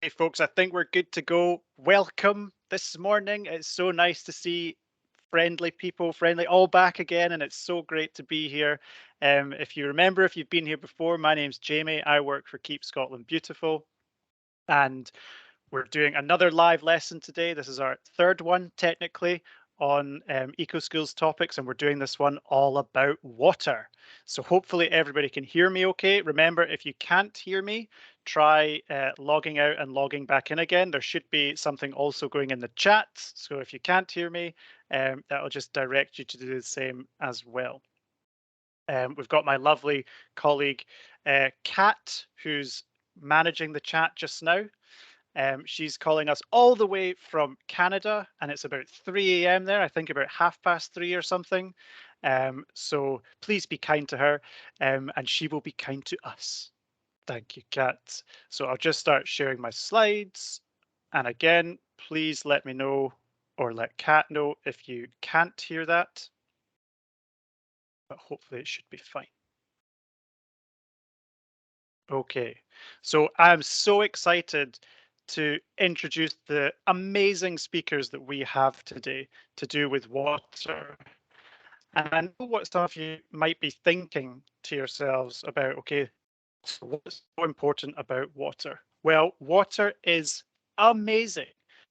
Hey folks, I think we're good to go. Welcome this morning. It's so nice to see friendly people, friendly all back again, and it's so great to be here. If you remember, if you've been here before, my name's Jamie. I work for Keep Scotland Beautiful, and we're doing another live lesson today. This is our third one, technically, on Eco Schools topics, and we're doing this one all about water. So hopefully everybody can hear me okay. Remember, if you can't hear me, try logging out and logging back in again. There should be something also going in the chat. So if you can't hear me, that'll just direct you to do the same as well. We've got my lovely colleague, Kat, who's managing the chat just now. She's calling us all the way from Canada, and it's about 3 a.m. there, I think about 3:30 or something. So please be kind to her, and she will be kind to us. Thank you, Kat. So I'll just start sharing my slides. And again, please let me know or let Kat know if you can't hear that. But hopefully it should be fine. Okay, so I'm so excited to introduce the amazing speakers that we have today to do with water. And I know what some of you might be thinking to yourselves about, okay, so what's so important about water? Well, water is amazing.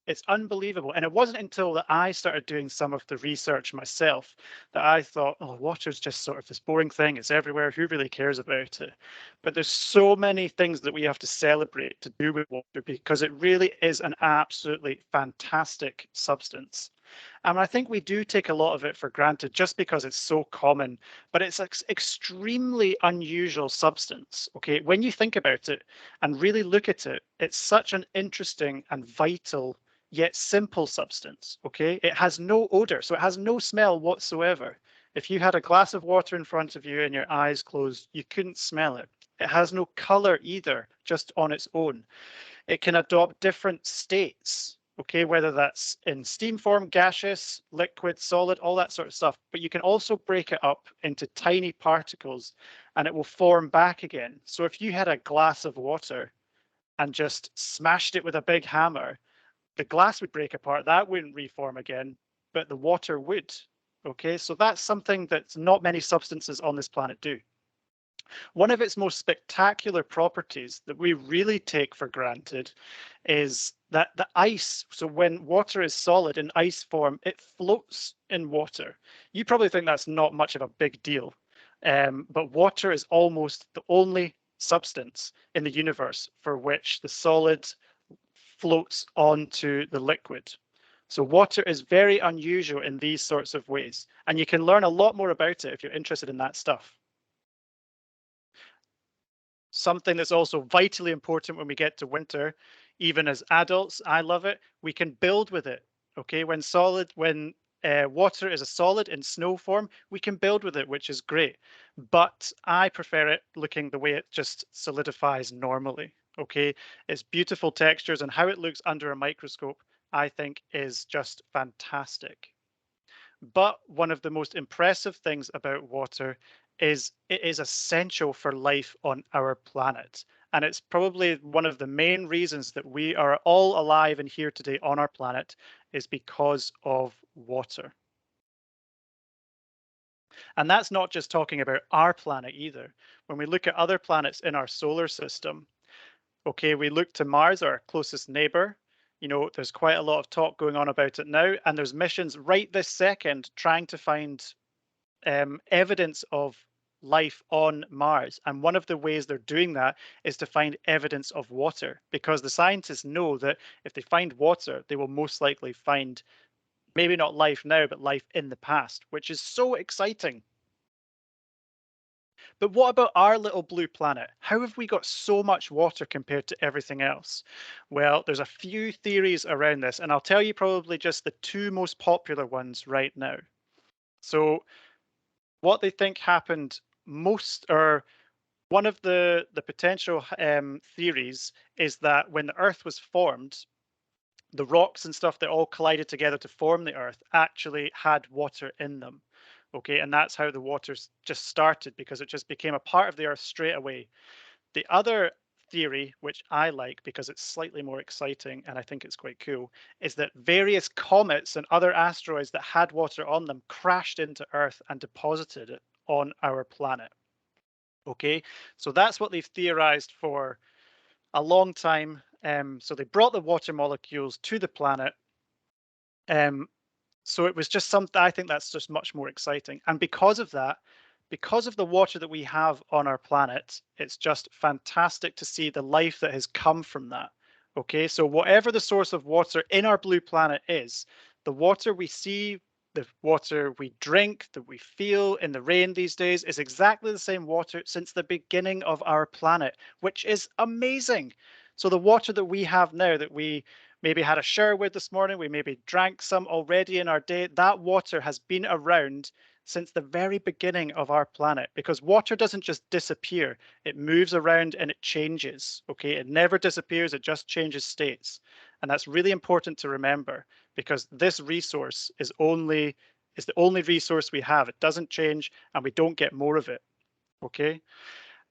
It's unbelievable. And it wasn't until that I started doing some of the research myself that I thought, oh, water's just sort of this boring thing. It's everywhere. Who really cares about it? But there's so many things that we have to celebrate to do with water because it really is an absolutely fantastic substance. And I think we do take a lot of it for granted just because it's so common, but it's an extremely unusual substance. Okay, when you think about it and really look at it, it's such an interesting and vital yet simple substance. Okay, it has no odor, so it has no smell whatsoever. If you had a glass of water in front of you and your eyes closed, you couldn't smell it. It has no color either, just on its own. It can adopt different states, okay, whether that's in steam form, gaseous, liquid, solid, all that sort of stuff. But you can also break it up into tiny particles and it will form back again. So if you had a glass of water and just smashed it with a big hammer, the glass would break apart. That wouldn't reform again, but the water would. Okay, so that's something that not many substances on this planet do. One of its most spectacular properties that we really take for granted is that the ice, so when water is solid in ice form, it floats in water. You probably think that's not much of a big deal, but water is almost the only substance in the universe for which the solid floats onto the liquid. So water is very unusual in these sorts of ways, and you can learn a lot more about it if you're interested in that stuff. Something that's also vitally important when we get to winter, even as adults, I love it. We can build with it. Okay, when water is a solid in snow form, we can build with it, which is great. But I prefer it looking the way it just solidifies normally. Okay, it's beautiful textures and how it looks under a microscope, I think, is just fantastic. But one of the most impressive things about water is it is essential for life on our planet. And it's probably one of the main reasons that we are all alive and here today on our planet is because of water. And that's not just talking about our planet either. When we look at other planets in our solar system, okay, we look to Mars, our closest neighbor. You know, there's quite a lot of talk going on about it now, and there's missions right this second trying to find evidence of life on Mars. And one of the ways they're doing that is to find evidence of water, because the scientists know that if they find water, they will most likely find maybe not life now, but life in the past, which is so exciting. But what about our little blue planet? How have we got so much water compared to everything else? Well, there's a few theories around this, and I'll tell you probably just the two most popular ones right now. So what they think happened most, or one of the potential theories is that when the Earth was formed, the rocks and stuff that all collided together to form the Earth actually had water in them. Okay, and that's how the water just started because it just became a part of the Earth straight away. The other theory, which I like because it's slightly more exciting and I think it's quite cool, is that various comets and other asteroids that had water on them crashed into Earth and deposited it on our planet. Okay, so that's what they've theorized for a long time. So they brought the water molecules to the planet. Um, so it was just something, I think that's just much more exciting. And because of that, because of the water that we have on our planet, it's just fantastic to see the life that has come from that. Okay, so whatever the source of water in our blue planet is, the water we see, the water we drink, that we feel in the rain these days is exactly the same water since the beginning of our planet, which is amazing. So the water that we have now, that we maybe had a shower with this morning, we maybe drank some already in our day, that water has been around since the very beginning of our planet, because water doesn't just disappear, it moves around and it changes. Okay, it never disappears, it just changes states. And that's really important to remember, because this resource is the only resource we have. It doesn't change and we don't get more of it. Okay,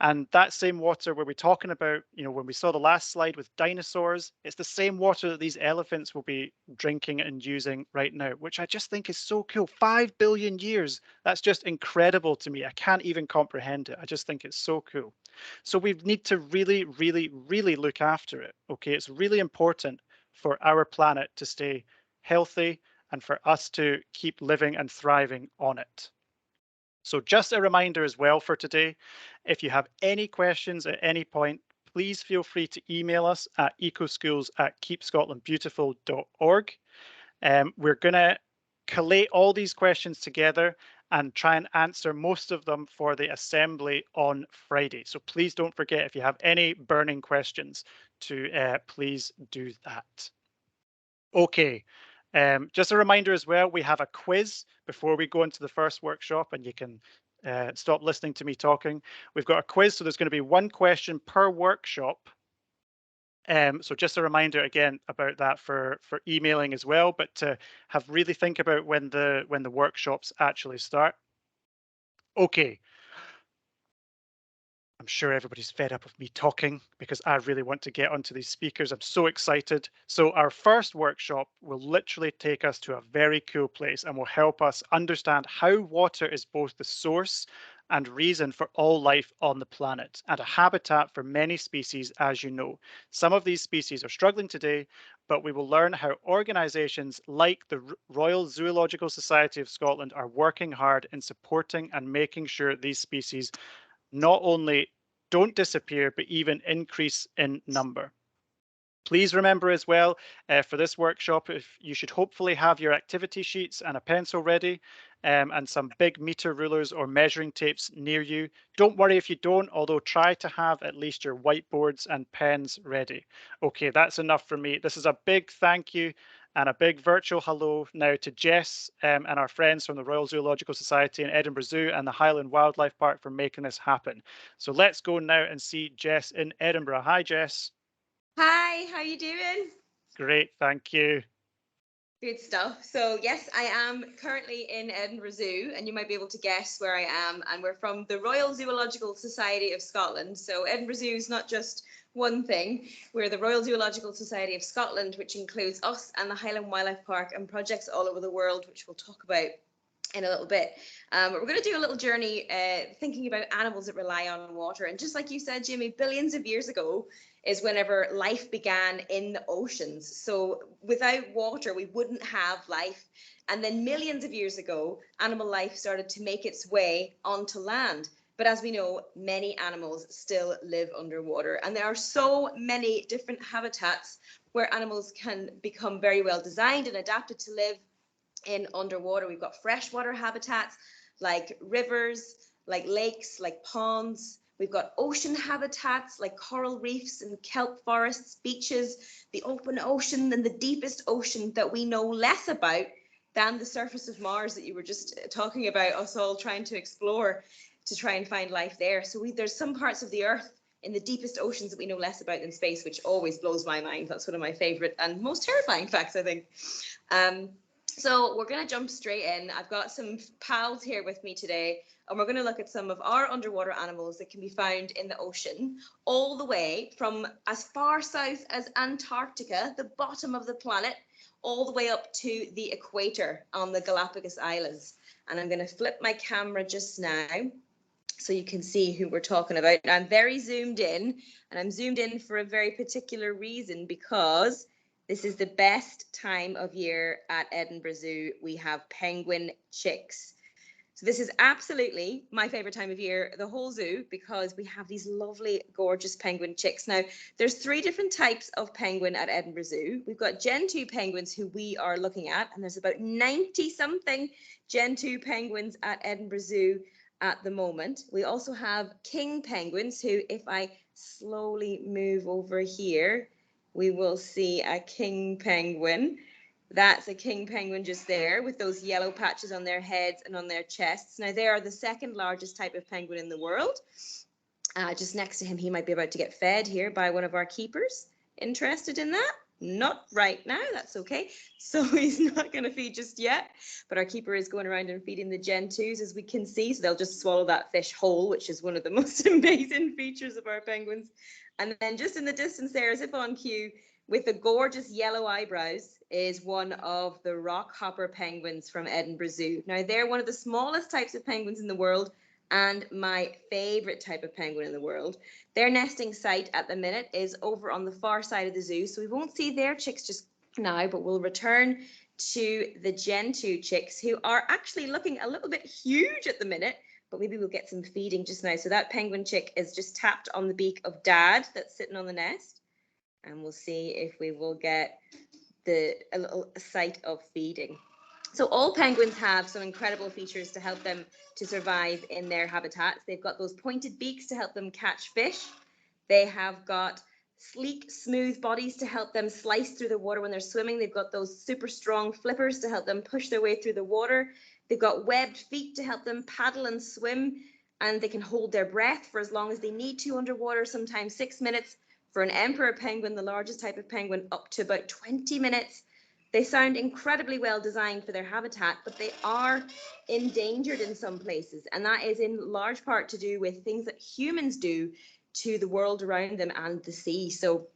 and that same water where we're talking about, when we saw the last slide with dinosaurs, it's the same water that these elephants will be drinking and using right now, which I just think is so cool. 5 billion years. That's just incredible to me. I can't even comprehend it. I just think it's so cool. So we need to really, really, really look after it. Okay, it's really important for our planet to stay healthy and for us to keep living and thriving on it. So just a reminder as well for today, if you have any questions at any point, please feel free to email us at ecoschools@keepscotlandbeautiful.org. We're going to collate all these questions together and try and answer most of them for the assembly on Friday. So please don't forget, if you have any burning questions, to please do that. Okay, just a reminder as well, we have a quiz before we go into the first workshop, and you can stop listening to me talking. We've got a quiz, so there's going to be one question per workshop. So just a reminder again about that for emailing as well, but to have really think about when the workshops actually start. Okay, I'm sure everybody's fed up of me talking because I really want to get onto these speakers. I'm so excited. So our first workshop will literally take us to a very cool place and will help us understand how water is both the source and reason for all life on the planet and a habitat for many species, as you know. Some of these species are struggling today, but we will learn how organisations like the Royal Zoological Society of Scotland are working hard in supporting and making sure these species not only don't disappear, but even increase in number. Please remember as well, for this workshop, if you should hopefully have your activity sheets and a pencil ready, and some big meter rulers or measuring tapes near you. Don't worry if you don't, although try to have at least your whiteboards and pens ready. Okay, that's enough for me. This is a big thank you and a big virtual hello now to Jess and our friends from the Royal Zoological Society and Edinburgh Zoo and the Highland Wildlife Park for making this happen. So let's go now and see Jess in Edinburgh. Hi, Jess. Hi, how you doing? Great, thank you. Good stuff. So yes, I am currently in Edinburgh Zoo, and you might be able to guess where I am. And we're from the Royal Zoological Society of Scotland. So Edinburgh Zoo is not just one thing. We're the Royal Zoological Society of Scotland, which includes us and the Highland Wildlife Park and projects all over the world, which we'll talk about in a little bit. We're going to do a little journey thinking about animals that rely on water. And just like you said, Jimmy, billions of years ago is whenever life began in the oceans. So without water, we wouldn't have life. And then millions of years ago, animal life started to make its way onto land. But as we know, many animals still live underwater. And there are so many different habitats where animals can become very well designed and adapted to live in underwater. We've got freshwater habitats like rivers, like lakes, like ponds. We've got ocean habitats like coral reefs and kelp forests, beaches, the open ocean, and the deepest ocean that we know less about than the surface of Mars that you were just talking about, us all trying to explore to try and find life there. So there's some parts of the Earth in the deepest oceans that we know less about than space, which always blows my mind. That's one of my favorite and most terrifying facts, I think. So we're going to jump straight in. I've got some pals here with me today, and we're going to look at some of our underwater animals that can be found in the ocean, all the way from as far south as Antarctica, the bottom of the planet, all the way up to the equator on the Galapagos Islands. And I'm going to flip my camera just now so you can see who we're talking about. I'm very zoomed in, and I'm zoomed in for a very particular reason, because this is the best time of year at Edinburgh Zoo. We have penguin chicks. So this is absolutely my favorite time of year, the whole zoo, because we have these lovely, gorgeous penguin chicks. Now, there's 3 different types of penguin at Edinburgh Zoo. We've got Gen 2 penguins who we are looking at, and there's about 90-something Gen 2 penguins at Edinburgh Zoo at the moment. We also have king penguins who, if I slowly move over here, we will see a king penguin. That's a king penguin just there with those yellow patches on their heads and on their chests. Now, they are the 2nd largest type of penguin in the world. Just next to him, he might be about to get fed here by one of our keepers. Interested in that? Not right now, that's okay. So he's not going to feed just yet, but our keeper is going around and feeding the Gen 2s, as we can see. So they'll just swallow that fish whole, which is one of the most amazing features of our penguins. And then just in the distance there, as if on cue, with the gorgeous yellow eyebrows, is one of the rockhopper penguins from Edinburgh Zoo. Now, they're one of the smallest types of penguins in the world, and my favorite type of penguin in the world. Their nesting site at the minute is over on the far side of the zoo, so we won't see their chicks just now, but we'll return to the Gen 2 chicks, who are actually looking a little bit huge at the minute, but maybe we'll get some feeding just now. So that penguin chick is just tapped on the beak of Dad that's sitting on the nest, and we'll see if we will get a little sight of feeding. So all penguins have some incredible features to help them to survive in their habitats. They've got those pointed beaks to help them catch fish. They have got sleek, smooth bodies to help them slice through the water when they're swimming. They've got those super strong flippers to help them push their way through the water. They've got webbed feet to help them paddle and swim, and they can hold their breath for as long as they need to underwater, sometimes 6 minutes. For an emperor penguin, the largest type of penguin, up to about 20 minutes. They sound incredibly well designed for their habitat, but they are endangered in some places. And that is in large part to do with things that humans do to the world around them and the sea. So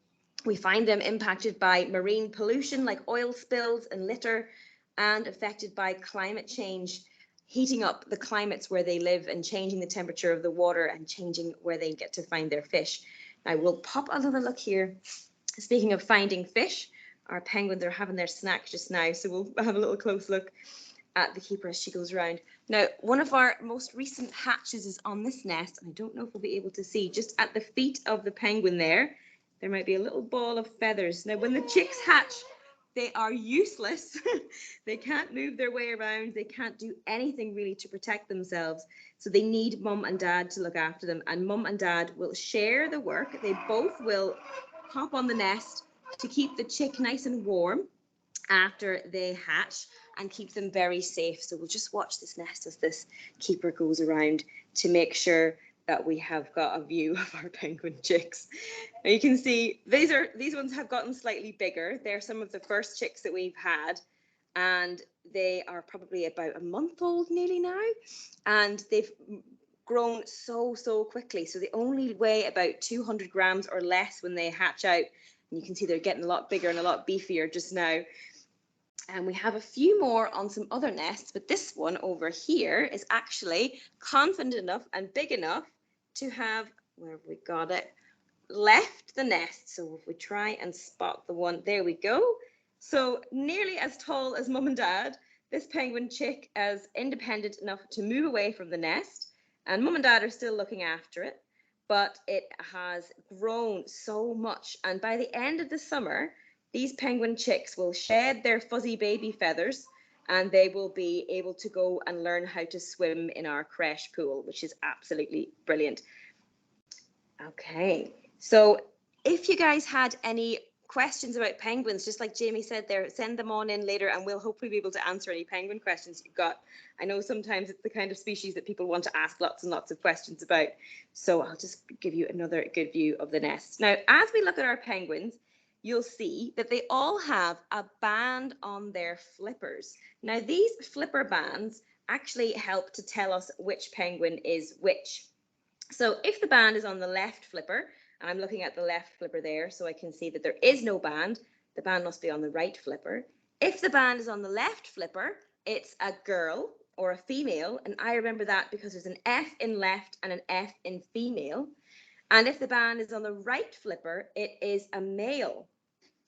we find them impacted by marine pollution like oil spills and litter, and affected by climate change, heating up the climates where they live and changing the temperature of the water and changing where they get to find their fish. Now we'll pop another look here. Speaking of finding fish, our penguins are having their snack just now, so we'll have a little close look at the keeper as she goes around. Now, one of our most recent hatches is on this nest, and I don't know if we'll be able to see, just at the feet of the penguin there might be a little ball of feathers. Now, when the chicks hatch, they are useless. They can't move their way around. They can't do anything really to protect themselves. So they need mum and dad to look after them, and mum and dad will share the work. They both will hop on the nest to keep the chick nice and warm after they hatch and keep them very safe. So we'll just watch this nest as this keeper goes around to make sure that we have got a view of our penguin chicks. Now you can see these ones have gotten slightly bigger. They're some of the first chicks that we've had, and they are probably about a month old nearly now, and they've grown so quickly. So they only weigh about 200 grams or less when they hatch out. And you can see they're getting a lot bigger and a lot beefier just now. And we have a few more on some other nests, but this one over here is actually confident enough and big enough to have, where have we got it, left the nest. So if we try and spot the one, there we go. So nearly as tall as mum and dad, this penguin chick is independent enough to move away from the nest, and mum and dad are still looking after it, but it has grown so much. And by the end of the summer, these penguin chicks will shed their fuzzy baby feathers, and they will be able to go and learn how to swim in our creche pool, which is absolutely brilliant. Okay, so if you guys had any questions about penguins, just like Jamie said there, send them on in later, and we'll hopefully be able to answer any penguin questions you've got. I know sometimes it's the kind of species that people want to ask lots and lots of questions about, so I'll just give you another good view of the nest. Now, as we look at our penguins, you'll see that they all have a band on their flippers. Now, these flipper bands actually help to tell us which penguin is which. So if the band is on the left flipper, and I'm looking at the left flipper there, so I can see that there is no band, the band must be on the right flipper. If the band is on the left flipper, it's a girl or a female, and I remember that because there's an F in left and an F in female. And if the band is on the right flipper, it is a male.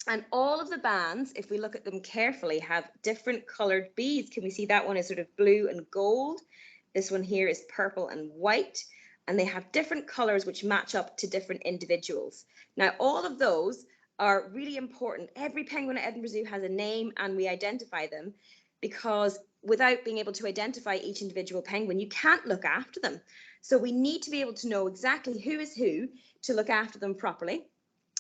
And all of the bands, if we look at them carefully, have different colored beads. Can we see that one is sort of blue and gold? This one here is purple and white. And they have different colors which match up to different individuals. Now, all of those are really important. Every penguin at Edinburgh Zoo has a name, and we identify them, because without being able to identify each individual penguin, you can't look after them. So we need to be able to know exactly who is who to look after them properly.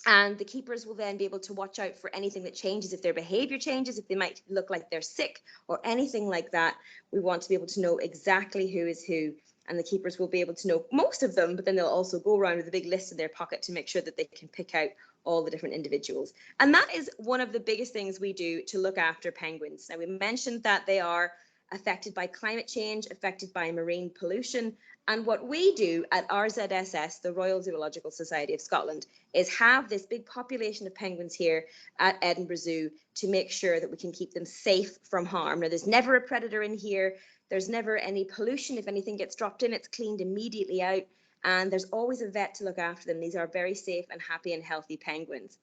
And the keepers will then be able to watch out for anything that changes, if their behavior changes, if they might look like they're sick or anything like that. We want to be able to know exactly who is who. And the keepers will be able to know most of them, but then they'll also go around with a big list in their pocket to make sure that they can pick out all the different individuals. And that is one of the biggest things we do to look after penguins. Now, we mentioned that they are affected by climate change, affected by marine pollution. And what we do at RZSS, the Royal Zoological Society of Scotland, is have this big population of penguins here at Edinburgh Zoo to make sure that we can keep them safe from harm. Now, there's never a predator in here. There's never any pollution. If anything gets dropped in, it's cleaned immediately out. And there's always a vet to look after them. These are very safe and happy and healthy penguins.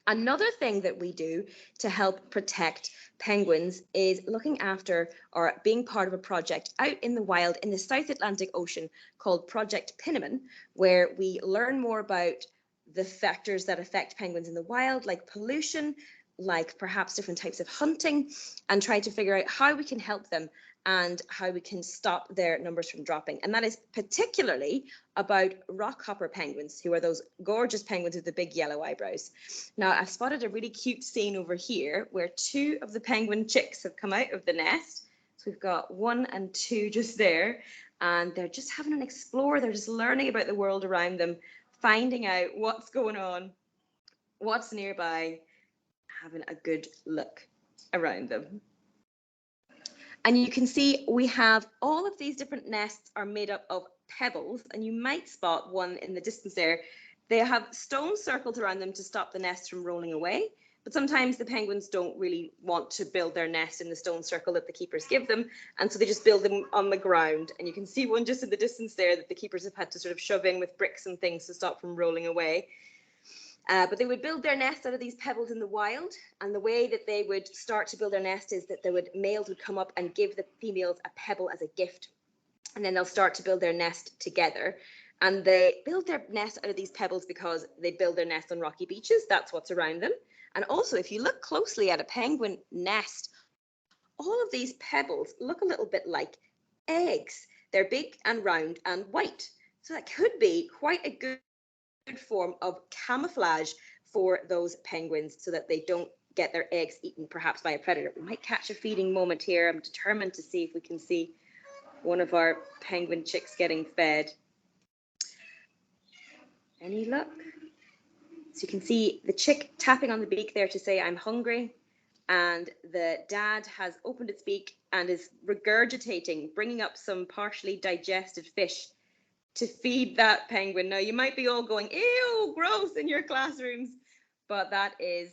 Another thing that we do to help protect penguins is looking after or being part of a project out in the wild in the South Atlantic Ocean called Project Pinnamin, where we learn more about the factors that affect penguins in the wild, like pollution, like perhaps different types of hunting, and try to figure out how we can help them and how we can stop their numbers from dropping. And that is particularly about rockhopper penguins, who are those gorgeous penguins with the big yellow eyebrows. Now, I've spotted a really cute scene over here where two of the penguin chicks have come out of the nest. So we've got 1 and 2 just there, and they're just having an explore. They're just learning about the world around them, finding out what's going on, what's nearby, having a good look around them. And you can see we have all of these different nests are made up of pebbles, and you might spot one in the distance there. They have stones circled around them to stop the nest from rolling away, but sometimes the penguins don't really want to build their nest in the stone circle that the keepers give them, and so they just build them on the ground. And you can see one just in the distance there that the keepers have had to sort of shove in with bricks and things to stop from rolling away. But they would build their nest out of these pebbles in the wild, and the way that they would start to build their nest is that males would come up and give the females a pebble as a gift, and then they'll start to build their nest together. And they build their nest out of these pebbles because they build their nest on rocky beaches. That's what's around them. And also, if you look closely at a penguin nest, all of these pebbles look a little bit like eggs. They're big and round and white. So that could be quite a good form of camouflage for those penguins so that they don't get their eggs eaten perhaps by a predator. We might catch a feeding moment here. I'm determined to see if we can see one of our penguin chicks getting fed. Any luck? So you can see the chick tapping on the beak there to say, I'm hungry. And the dad has opened its beak and is regurgitating, bringing up some partially digested fish to feed that penguin. Now, you might be all going, ew, gross, in your classrooms, but that is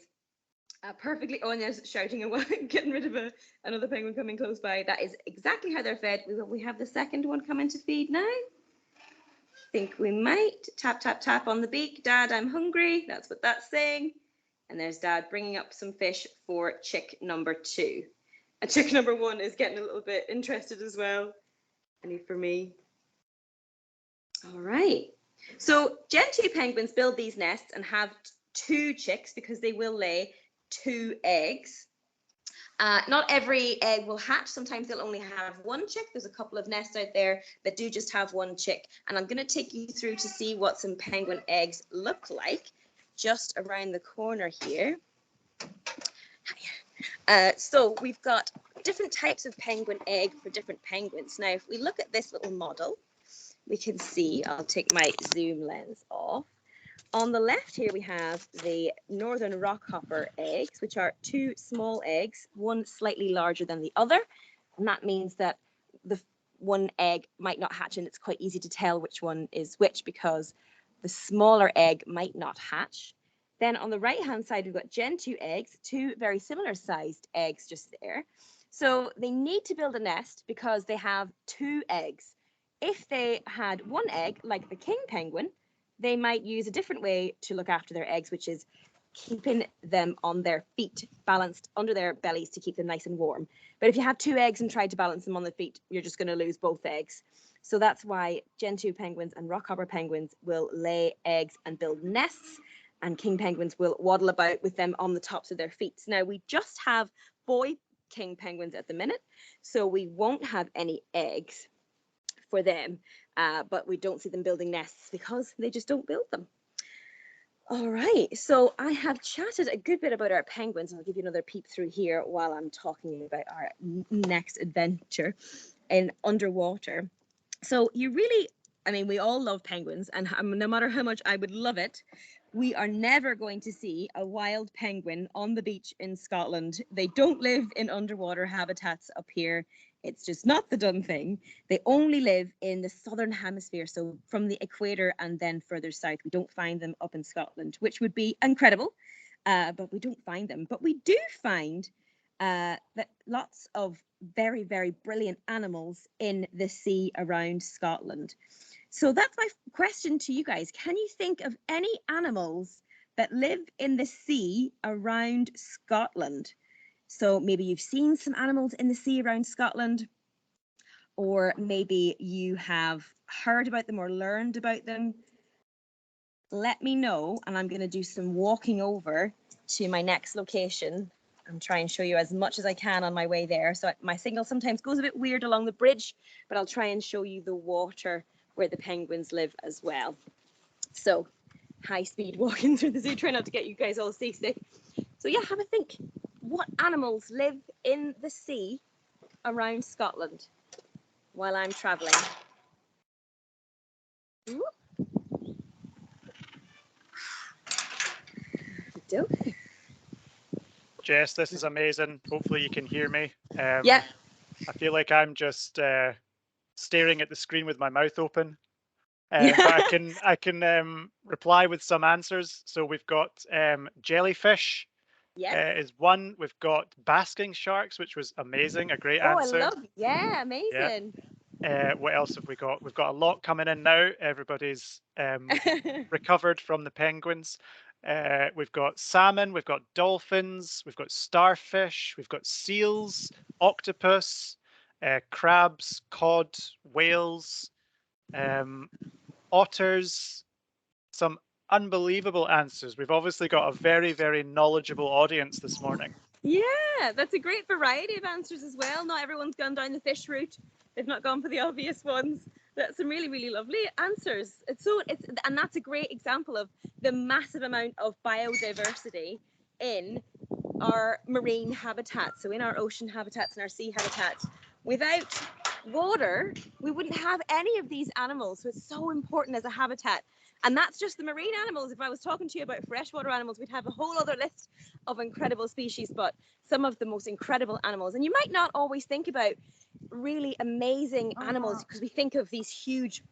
perfectly, oh, and there's shouting and getting rid of another penguin coming close by. That is exactly how they're fed. We have the second one coming to feed now. Think we might. Tap, tap, tap on the beak. Dad, I'm hungry. That's what that's saying. And there's Dad bringing up some fish for chick number 2. And chick number 1 is getting a little bit interested as well. Any for me? All right. So gentoo penguins build these nests and have 2 chicks because they will lay 2 eggs. Not every egg will hatch. Sometimes they'll only have 1 chick. There's a couple of nests out there that do just have 1 chick. And I'm going to take you through to see what some penguin eggs look like just around the corner here. So we've got different types of penguin egg for different penguins. Now, if we look at this little model, we can see, I'll take my zoom lens off. On the left here we have the northern rockhopper eggs, which are 2 small eggs, one slightly larger than the other. And that means that the one egg might not hatch, and it's quite easy to tell which one is which because the smaller egg might not hatch. Then on the right-hand side, we've got Gen 2 eggs, 2 very similar sized eggs just there. So they need to build a nest because they have 2 eggs. If they had 1 egg, like the king penguin, they might use a different way to look after their eggs, which is keeping them on their feet, balanced under their bellies to keep them nice and warm. But if you have 2 eggs and try to balance them on the feet, you're just going to lose both eggs. So that's why Gen 2 penguins and rockhopper penguins will lay eggs and build nests, and king penguins will waddle about with them on the tops of their feet. Now, we just have boy king penguins at the minute, so we won't have any eggs for them, but we don't see them building nests because they just don't build them. All right, so I have chatted a good bit about our penguins, and I'll give you another peep through here while I'm talking about our next adventure in underwater. So you really, I mean, we all love penguins, and no matter how much I would love it, we are never going to see a wild penguin on the beach in Scotland. They don't live in underwater habitats up here. It's just not the done thing. They only live in the southern hemisphere, so from the equator and then further south. We don't find them up in Scotland, which would be incredible, but we don't find them. But we do find that lots of very, very brilliant animals in the sea around Scotland. So that's my question to you guys. Can you think of any animals that live in the sea around Scotland? So maybe you've seen some animals in the sea around Scotland, or maybe you have heard about them or learned about them. Let me know, and I'm going to do some walking over to my next location and try and show you as much as I can on my way there. So my signal sometimes goes a bit weird along the bridge, but I'll try and show you the water where the penguins live as well. So high speed walking through the zoo, try not to get you guys all seasick. So yeah, have a think. What animals live in the sea around Scotland while I'm traveling? Jess, this is amazing. Hopefully you can hear me. Yeah. I feel like I'm just staring at the screen with my mouth open. But I can reply with some answers. So we've got jellyfish. Is one. We've got basking sharks, which was amazing. A great answer. I love. Yeah, amazing. Yeah. What else have we got? We've got a lot coming in now. Everybody's recovered from the penguins. We've got salmon, we've got dolphins, we've got starfish, we've got seals, octopus, crabs, cod, whales, otters. Some unbelievable answers. We've obviously got a very, very knowledgeable audience this morning. Yeah, that's a great variety of answers as well. Not everyone's gone down the fish route. They've not gone for the obvious ones. That's some really, really lovely answers. And that's a great example of the massive amount of biodiversity in our marine habitats. So in our ocean habitats and our sea habitats, without water, we wouldn't have any of these animals. So it's so important as a habitat. And that's just the marine animals. If I was talking to you about freshwater animals, we'd have a whole other list of incredible species, but some of the most incredible animals. And you might not always think about really amazing animals because we think of these huge,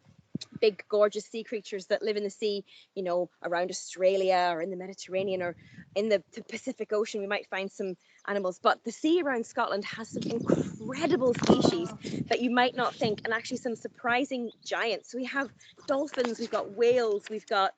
big, gorgeous sea creatures that live in the sea, you know, around Australia or in the Mediterranean or in the Pacific Ocean. We might find some animals, but the sea around Scotland has some incredible species that you might not think, and actually some surprising giants. So we have dolphins, we've got whales, we've got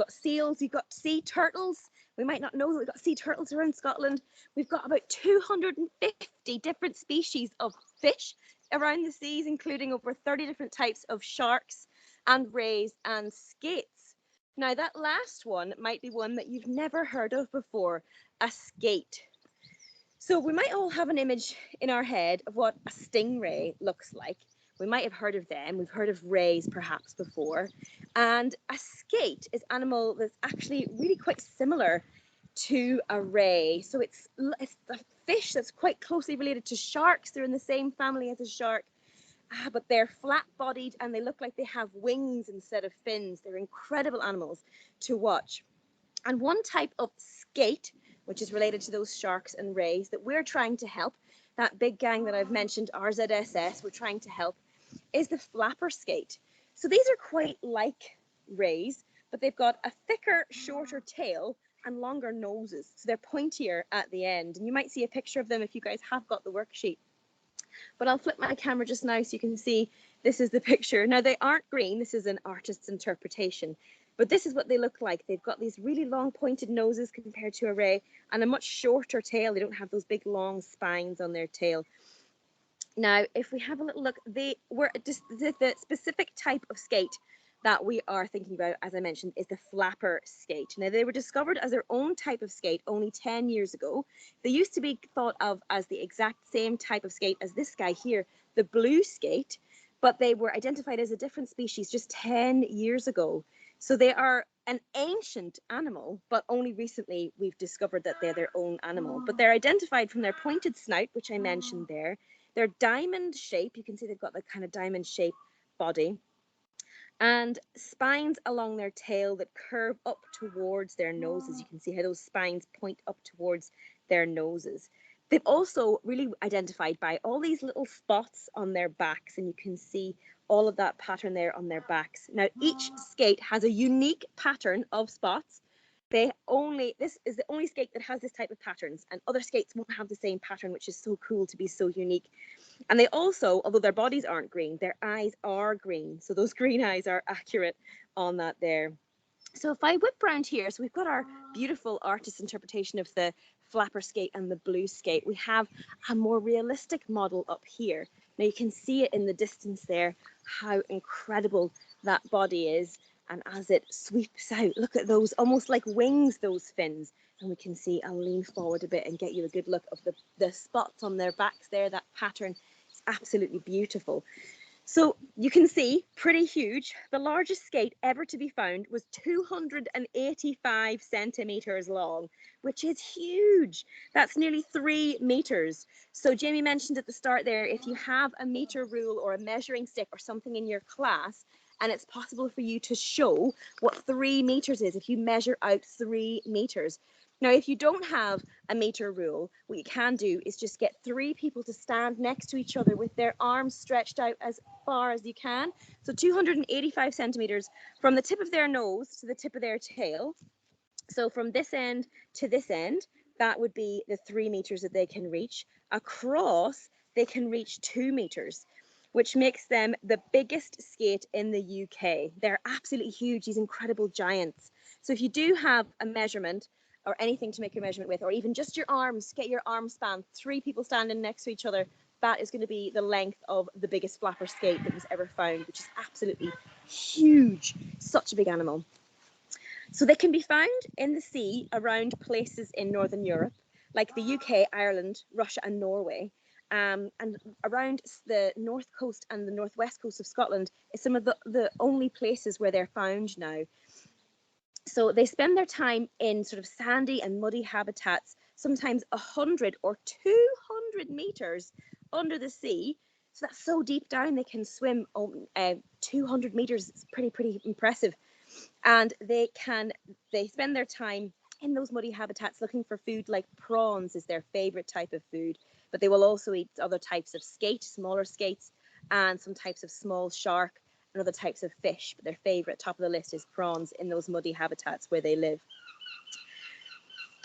seals, we've got sea turtles. We might not know that we've got sea turtles around Scotland. We've got about 250 different species of fish around the seas, including over 30 different types of sharks and rays and skates. Now, that last one might be one that you've never heard of before, a skate. So we might all have an image in our head of what a stingray looks like. We might have heard of them. We've heard of rays perhaps before. And a skate is an animal that's actually really quite similar to a ray. So it's a fish that's quite closely related to sharks. They're in the same family as a shark. but they're flat-bodied and they look like they have wings instead of fins. They're incredible animals to watch. And one type of skate, which is related to those sharks and rays that we're trying to help, that big gang that I've mentioned, RZSS, we're trying to help, is the flapper skate. So these are quite like rays, but they've got a thicker, shorter tail and longer noses. So they're pointier at the end. And you might see a picture of them if you guys have got the worksheet. But I'll flip my camera just now so you can see this is the picture. Now, they aren't green. This is an artist's interpretation. But this is what they look like. They've got these really long pointed noses compared to a ray and a much shorter tail. They don't have those big long spines on their tail. Now, if we have a little look, they were just the specific type of skate that we are thinking about, as I mentioned, is the flapper skate. Now, they were discovered as their own type of skate only 10 years ago. They used to be thought of as the exact same type of skate as this guy here, the blue skate, but they were identified as a different species just 10 years ago. So they are an ancient animal, but only recently we've discovered that they're their own animal. But they're identified from their pointed snout, which I mentioned there. Their diamond shape, you can see they've got the kind of diamond shape body, and spines along their tail that curve up towards their noses. You can see how those spines point up towards their noses. They've also really identified by all these little spots on their backs, and you can see all of that pattern there on their backs. Now, each skate has a unique pattern of spots. This is the only skate that has this type of patterns, and other skates won't have the same pattern, which is so cool to be so unique. And they also, although their bodies aren't green, their eyes are green. So those green eyes are accurate on that there. So if I whip around here, so we've got our beautiful artist's interpretation of the flapper skate and the blue skate. We have a more realistic model up here. Now you can see it in the distance there, how incredible that body is. And as it sweeps out, look at those, almost like wings, those fins. And we can see, I'll lean forward a bit and get you a good look of the spots on their backs there. That pattern is absolutely beautiful. So you can see, pretty huge. The largest skate ever to be found was 285 centimeters long, which is huge. That's nearly 3 meters. So Jamie mentioned at the start there, if you have a meter rule or a measuring stick or something in your class, and it's possible for you to show what 3 meters is if you measure out 3 meters. Now, if you don't have a meter rule, what you can do is just get 3 people to stand next to each other with their arms stretched out as far as you can. So 285 centimeters from the tip of their nose to the tip of their tail. So from this end to this end, that would be the 3 meters that they can reach. Across, they can reach 2 meters, which makes them the biggest skate in the UK. They're absolutely huge, these incredible giants. So if you do have a measurement or anything to make your measurement with, or even just your arms, get your arm span, 3 people standing next to each other, that is going to be the length of the biggest flapper skate that was ever found, which is absolutely huge. Such a big animal. So they can be found in the sea around places in Northern Europe, like the UK, Ireland, Russia and Norway. And around the north coast and the northwest coast of Scotland is some of the only places where they're found now. So they spend their time in sort of sandy and muddy habitats, sometimes 100 or 200 meters under the sea. So that's so deep down they can swim 200 meters. It's pretty impressive. And they spend their time in those muddy habitats looking for food, like prawns is their favorite type of food. But they will also eat other types of skate, smaller skates, and some types of small shark and other types of fish. But their favorite, top of the list, is prawns in those muddy habitats where they live.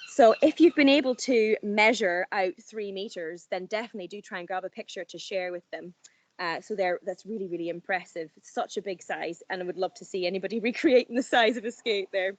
So if you've been able to measure out 3 meters, then definitely do try and grab a picture to share with them. So that's really, really impressive. It's such a big size, and I would love to see anybody recreating the size of a skate there.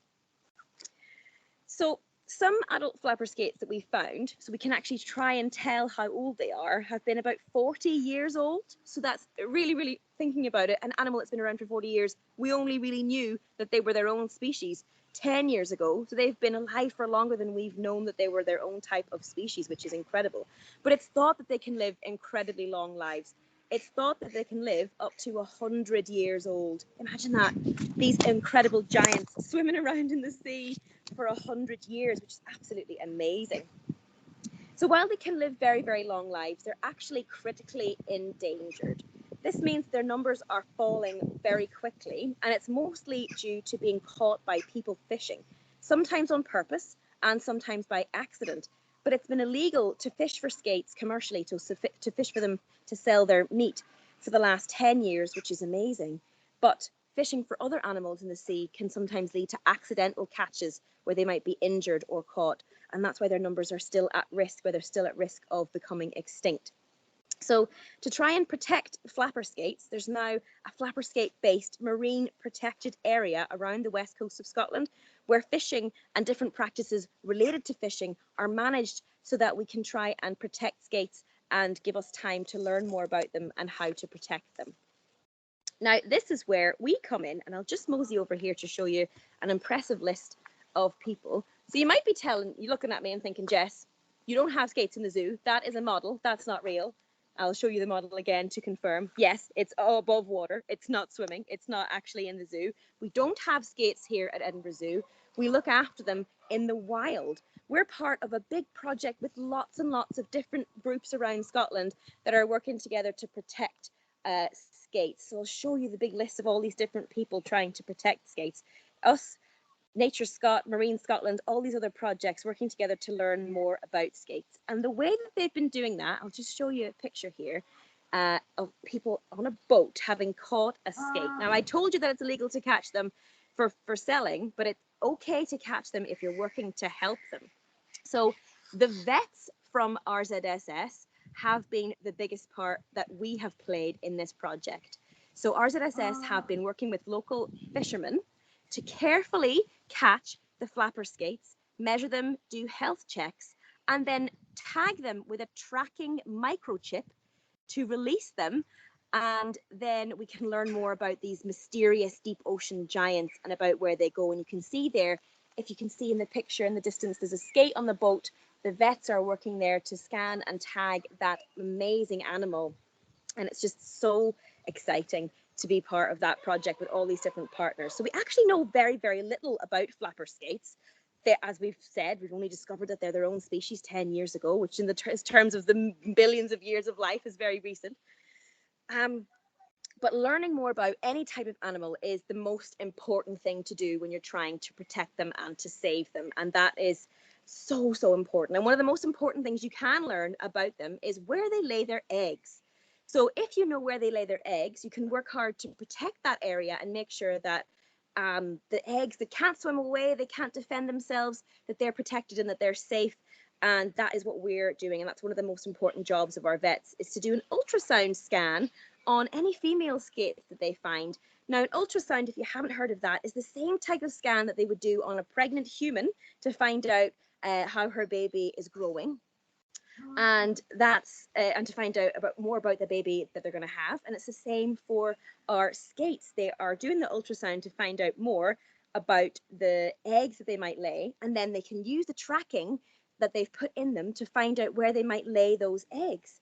So some adult flapper skates that we found, so we can actually try and tell how old they are, have been about 40 years old. So that's really, really, thinking about it, an animal that's been around for 40 years, we only really knew that they were their own species 10 years ago. So they've been alive for longer than we've known that they were their own type of species, which is incredible. But it's thought that they can live incredibly long lives. It's thought that they can live up to 100 years old. Imagine that, these incredible giants swimming around in the sea for 100 years, which is absolutely amazing. So while they can live very, very long lives, they're actually critically endangered This means their numbers are falling very quickly, and it's mostly due to being caught by people fishing, sometimes on purpose and sometimes by accident. But it's been illegal to fish for skates commercially, to fish for them to sell their meat for the last 10 years, which is amazing. But fishing for other animals in the sea can sometimes lead to accidental catches where they might be injured or caught. And that's why their numbers are still at risk, where they're still at risk of becoming extinct. So to try and protect flapper skates, there's now a flapper skate-based marine protected area around the west coast of Scotland where fishing and different practices related to fishing are managed so that we can try and protect skates and give us time to learn more about them and how to protect them. Now, this is where we come in, and I'll just mosey over here to show you an impressive list of people. So you might be looking at me and thinking, Jess, you don't have skates in the zoo. That is a model. That's not real. I'll show you the model again to confirm. Yes, it's above water. It's not swimming. It's not actually in the zoo. We don't have skates here at Edinburgh Zoo. We look after them in the wild. We're part of a big project with lots and lots of different groups around Scotland that are working together to protect skates. So I'll show you the big list of all these different people trying to protect skates. Us, Nature Scot, Marine Scotland, all these other projects working together to learn more about skates. And the way that they've been doing that, I'll just show you a picture here of people on a boat having caught a skate. Now, I told you that it's illegal to catch them for selling, but it's okay to catch them if you're working to help them. So the vets from RZSS have been the biggest part that we have played in this project. So RZSS have been working with local fishermen to carefully catch the flapper skates, measure them, do health checks, and then tag them with a tracking microchip to release them. And then we can learn more about these mysterious deep ocean giants and about where they go. And you can see there, if you can see in the picture in the distance, there's a skate on the boat. The vets are working there to scan and tag that amazing animal. And it's just so exciting to be part of that project with all these different partners. So we actually know very, very little about flapper skates. As we've said, we've only discovered that they're their own species 10 years ago, which in the terms of the billions of years of life is very recent. But learning more about any type of animal is the most important thing to do when you're trying to protect them and to save them. And that is so, so important. And one of the most important things you can learn about them is where they lay their eggs. So if you know where they lay their eggs, you can work hard to protect that area and make sure that the eggs that can't swim away, they can't defend themselves, that they're protected and that they're safe. And that is what we're doing. And that's one of the most important jobs of our vets, is to do an ultrasound scan on any female skates that they find. Now, an ultrasound, if you haven't heard of that, is the same type of scan that they would do on a pregnant human to find out how her baby is growing. And that's and to find out more about the baby that they're going to have. And it's the same for our skates. They are doing the ultrasound to find out more about the eggs that they might lay, and then they can use the tracking that they've put in them to find out where they might lay those eggs.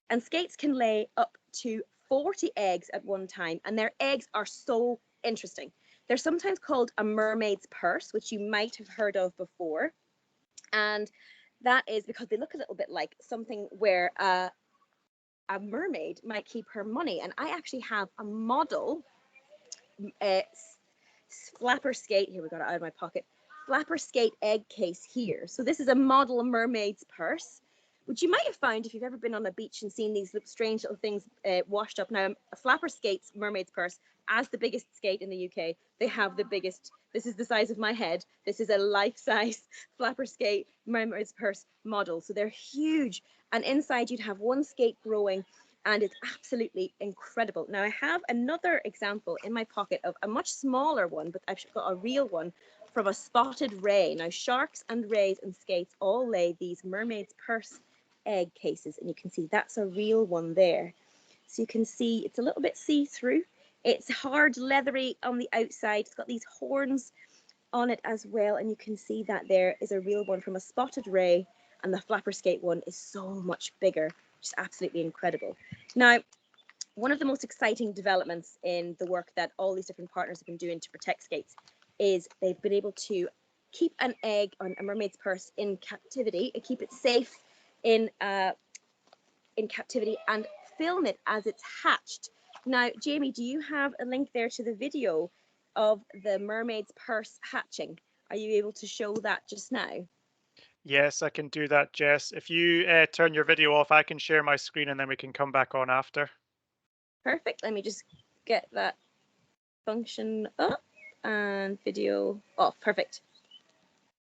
And skates can lay up to 40 eggs at one time, and their eggs are so interesting. They're sometimes called a mermaid's purse, which you might have heard of before. And that is because they look a little bit like something where a mermaid might keep her money. And I actually have a model flapper skate. Here, we got it out of my pocket. Flapper skate egg case here. So this is a model mermaid's purse, which you might have found if you've ever been on a beach and seen these strange little things washed up. Now, a flapper skate's mermaid's purse, as the biggest skate in the UK, they have the biggest. This is the size of my head. This is a life-size flapper skate mermaid's purse model. So they're huge. And inside you'd have one skate growing, and it's absolutely incredible. Now, I have another example in my pocket of a much smaller one, but I've got a real one from a spotted ray. Now, sharks and rays and skates all lay these mermaid's purse egg cases, and you can see that's a real one there. So you can see it's a little bit see-through. It's hard, leathery on the outside. It's got these horns on it as well, and you can see that there is a real one from a spotted ray, and the flapper skate one is so much bigger, which is absolutely incredible. Now, one of the most exciting developments in the work that all these different partners have been doing to protect skates is they've been able to keep an egg on a mermaid's purse in captivity and keep it safe in captivity and film it as it's hatched. Now, Jamie, do you have a link there to the video of the mermaid's purse hatching? Are you able to show that just now? Yes, I can do that, Jess. If you turn your video off, I can share my screen and then we can come back on after. Perfect. Let me just get that function up and video off. Perfect.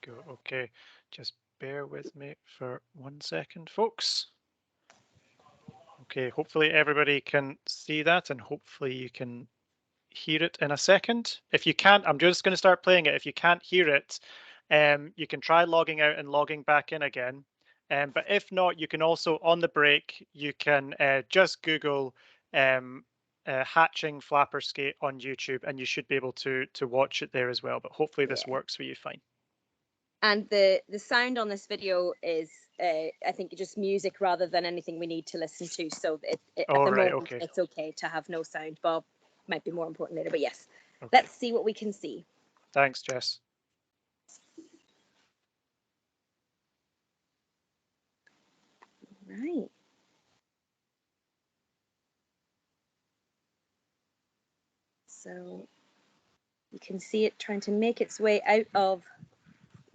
Go. Okay, just bear with me for 1 second, folks. Okay, hopefully everybody can see that and hopefully you can hear it in a second. If you can't, I'm just going to start playing it. If you can't hear it, you can try logging out and logging back in again. But if not, you can also, on the break, you can just Google hatching flapper skate on YouTube and you should be able to watch it there as well. But hopefully this works for you fine. And the sound on this video is, I think, just music rather than anything we need to listen to. So at the moment, Okay. it's okay to have no sound. Bob might be more important later, but yes. Okay. Let's see what we can see. Thanks, Jess. Right. So you can see it trying to make its way out of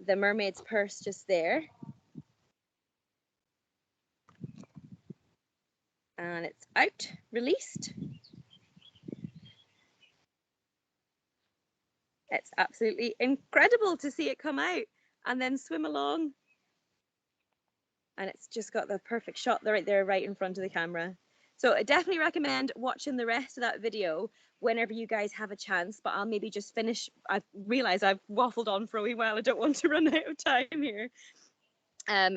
the mermaid's purse just there. And it's out, released. It's absolutely incredible to see it come out and then swim along. And it's just got the perfect shot right there, right in front of the camera. So I definitely recommend watching the rest of that video whenever you guys have a chance, but I'll maybe just finish. I realize I've waffled on for a wee while. I don't want to run out of time here.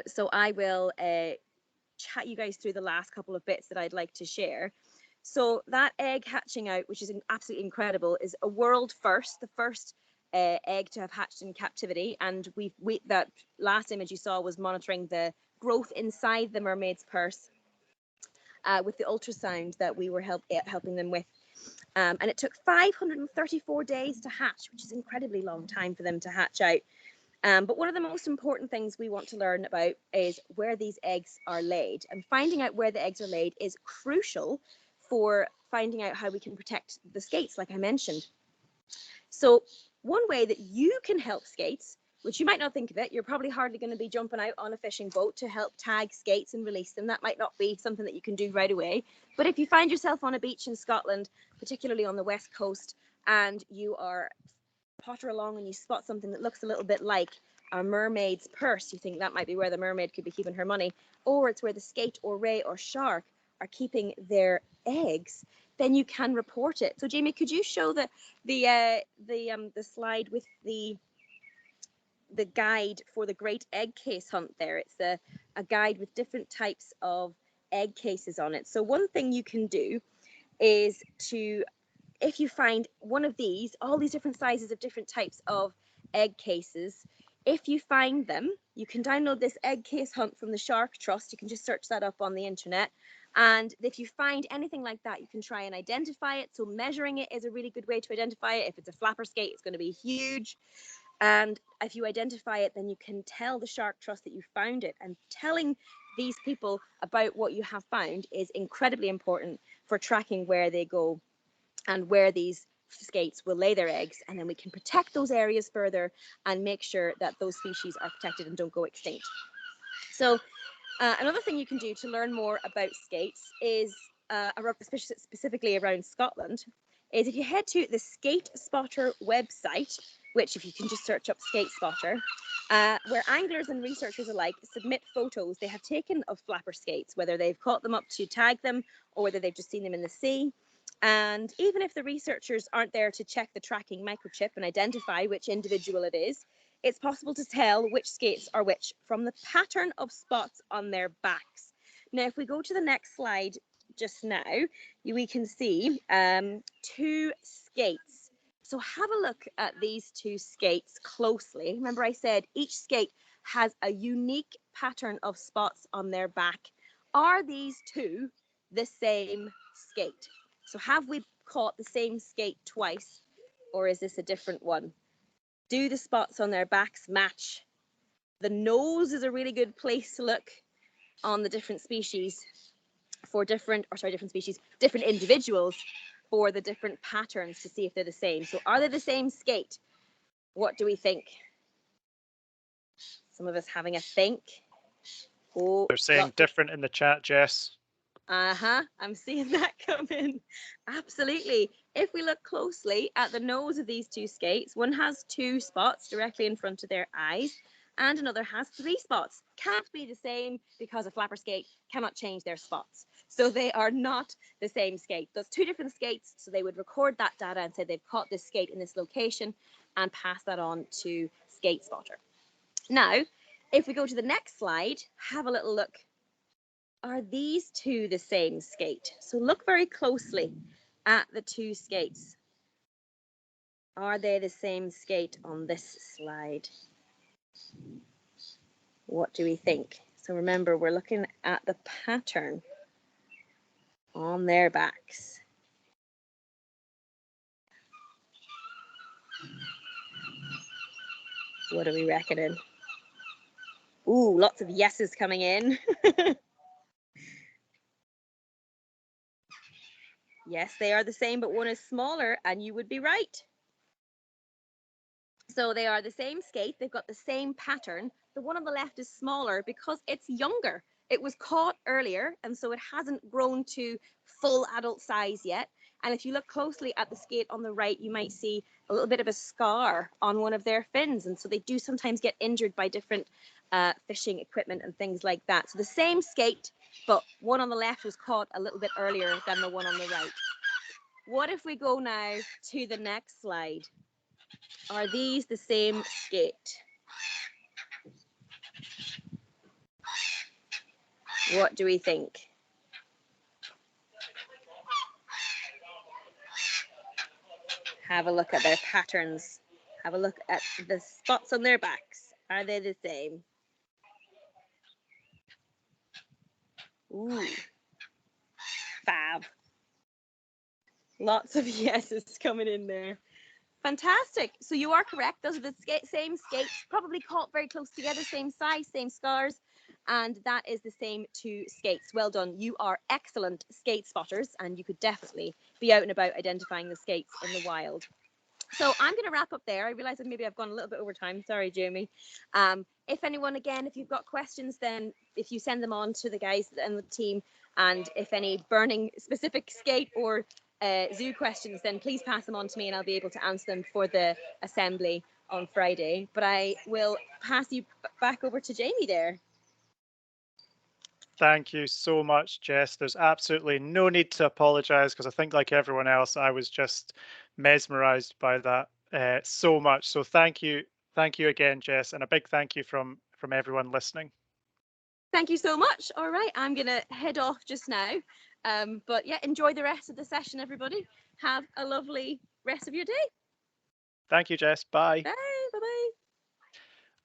So I will chat you guys through the last couple of bits that I'd like to share. So that egg hatching out, which is absolutely incredible, is a world first, the first egg to have hatched in captivity. And that last image you saw was monitoring the growth inside the mermaid's purse with the ultrasound that we were helping them with. And it took 534 days to hatch, which is an incredibly long time for them to hatch out. But one of the most important things we want to learn about is where these eggs are laid. And finding out where the eggs are laid is crucial for finding out how we can protect the skates, like I mentioned. So one way that you can help skates, which you might not think of it, you're probably hardly going to be jumping out on a fishing boat to help tag skates and release them. That might not be something that you can do right away. But if you find yourself on a beach in Scotland, particularly on the west coast, and you are potter along and you spot something that looks a little bit like a mermaid's purse, you think that might be where the mermaid could be keeping her money, or it's where the skate or ray or shark are keeping their eggs, then you can report it. So Jamie, could you show the slide with the guide for the great egg case hunt there? It's a guide with different types of egg cases on it. So one thing you can do is to, if you find one of these, all these different sizes of different types of egg cases, if you find them, you can download this egg case hunt from the Shark Trust. You can just search that up on the internet. And if you find anything like that, you can try and identify it. So measuring it is a really good way to identify it. If it's a flapper skate, it's going to be huge. And if you identify it, then you can tell the Shark Trust that you found it. And telling these people about what you have found is incredibly important for tracking where they go and where these skates will lay their eggs, and then we can protect those areas further and make sure that those species are protected and don't go extinct. So another thing you can do to learn more about skates is, specifically around Scotland, is if you head to the Skate Spotter website, which if you can just search up Skate Spotter, where anglers and researchers alike submit photos they have taken of flapper skates, whether they've caught them up to tag them or whether they've just seen them in the sea. And even if the researchers aren't there to check the tracking microchip and identify which individual it is, it's possible to tell which skates are which from the pattern of spots on their backs. Now, if we go to the next slide just now, we can see two skates. So have a look at these two skates closely. Remember I said each skate has a unique pattern of spots on their back. Are these two the same skate? So have we caught the same skate twice, or is this a different one? Do the spots on their backs match? The nose is a really good place to look on the different species. for different species, different individuals for the different patterns to see if they're the same. So are they the same skate? What do we think? Some of us having a think. Oh, They're saying different in the chat, Jess. I'm seeing that come in. Absolutely. If we look closely at the nose of these two skates, one has 2 spots directly in front of their eyes and another has 3 spots. Can't be the same because a flapper skate cannot change their spots. So they are not the same skate. Those 2 different skates, so they would record that data and say they've caught this skate in this location and pass that on to Skate Spotter. Now, if we go to the next slide, have a little look. Are these 2 the same skate? So look very closely at the 2 skates. Are they the same skate on this slide? What do we think? So remember, we're looking at the pattern on their backs. What are we reckoning? Ooh, lots of yeses coming in. Yes, they are the same, but one is smaller, and you would be right. So they are the same skate. They've got the same pattern. The one on the left is smaller because it's younger. It was caught earlier, and so it hasn't grown to full adult size yet. And if you look closely at the skate on the right, you might see a little bit of a scar on one of their fins. And so they do sometimes get injured by different fishing equipment and things like that. So the same skate, but one on the left was caught a little bit earlier than the one on the right. What if we go now to the next slide? Are these the same skate? What do we think? Have a look at their patterns. Have a look at the spots on their backs. Are they the same? Ooh, fab. Lots of yeses coming in there. Fantastic. So you are correct. Those are the same skates, probably caught very close together, same size, same scars. And that is the same 2 skates. Well done. You are excellent skate spotters, and you could definitely be out and about identifying the skates in the wild. So I'm going to wrap up there. I realize that maybe I've gone a little bit over time. Sorry, Jamie. If anyone, again, if you've got questions, then if you send them on to the guys and the team, and if any burning specific skate or zoo questions, then please pass them on to me and I'll be able to answer them for the assembly on Friday. But I will pass you back over to Jamie there. Thank you so much, Jess. There's absolutely no need to apologize because I think, like everyone else, I was just mesmerized by that so much. So thank you again, Jess, and a big thank you from everyone listening. Thank you so much. All right, I'm gonna head off just now. But yeah, enjoy the rest of the session, everybody. Have a lovely rest of your day. Thank you, Jess. Bye. Bye. Bye-bye.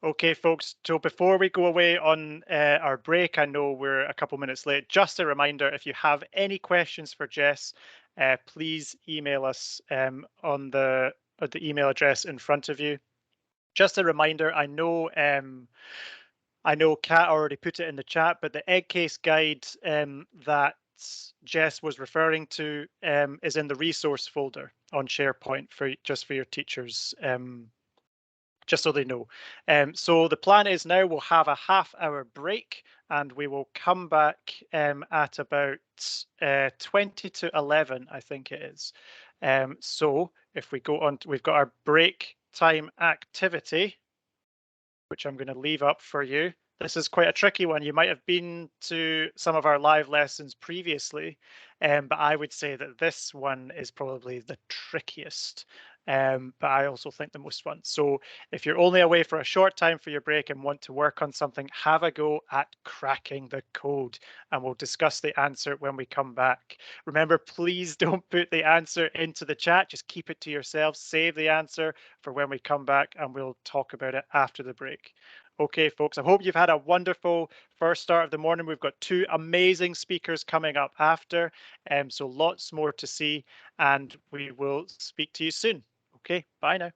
Okay, folks, so before we go away on our break, I know we're a couple minutes late. Just a reminder, if you have any questions for Jess, please email us on the email address in front of you. Just a reminder, I know Kat already put it in the chat, but the egg case guide that Jess was referring to is in the resource folder on SharePoint just for your teachers. Just so they know. So the plan is now we'll have a half-hour break and we will come back at about 20 to 11, I think it is. So if we go on, we've got our break time activity, which I'm going to leave up for you. This is quite a tricky one. You might have been to some of our live lessons previously, but I would say that this one is probably the trickiest, but I also think the most fun. So if you're only away for a short time for your break and want to work on something, have a go at cracking the code, and we'll discuss the answer when we come back. Remember, please don't put the answer into the chat. Just keep it to yourself. Save the answer for when we come back, and we'll talk about it after the break. Okay, folks, I hope you've had a wonderful first start of the morning. We've got 2 amazing speakers coming up after, so lots more to see, and we will speak to you soon. Okay, bye now.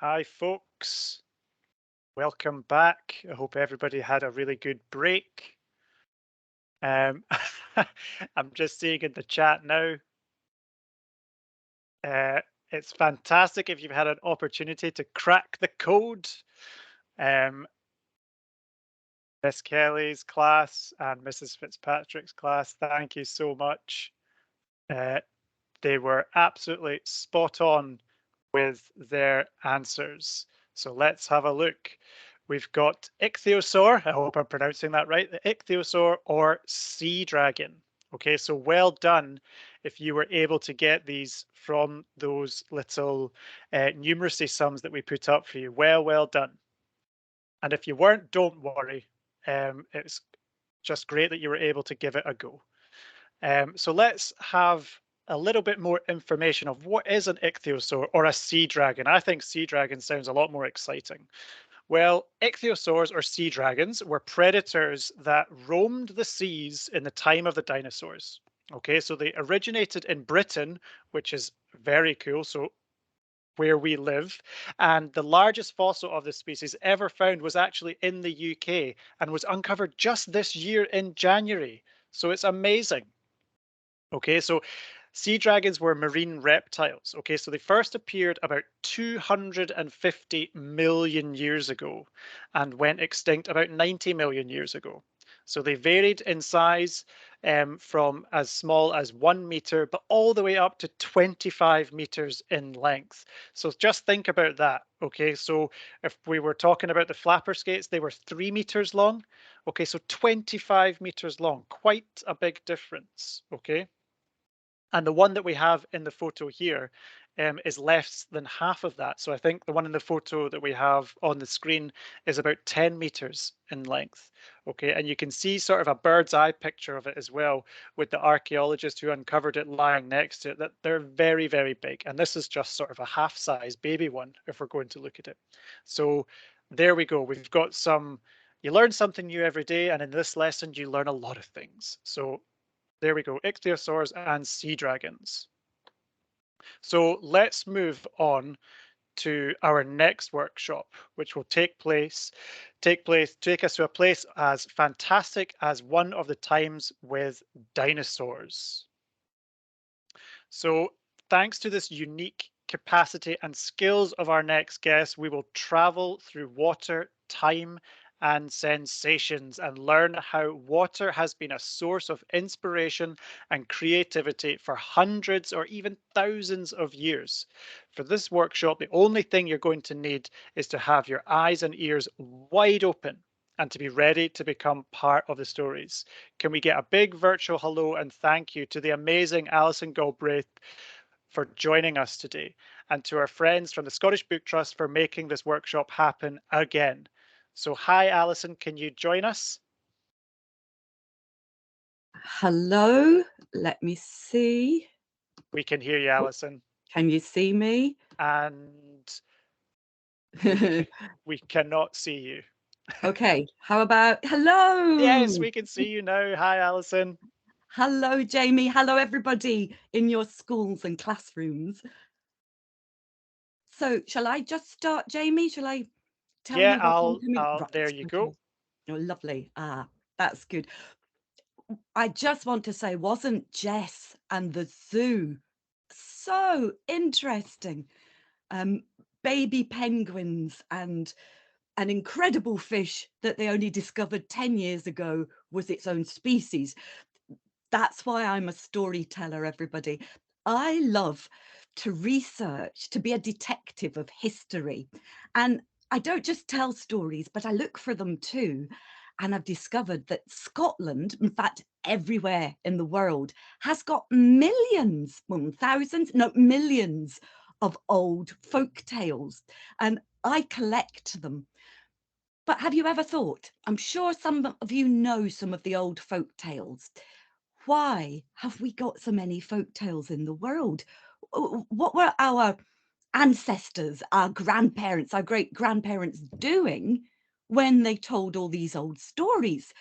Hi, folks. Welcome back. I hope everybody had a really good break. I'm just seeing in the chat now. It's fantastic if you've had an opportunity to crack the code. Miss Kelly's class and Mrs. Fitzpatrick's class, thank you so much. They were absolutely spot on with their answers. So let's have a look. We've got ichthyosaur. I hope I'm pronouncing that right. The ichthyosaur or sea dragon. Okay, so well done if you were able to get these from those little numeracy sums that we put up for you. Well done. And if you weren't, don't worry. It's just great that you were able to give it a go. So let's have a little bit more information of what is an ichthyosaur or a sea dragon. I think sea dragon sounds a lot more exciting. Well, ichthyosaurs or sea dragons were predators that roamed the seas in the time of the dinosaurs. Okay, so they originated in Britain, which is very cool. So where we live, and the largest fossil of this species ever found was actually in the UK and was uncovered just this year in January. So it's amazing. Okay, so sea dragons were marine reptiles. Okay, so they first appeared about 250 million years ago and went extinct about 90 million years ago. So they varied in size from as small as 1 meter, but all the way up to 25 meters in length. So just think about that. Okay, so if we were talking about the flapper skates, they were 3 meters long. Okay, so 25 meters long, quite a big difference. Okay. And the one that we have in the photo here is less than half of that. So I think the one in the photo that we have on the screen is about 10 meters in length. Okay, and you can see sort of a bird's eye picture of it as well with the archaeologist who uncovered it lying next to it, that they're very, very big. And this is just sort of a half-size baby one if we're going to look at it. So there we go. We've got some, you learn something new every day, and in this lesson you learn a lot of things. So there we go, ichthyosaurs and sea dragons. So let's move on to our next workshop, which will take us to a place as fantastic as one of the times with dinosaurs. So thanks to this unique capacity and skills of our next guest, we will travel through water, time, and sensations and learn how water has been a source of inspiration and creativity for hundreds or even thousands of years. For this workshop, the only thing you're going to need is to have your eyes and ears wide open and to be ready to become part of the stories. Can we get a big virtual hello and thank you to the amazing Allison Galbraith for joining us today, and to our friends from the Scottish Book Trust for making this workshop happen again. So hi, Alison, can you join us? Hello, let me see. We can hear you, Alison. Can you see me? And we cannot see you. Okay, how about hello? Yes, we can see you now. Hi, Alison. Hello, Jamie. Hello, everybody in your schools and classrooms. So shall I just start, Jamie? Shall I tell you what I'm coming? Right, there you go. Oh, lovely. Ah, that's good. I just want to say, wasn't Jess and the zoo so interesting? Baby penguins and an incredible fish that they only discovered 10 years ago was its own species. That's why I'm a storyteller, everybody. I love to research, to be a detective of history. And I don't just tell stories, but I look for them too. And I've discovered that Scotland, in fact, everywhere in the world, has got millions, thousands, no, millions of old folk tales. And I collect them. But have you ever thought, I'm sure some of you know some of the old folk tales. Why have we got so many folk tales in the world? What were our ancestors, our grandparents, our great grandparents doing when they told all these old stories?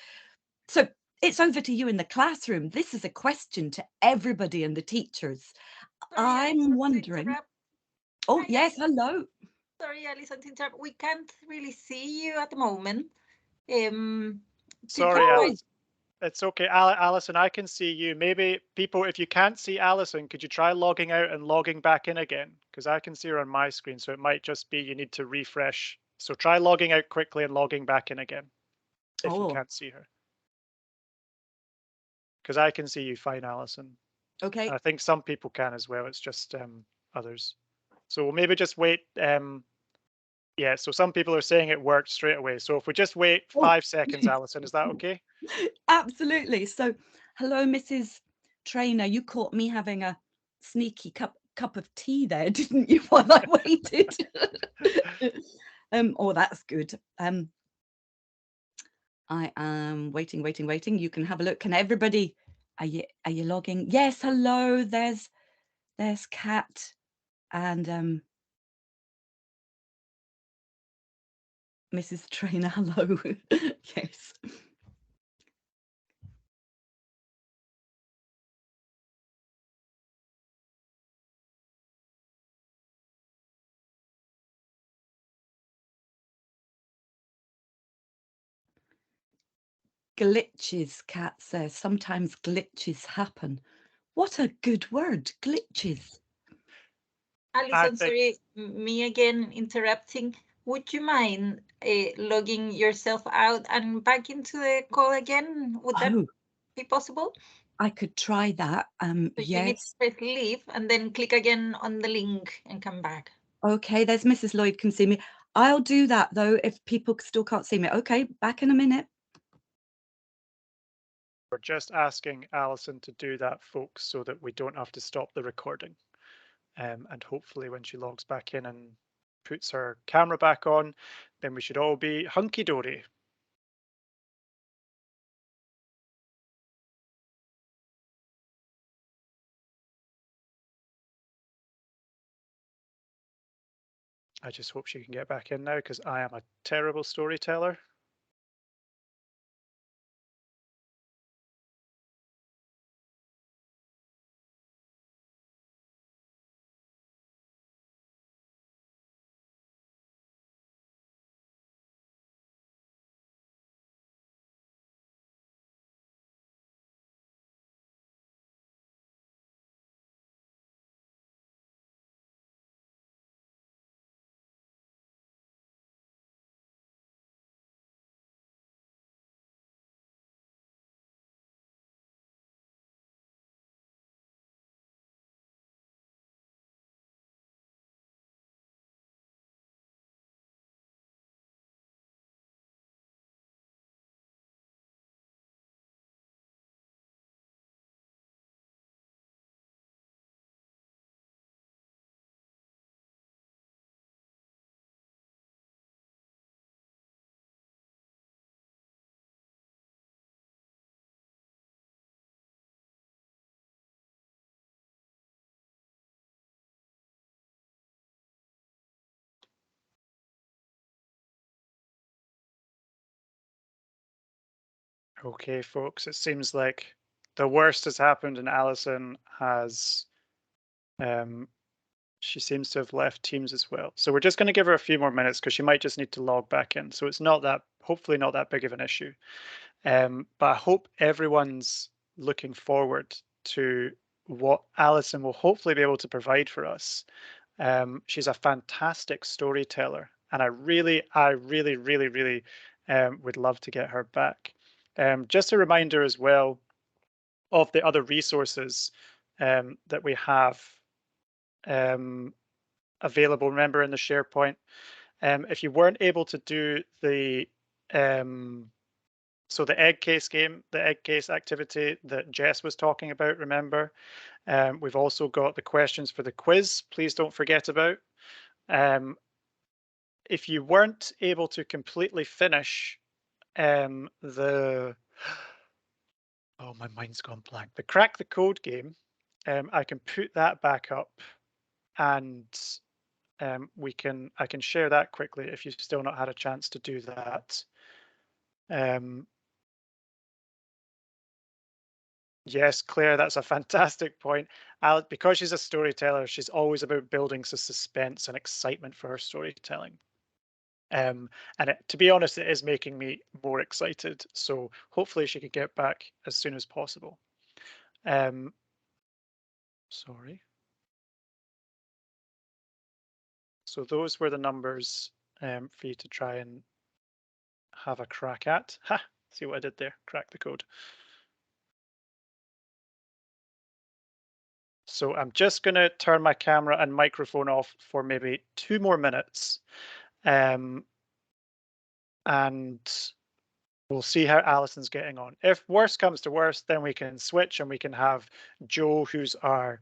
So it's over to you in the classroom. This is a question to everybody and the teachers. I'm wondering. Oh, yes, hello. Sorry, Alison, to interrupt. We can't really see you at the moment. Sorry, you- Alison. It's okay, Alison, I can see you. Maybe people, if you can't see Alison, could you try logging out and logging back in again? Because I can see her on my screen, so it might just be you need to refresh. So try logging out quickly and logging back in again, if you Oh. can't see her. Because I can see you fine, Alison. Okay. And I think some people can as well. It's just others. So we'll maybe just wait. Yeah, so some people are saying it worked straight away. So if we just wait 5 seconds, Alison, is that okay? Absolutely. So, hello, Mrs. Trainer. You caught me having a sneaky cup of tea there, didn't you, while I waited? Oh, that's good. I am waiting. You can have a look. Can everybody? Are you logging? Yes. Hello. There's Kat and Mrs. Trainer. Hello. Yes. Glitches, Kat says. Sometimes glitches happen. What a good word, glitches. Alison, sorry, me again interrupting. Would you mind logging yourself out and back into the call again? Would that be possible? I could try that. So yes. you need to press leave and then click again on the link and come back. Okay, there's Mrs. Lloyd can see me. I'll do that though if people still can't see me. Okay, back in a minute. We're just asking Alison to do that, folks, so that we don't have to stop the recording. And hopefully when she logs back in and puts her camera back on, then we should all be hunky-dory. I just hope she can get back in now because I am a terrible storyteller. Okay, folks, it seems like the worst has happened and Alison has, she seems to have left Teams as well. So we're just going to give her a few more minutes because she might just need to log back in. So it's not that, hopefully not that big of an issue. But I hope everyone's looking forward to what Alison will hopefully be able to provide for us. She's a fantastic storyteller and I really would love to get her back. Just a reminder as well of the other resources that we have available. Remember in the SharePoint, if you weren't able to do the so the egg case game, the egg case activity that Jess was talking about, remember, we've also got the questions for the quiz. Please don't forget about. If you weren't able to completely finish the oh, my mind's gone blank. The crack the code game, I can put that back up and I can share that quickly if you've still not had a chance to do that. Yes, Claire, that's a fantastic point. because she's a storyteller, she's always about building suspense and excitement for her storytelling. And to be honest, it is making me more excited. So hopefully she could get back as soon as possible. Sorry. So those were the numbers for you to try and have a crack at. Ha! See what I did there? Crack the code. So I'm just going to turn my camera and microphone off for maybe 2 more minutes. And we'll see how Alison's getting on. If worst comes to worst, then we can switch and we can have Joe, who's our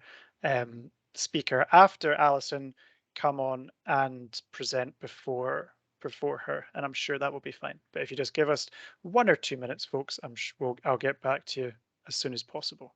speaker after Alison, come on and present before her, and I'm sure that will be fine. But if you just give us 1 or 2 minutes, folks, I'm sure I'll get back to you as soon as possible.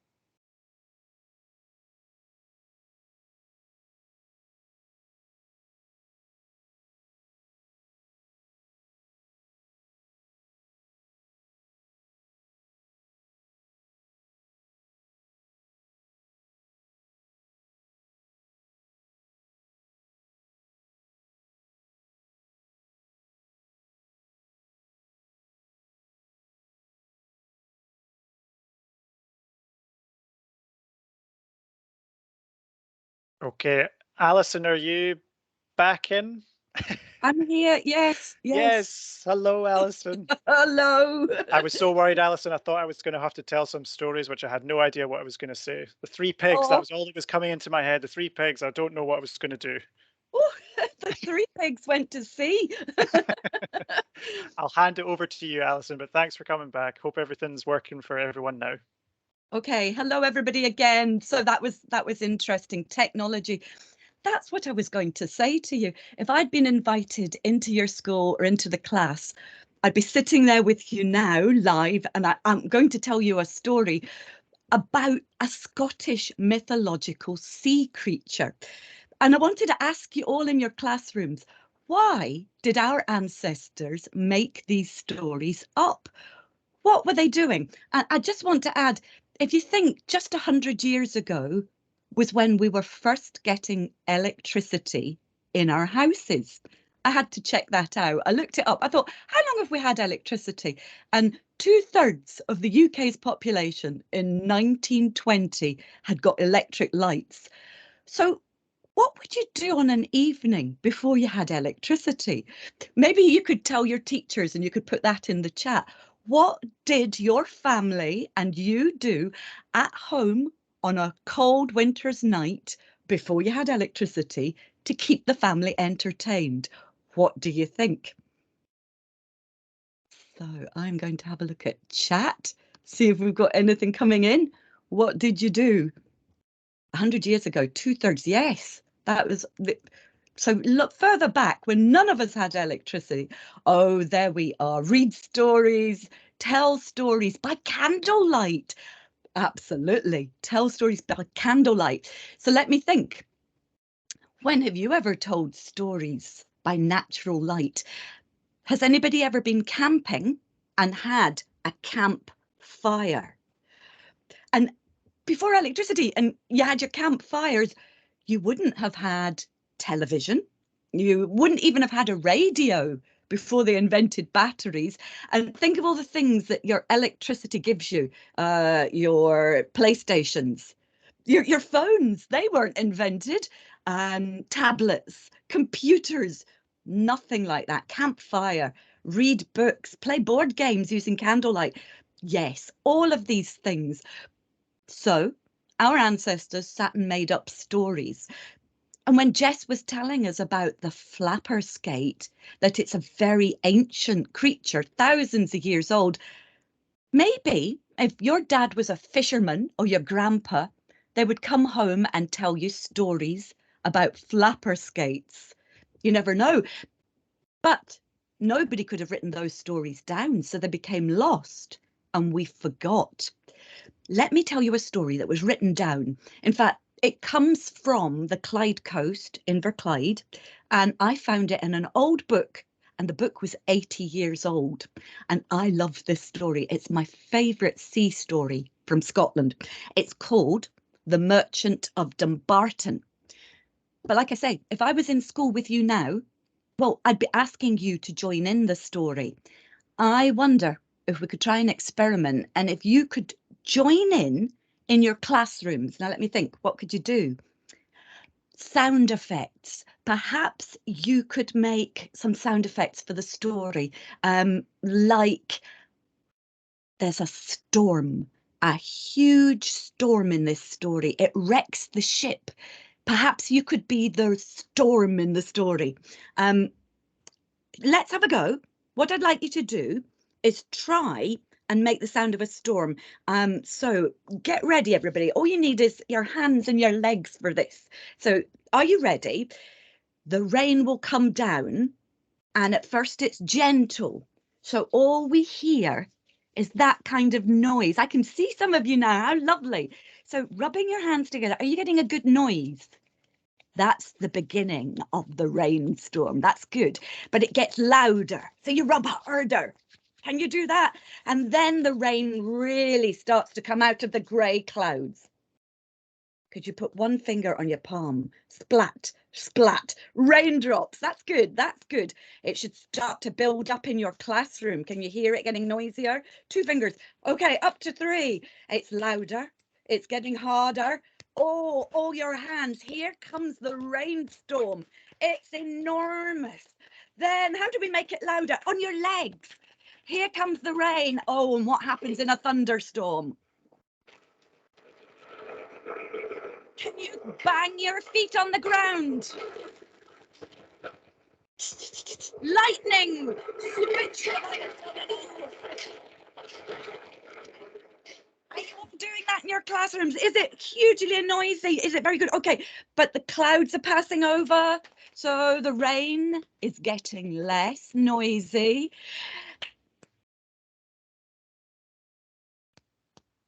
Okay, Alison, are you back in? I'm here. Yes. Yes. Hello, Alison. Hello. I was so worried, Alison. I thought I was going to have to tell some stories, which I had no idea what I was going to say. The 3 pigs, that was all that was coming into my head. The 3 pigs, I don't know what I was going to do. Oh, the 3 pigs went to sea. I'll hand it over to you, Alison, but thanks for coming back. Hope everything's working for everyone now. Okay, hello everybody again. So that was interesting. Technology. That's what I was going to say to you. If I'd been invited into your school or into the class, I'd be sitting there with you now live, and I'm going to tell you a story about a Scottish mythological sea creature. And I wanted to ask you all in your classrooms, why did our ancestors make these stories up? What were they doing? And I just want to add, if you think just 100 years ago was when we were first getting electricity in our houses. I had to check that out. I looked it up. I thought, how long have we had electricity? And 2/3 of the UK's population in 1920 had got electric lights. So what would you do on an evening before you had electricity? Maybe you could tell your teachers and you could put that in the chat. What did your family and you do at home on a cold winter's night before you had electricity to keep the family entertained? What do you think? So I'm going to have a look at chat, see if we've got anything coming in. What did you do? 100 years ago, 2/3, yes. That was so look further back when none of us had electricity. Oh, there we are. Read stories, tell stories by candlelight. Absolutely. Tell stories by candlelight. So let me think. When have you ever told stories by natural light? Has anybody ever been camping and had a campfire? And before electricity and you had your campfires, you wouldn't have had television. You wouldn't even have had a radio before they invented batteries. And think of all the things that your electricity gives you, your PlayStations, your phones, they weren't invented. Tablets, computers, nothing like that. Campfire, read books, play board games using candlelight. Yes, all of these things. So our ancestors sat and made up stories. And when Jess was telling us about the flapper skate, that it's a very ancient creature, thousands of years old, maybe if your dad was a fisherman or your grandpa, they would come home and tell you stories about flapper skates. You never know. But nobody could have written those stories down, so they became lost and we forgot. Let me tell you a story that was written down. In fact, it comes from the Clyde coast, Inverclyde, and I found it in an old book, and the book was 80 years old. And I love this story. It's my favourite sea story from Scotland. It's called The Merchant of Dumbarton. But like I say, if I was in school with you now, well, I'd be asking you to join in the story. I wonder if we could try an experiment, and if you could join in your classrooms. Now let me think, what could you do? Sound effects. Perhaps you could make some sound effects for the story, like there's a storm, a huge storm in this story. It wrecks the ship. Perhaps you could be the storm in the story. Let's have a go. What I'd like you to do is try and make the sound of a storm. So get ready, everybody. All you need is your hands and your legs for this. So are you ready? The rain will come down, and at first it's gentle. So all we hear is that kind of noise. I can see some of you now. How lovely. So rubbing your hands together, are you getting a good noise? That's the beginning of the rainstorm. That's good. But it gets louder. So you rub harder. Can you do that? And then the rain really starts to come out of the grey clouds. Could you put one finger on your palm? Splat, splat, raindrops. That's good. That's good. It should start to build up in your classroom. Can you hear it getting noisier? 2 fingers. Okay, up to 3. It's louder. It's getting harder. Oh, all your hands. Here comes the rainstorm. It's enormous. Then how do we make it louder? On your legs. Here comes the rain. Oh, and what happens in a thunderstorm? Can you bang your feet on the ground? Lightning! Are you all doing that in your classrooms? Is it hugely noisy? Is it very good? Okay, but the clouds are passing over, so the rain is getting less noisy.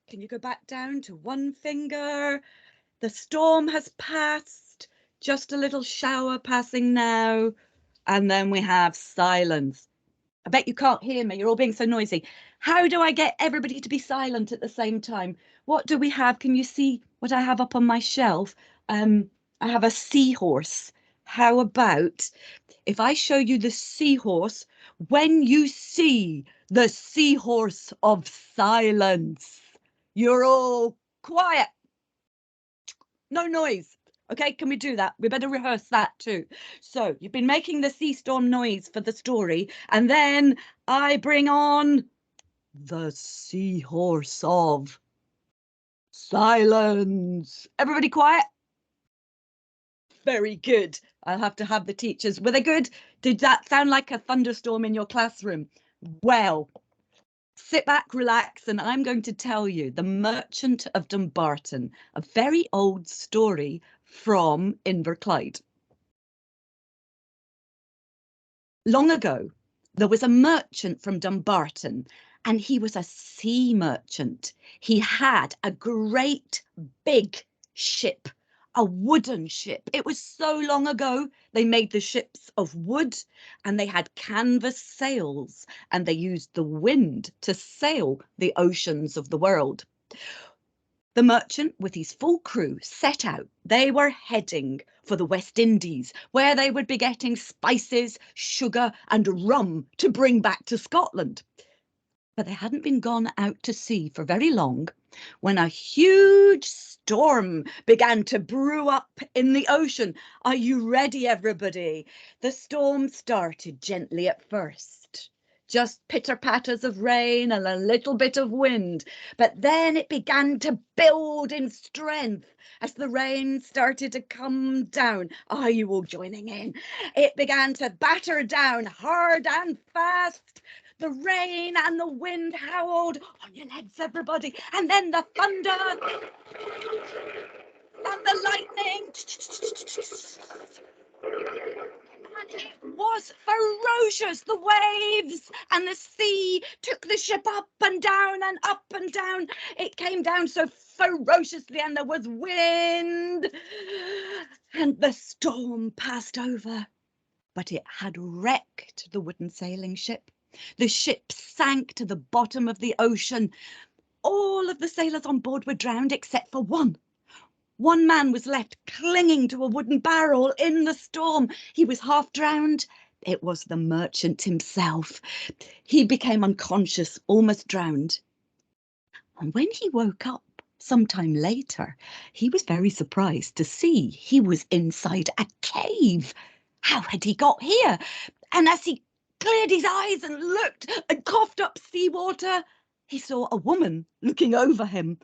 Can you go back down to 1 finger? The storm has passed, just a little shower passing now, and then we have silence. I bet you can't hear me, you're all being so noisy. How do I get everybody to be silent at the same time? What do we have? Can you see what I have up on my shelf? I have a seahorse. How about if I show you the seahorse, when you see the seahorse of silence, you're all quiet. No noise. Okay, can we do that? We better rehearse that too. So you've been making the sea storm noise for the story, and then I bring on the seahorse of silence. Everybody quiet? Very good. I'll have to have the teachers. Were they good? Did that sound like a thunderstorm in your classroom? Well, sit back, relax, and I'm going to tell you The Merchant of Dumbarton, a very old story from Inverclyde. Long ago, there was a merchant from Dumbarton, and he was a sea merchant. He had a great big ship, a wooden ship. It was so long ago, they made the ships of wood, and they had canvas sails, and they used the wind to sail the oceans of the world. The merchant, with his full crew, set out. They were heading for the West Indies, where they would be getting spices, sugar, and rum to bring back to Scotland. But they hadn't been gone out to sea for very long when a huge storm began to brew up in the ocean. Are you ready, everybody? The storm started gently at first. Just pitter-patters of rain and a little bit of wind. But then it began to build in strength as the rain started to come down. Are you all joining in? It began to batter down hard and fast. The rain and the wind howled. On your legs, everybody. And then the thunder and the lightning. And it was ferocious. The waves and the sea took the ship up and down and up and down. It came down so ferociously, and there was wind. And the storm passed over. But it had wrecked the wooden sailing ship. The ship sank to the bottom of the ocean. All of the sailors on board were drowned except for one. One man was left clinging to a wooden barrel in the storm. He was half drowned. It was the merchant himself. He became unconscious, almost drowned. And when he woke up sometime later, he was very surprised to see he was inside a cave. How had he got here? And as he cleared his eyes and looked and coughed up seawater, he saw a woman looking over him.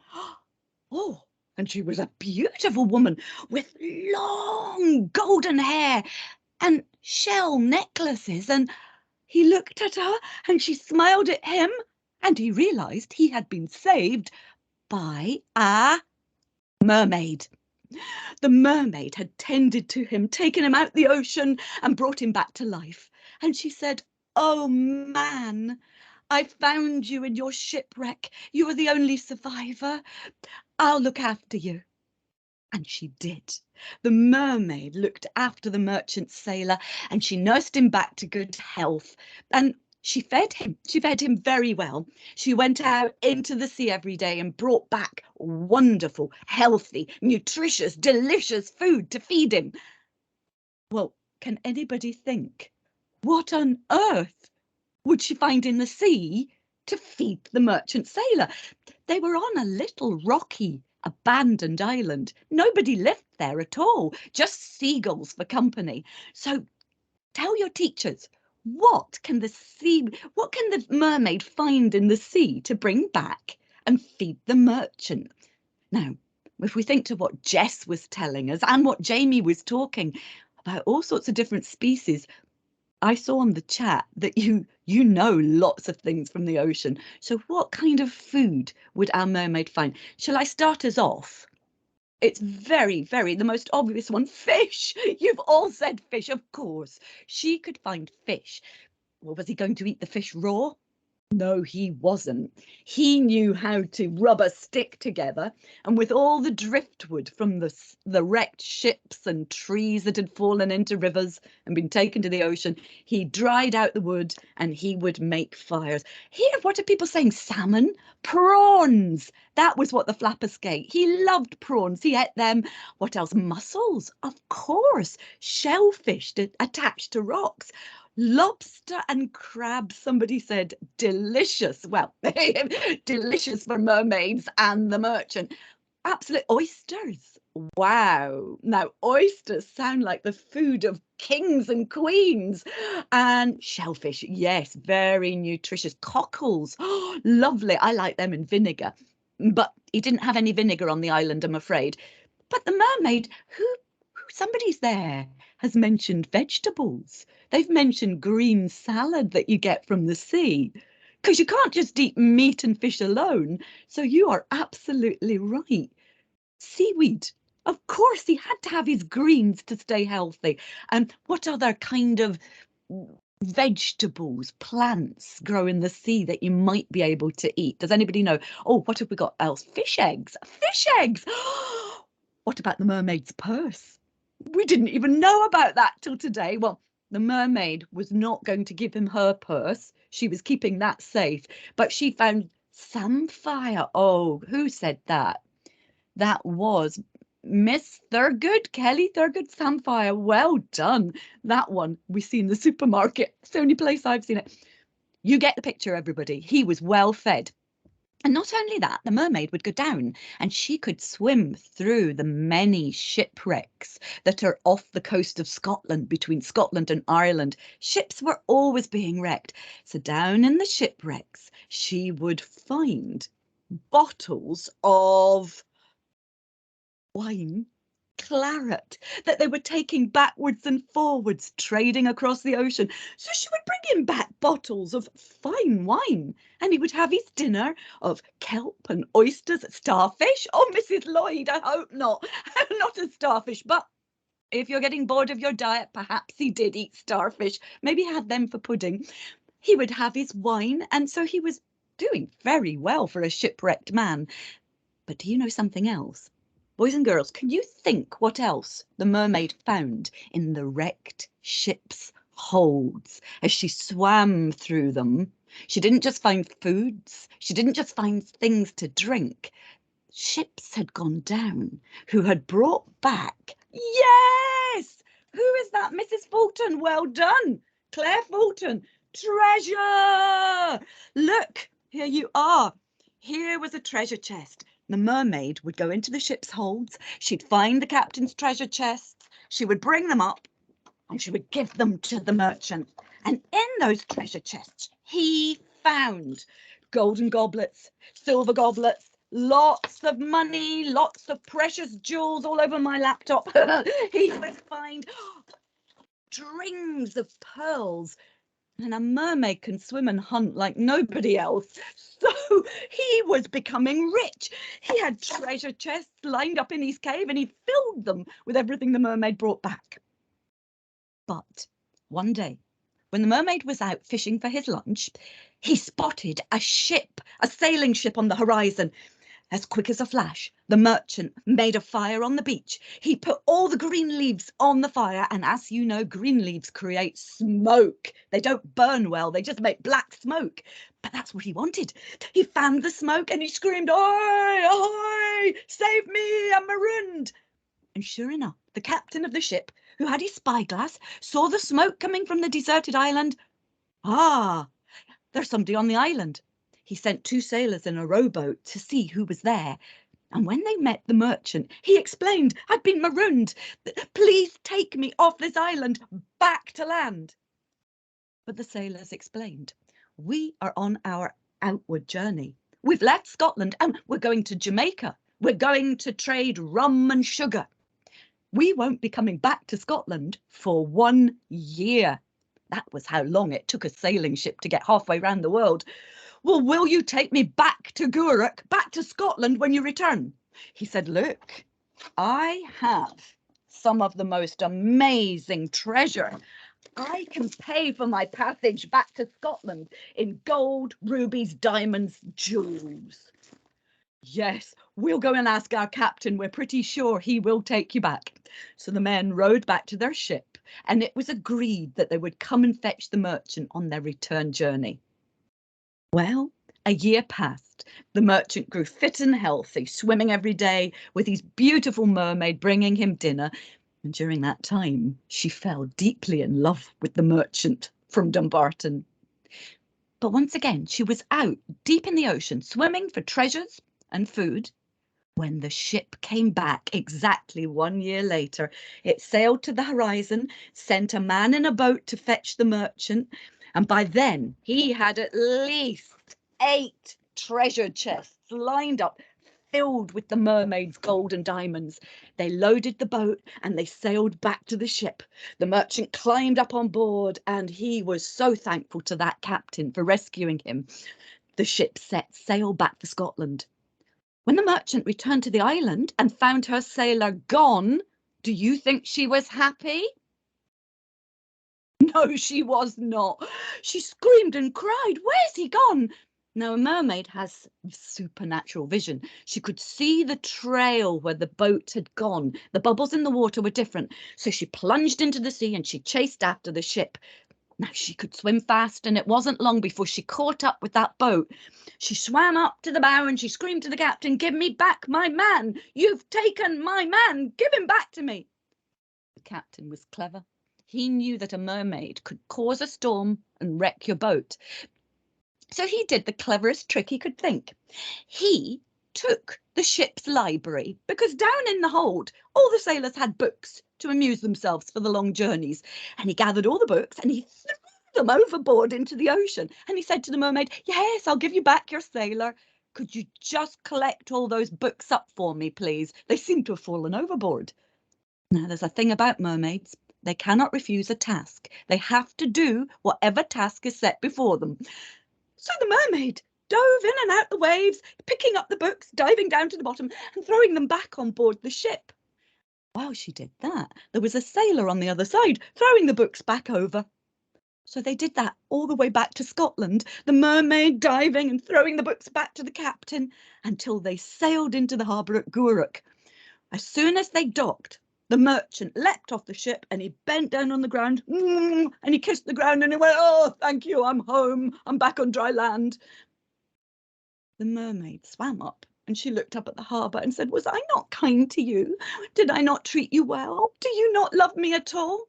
Oh, and she was a beautiful woman with long golden hair and shell necklaces. And he looked at her and she smiled at him, and he realised he had been saved by a mermaid. The mermaid had tended to him, taken him out the ocean and brought him back to life. And she said, "Oh, man, I found you in your shipwreck. You are the only survivor. I'll look after you." And she did. The mermaid looked after the merchant sailor, and she nursed him back to good health. And she fed him. She fed him very well. She went out into the sea every day and brought back wonderful, healthy, nutritious, delicious food to feed him. Well, can anybody think, what on earth would she find in the sea to feed the merchant sailor? They were on a little rocky, abandoned island. Nobody lived there at all, just seagulls for company. So tell your teachers, what can the mermaid find in the sea to bring back and feed the merchant? Now, if we think to what Jess was telling us and what Jamie was talking about, all sorts of different species, I saw on the chat that you know lots of things from the ocean. So what kind of food would our mermaid find? Shall I start us off? It's very, very, the most obvious one, fish. You've all said fish, of course. She could find fish. Well, was he going to eat the fish raw? No, he wasn't. He knew how to rub a stick together, and with all the driftwood from the wrecked ships and trees that had fallen into rivers and been taken to the ocean, he dried out the wood and he would make fires. Here, what are people saying? Salmon? Prawns. That was what the flappers ate. He loved prawns. He ate them. What else? Mussels, of course. Shellfish attached to rocks. Lobster and crab, somebody said, delicious. Well, delicious for mermaids and the merchant. Absolute oysters. Wow. Now, oysters sound like the food of kings and queens. And shellfish, yes, very nutritious. Cockles, oh, lovely. I like them in vinegar. But he didn't have any vinegar on the island, I'm afraid. But the mermaid, somebody's there, has mentioned vegetables. They've mentioned green salad that you get from the sea, because you can't just eat meat and fish alone. So you are absolutely right. Seaweed. Of course, he had to have his greens to stay healthy. And what other kind of vegetables, plants grow in the sea that you might be able to eat? Does anybody know? Oh, what have we got else? Fish eggs. Fish eggs. What about the mermaid's purse? We didn't even know about that till today. Well, the mermaid was not going to give him her purse. She was keeping that safe, but she found samphire. Oh, who said that? That was Miss Thurgood, Kelly Thurgood, samphire. Well done. That one we see in the supermarket. It's the only place I've seen it. You get the picture, everybody. He was well fed. And not only that, the mermaid would go down and she could swim through the many shipwrecks that are off the coast of Scotland, between Scotland and Ireland. Ships were always being wrecked. So down in the shipwrecks, she would find bottles of wine, claret, that they were taking backwards and forwards, trading across the ocean. So she would bring him back bottles of fine wine, and he would have his dinner of kelp and oysters, starfish. Oh, Mrs. Lloyd, I hope not. Not a starfish, but if you're getting bored of your diet, perhaps he did eat starfish. Maybe he had them for pudding. He would have his wine, and so he was doing very well for a shipwrecked man. But do you know something else? Boys and girls, can you think what else the mermaid found in the wrecked ship's holds as she swam through them? She didn't just find foods. She didn't just find things to drink. ships had gone down who had brought back, yes, who is that? Mrs. Fulton, well done. Claire Fulton, treasure. Look, here you are. Here was a treasure chest. The mermaid would go into the ship's holds. She'd find the captain's treasure chests. She would bring them up and she would give them to the merchant. And in those treasure chests, he found golden goblets, silver goblets, lots of money, lots of precious jewels all over my laptop. He would find strings of pearls. And a mermaid can swim and hunt like nobody else. So he was becoming rich. He had treasure chests lined up in his cave and he filled them with everything the mermaid brought back. But one day, when the mermaid was out fishing for his lunch, he spotted a ship, a sailing ship on the horizon. As quick as a flash, the merchant made a fire on the beach. He put all the green leaves on the fire, and as you know, green leaves create smoke. They don't burn well, they just make black smoke. But that's what he wanted. He fanned the smoke and he screamed, "Ahoy, ahoy, save me, I'm marooned." And sure enough, the captain of the ship, who had his spyglass, saw the smoke coming from the deserted island. Ah, there's somebody on the island. He sent 2 sailors in a rowboat to see who was there. And when they met the merchant, he explained, "I've been marooned. Please take me off this island back to land." But the sailors explained, "We are on our outward journey. We've left Scotland and we're going to Jamaica. We're going to trade rum and sugar. We won't be coming back to Scotland for 1 year. That was how long it took a sailing ship to get halfway around the world. Well, will you take me back to Gourock, back to Scotland when you return?" He said, "Look, I have some of the most amazing treasure. I can pay for my passage back to Scotland in gold, rubies, diamonds, jewels." "Yes, we'll go and ask our captain. We're pretty sure he will take you back." So the men rowed back to their ship, and it was agreed that they would come and fetch the merchant on their return journey. Well, a year passed. The merchant grew fit and healthy, swimming every day with his beautiful mermaid bringing him dinner. And during that time, she fell deeply in love with the merchant from Dumbarton. But once again, she was out deep in the ocean, swimming for treasures and food. When the ship came back exactly 1 year later, it sailed to the horizon, sent a man in a boat to fetch the merchant. And by then, he had at least 8 treasure chests lined up, filled with the mermaid's gold and diamonds. They loaded the boat and they sailed back to the ship. The merchant climbed up on board and he was so thankful to that captain for rescuing him. The ship set sail back for Scotland. When the merchant returned to the island and found her sailor gone, do you think she was happy? No, she was not. She screamed and cried, "Where's he gone?" Now, a mermaid has supernatural vision. She could see the trail where the boat had gone. The bubbles in the water were different. So she plunged into the sea and she chased after the ship. Now, she could swim fast, and it wasn't long before she caught up with that boat. She swam up to the bow and she screamed to the captain, "Give me back my man! You've taken my man! Give him back to me!" The captain was clever. He knew that a mermaid could cause a storm and wreck your boat. So he did the cleverest trick he could think. He took the ship's library, because down in the hold, all the sailors had books to amuse themselves for the long journeys. And he gathered all the books and he threw them overboard into the ocean. And he said to the mermaid, "Yes, I'll give you back your sailor. Could you just collect all those books up for me, please? They seem to have fallen overboard." Now, there's a thing about mermaids. They cannot refuse a task. They have to do whatever task is set before them. So the mermaid dove in and out the waves, picking up the books, diving down to the bottom and throwing them back on board the ship. While she did that, there was a sailor on the other side, throwing the books back over. So they did that all the way back to Scotland, the mermaid diving and throwing the books back to the captain, until they sailed into the harbour at Gourock. As soon as they docked, the merchant leapt off the ship and he bent down on the ground and he kissed the ground and he went, "Oh, thank you, I'm home, I'm back on dry land." The mermaid swam up And she looked up at the harbour and said, was I not kind to you? Did I not treat you well? Do you not love me at all?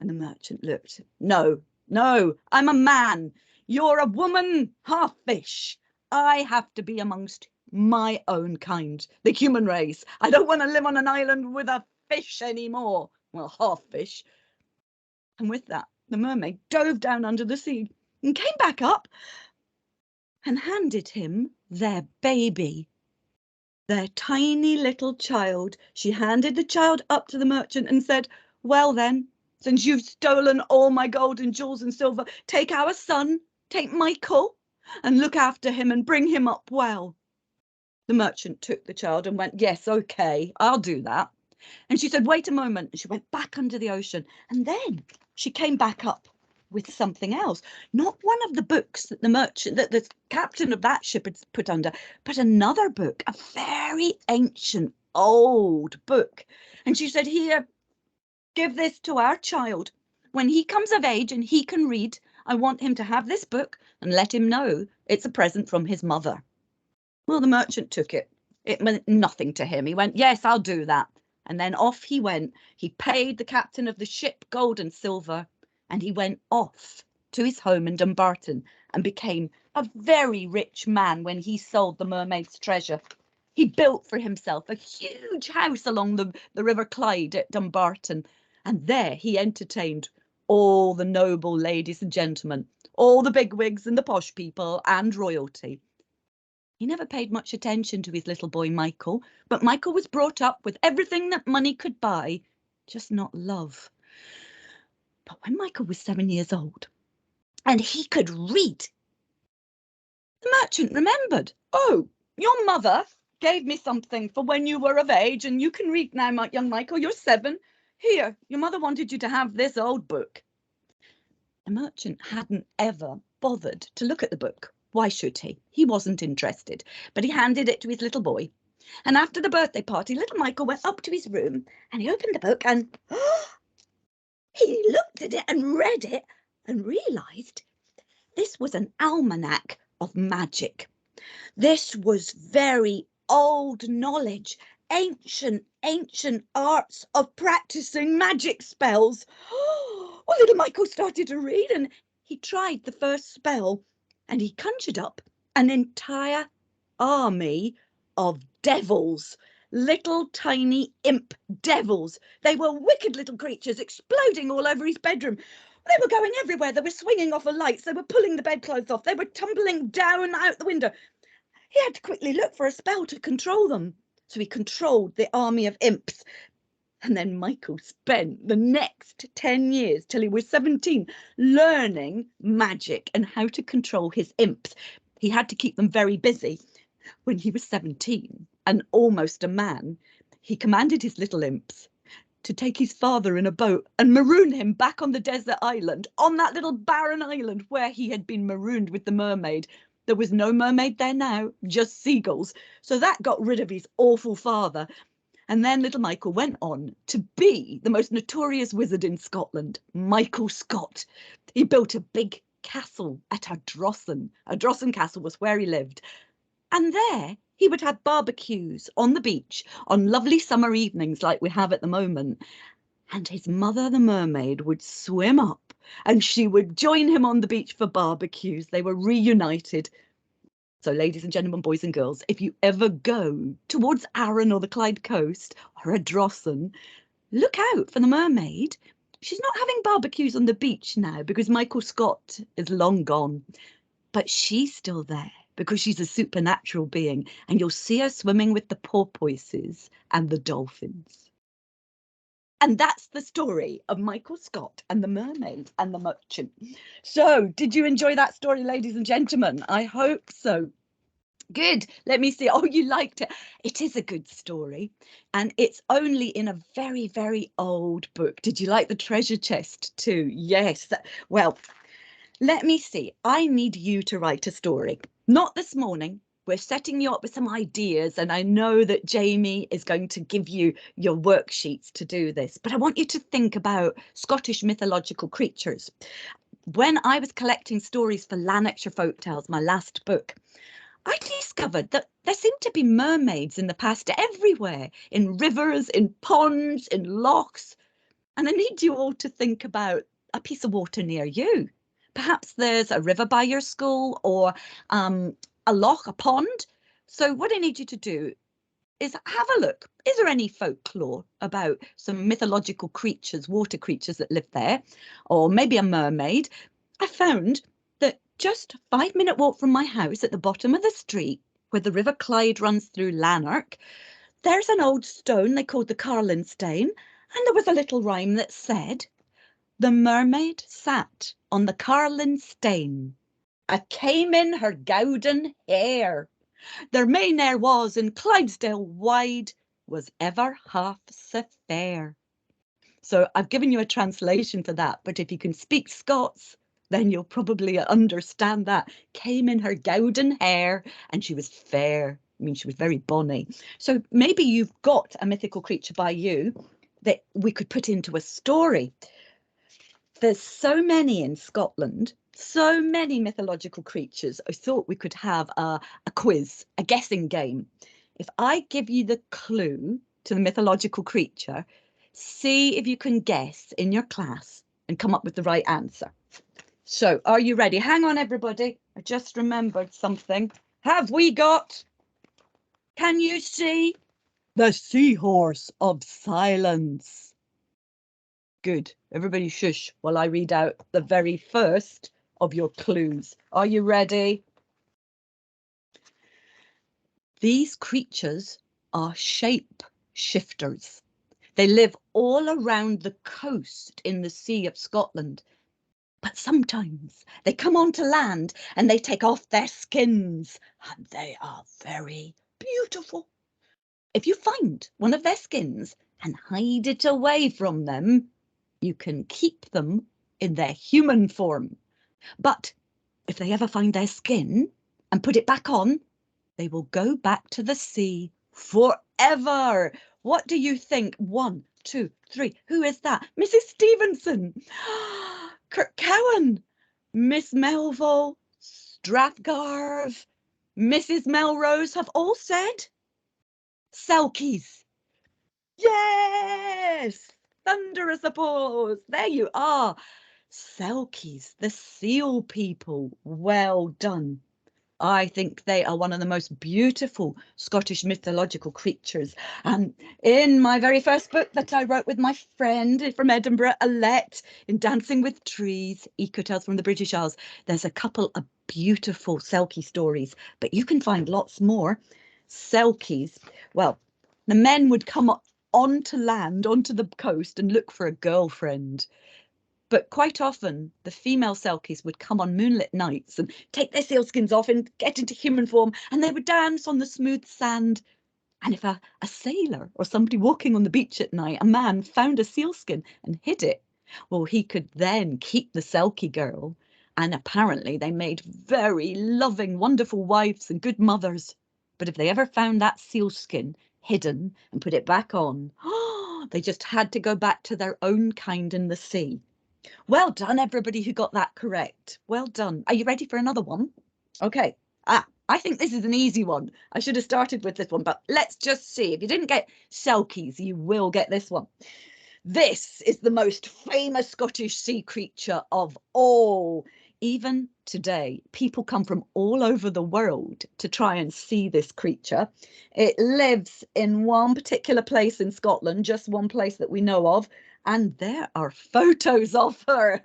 And the merchant looked. No, no, I'm a man. You're a woman, half fish. I have to be amongst my own kind, the human race. I don't want to live on an island with a fish anymore. Well, half fish. And with that, the mermaid dove down under the sea and came back up and handed him their baby, their tiny little child. She handed the child up to the merchant and said, well then, since you've stolen all my gold and jewels and silver, take our son, take Michael, and look after him and bring him up well. The merchant took the child and went, yes, okay, I'll do that. And she said, wait a moment. And she went back under the ocean. And then she came back up with something else. Not one of the books that the merchant, that the captain of that ship had put under, but another book, a very ancient, old book. And she said, here, give this to our child. When he comes of age and he can read, I want him to have this book and let him know it's a present from his mother. Well, the merchant took it. It meant nothing to him. He went, yes, I'll do that. And then off he went. He paid the captain of the ship gold and silver, and he went off to his home in Dumbarton and became a very rich man when he sold the mermaid's treasure. He built for himself a huge house along the River Clyde at Dumbarton, and there he entertained all the noble ladies and gentlemen, all the bigwigs and the posh people and royalty. He never paid much attention to his little boy Michael, but Michael was brought up with everything that money could buy, just not love. But when Michael was 7 years old and he could read, the merchant remembered, oh, your mother gave me something for when you were of age and you can read now, my young Michael, you're 7. Here, your mother wanted you to have this old book. The merchant hadn't ever bothered to look at the book. Why should he? He wasn't interested, but he handed it to his little boy. And after the birthday party, little Michael went up to his room and he opened the book and he looked at it and read it and realised this was an almanac of magic. This was very old knowledge, ancient arts of practicing magic spells. Well, little Michael started to read and he tried the first spell and he conjured up an entire army of devils, little tiny imp devils. They were wicked little creatures exploding all over his bedroom. They were going everywhere. They were swinging off the lights. They were pulling the bedclothes off. They were tumbling down out the window. He had to quickly look for a spell to control them. So he controlled the army of imps. And then Michael spent the next 10 years till he was 17 learning magic and how to control his imps. He had to keep them very busy. When he was 17 and almost a man, he commanded his little imps to take his father in a boat and maroon him back on the desert island, on that little barren island where he had been marooned with the mermaid. There was no mermaid there now, just seagulls. So that got rid of his awful father. And then little Michael went on to be the most notorious wizard in Scotland, Michael Scott. He built a big castle at Ardrossan. Ardrossan Castle was where he lived. And there he would have barbecues on the beach on lovely summer evenings like we have at the moment. And his mother, the mermaid, would swim up and she would join him on the beach for barbecues. They were reunited. So, ladies and gentlemen, boys and girls, if you ever go towards Arran or the Clyde coast or Ardrossan, look out for the mermaid. She's not having barbecues on the beach now because Michael Scott is long gone, but she's still there because she's a supernatural being, and you'll see her swimming with the porpoises and the dolphins. And that's the story of Michael Scott and the mermaid and the merchant. So, did you enjoy that story, ladies and gentlemen? I hope so. Good. Let me see. Oh, you liked it. It is a good story. And it's only in a very, very old book. Did you like the treasure chest too? Yes. Well, let me see. I need you to write a story. Not this morning. We're setting you up with some ideas, and I know that Jamie is going to give you your worksheets to do this, but I want you to think about Scottish mythological creatures. When I was collecting stories for Lanarkshire Folktales, my last book, I discovered that there seem to be mermaids in the past everywhere, in rivers, in ponds, in lochs. And I need you all to think about a piece of water near you. Perhaps there's a river by your school, or a loch, a pond. So what I need you to do is have a look. Is there any folklore about some mythological creatures, water creatures that live there, or maybe a mermaid? I found that just a 5-minute walk from my house at the bottom of the street, where the River Clyde runs through Lanark, there's an old stone they called the Carlinstein, and there was a little rhyme that said, "The mermaid sat on the Carlinstein, a came in her gowden hair. There may ne'er was in Clydesdale wide, was ever half so fair." So I've given you a translation for that, but if you can speak Scots, then you'll probably understand that. Came in her gowden hair, and she was fair. I mean, she was very bonny. So maybe you've got a mythical creature by you that we could put into a story. There's so many in Scotland, so many mythological creatures. I thought we could have a quiz, a guessing game. If I give you the clue to the mythological creature, see if you can guess in your class and come up with the right answer. So, are you ready? Hang on, everybody. I just remembered something. Have we got, can you see, the seahorse of silence? Good. Everybody shush while I read out the very first of your clues. Are you ready? These creatures are shape shifters. They live all around the coast in the Sea of Scotland. But sometimes they come onto land and they take off their skins, and they are very beautiful. If you find one of their skins and hide it away from them, you can keep them in their human form. But if they ever find their skin and put it back on, they will go back to the sea forever. What do you think? 1, 2, 3. Who is that? Mrs. Stevenson, Kirkcowan, Miss Melville, Strathgarve, Mrs. Melrose have all said Selkies. Yes! Thunderous applause. There you are. Selkies, the seal people. Well done. I think they are one of the most beautiful Scottish mythological creatures. And in my very first book that I wrote with my friend from Edinburgh, Alette, in Dancing with Trees, Eco Tales from the British Isles, there's a couple of beautiful Selkie stories, but you can find lots more. Selkies, well, the men would come onto land, onto the coast, and look for a girlfriend. But quite often, the female Selkies would come on moonlit nights and take their sealskins off and get into human form, and they would dance on the smooth sand. And if a sailor or somebody walking on the beach at night, a man, found a sealskin and hid it, well, he could then keep the Selkie girl. And apparently they made very loving, wonderful wives and good mothers. But if they ever found that sealskin hidden and put it back on, they just had to go back to their own kind in the sea. Well done, everybody who got that correct. Well done. Are you ready for another one? Okay. I think this is an easy one. I should have started with this one, but let's just see. If you didn't get Selkies, you will get this one. This is the most famous Scottish sea creature of all. Even today, people come from all over the world to try and see this creature. It lives in one particular place in Scotland, just one place that we know of. And there are photos of her,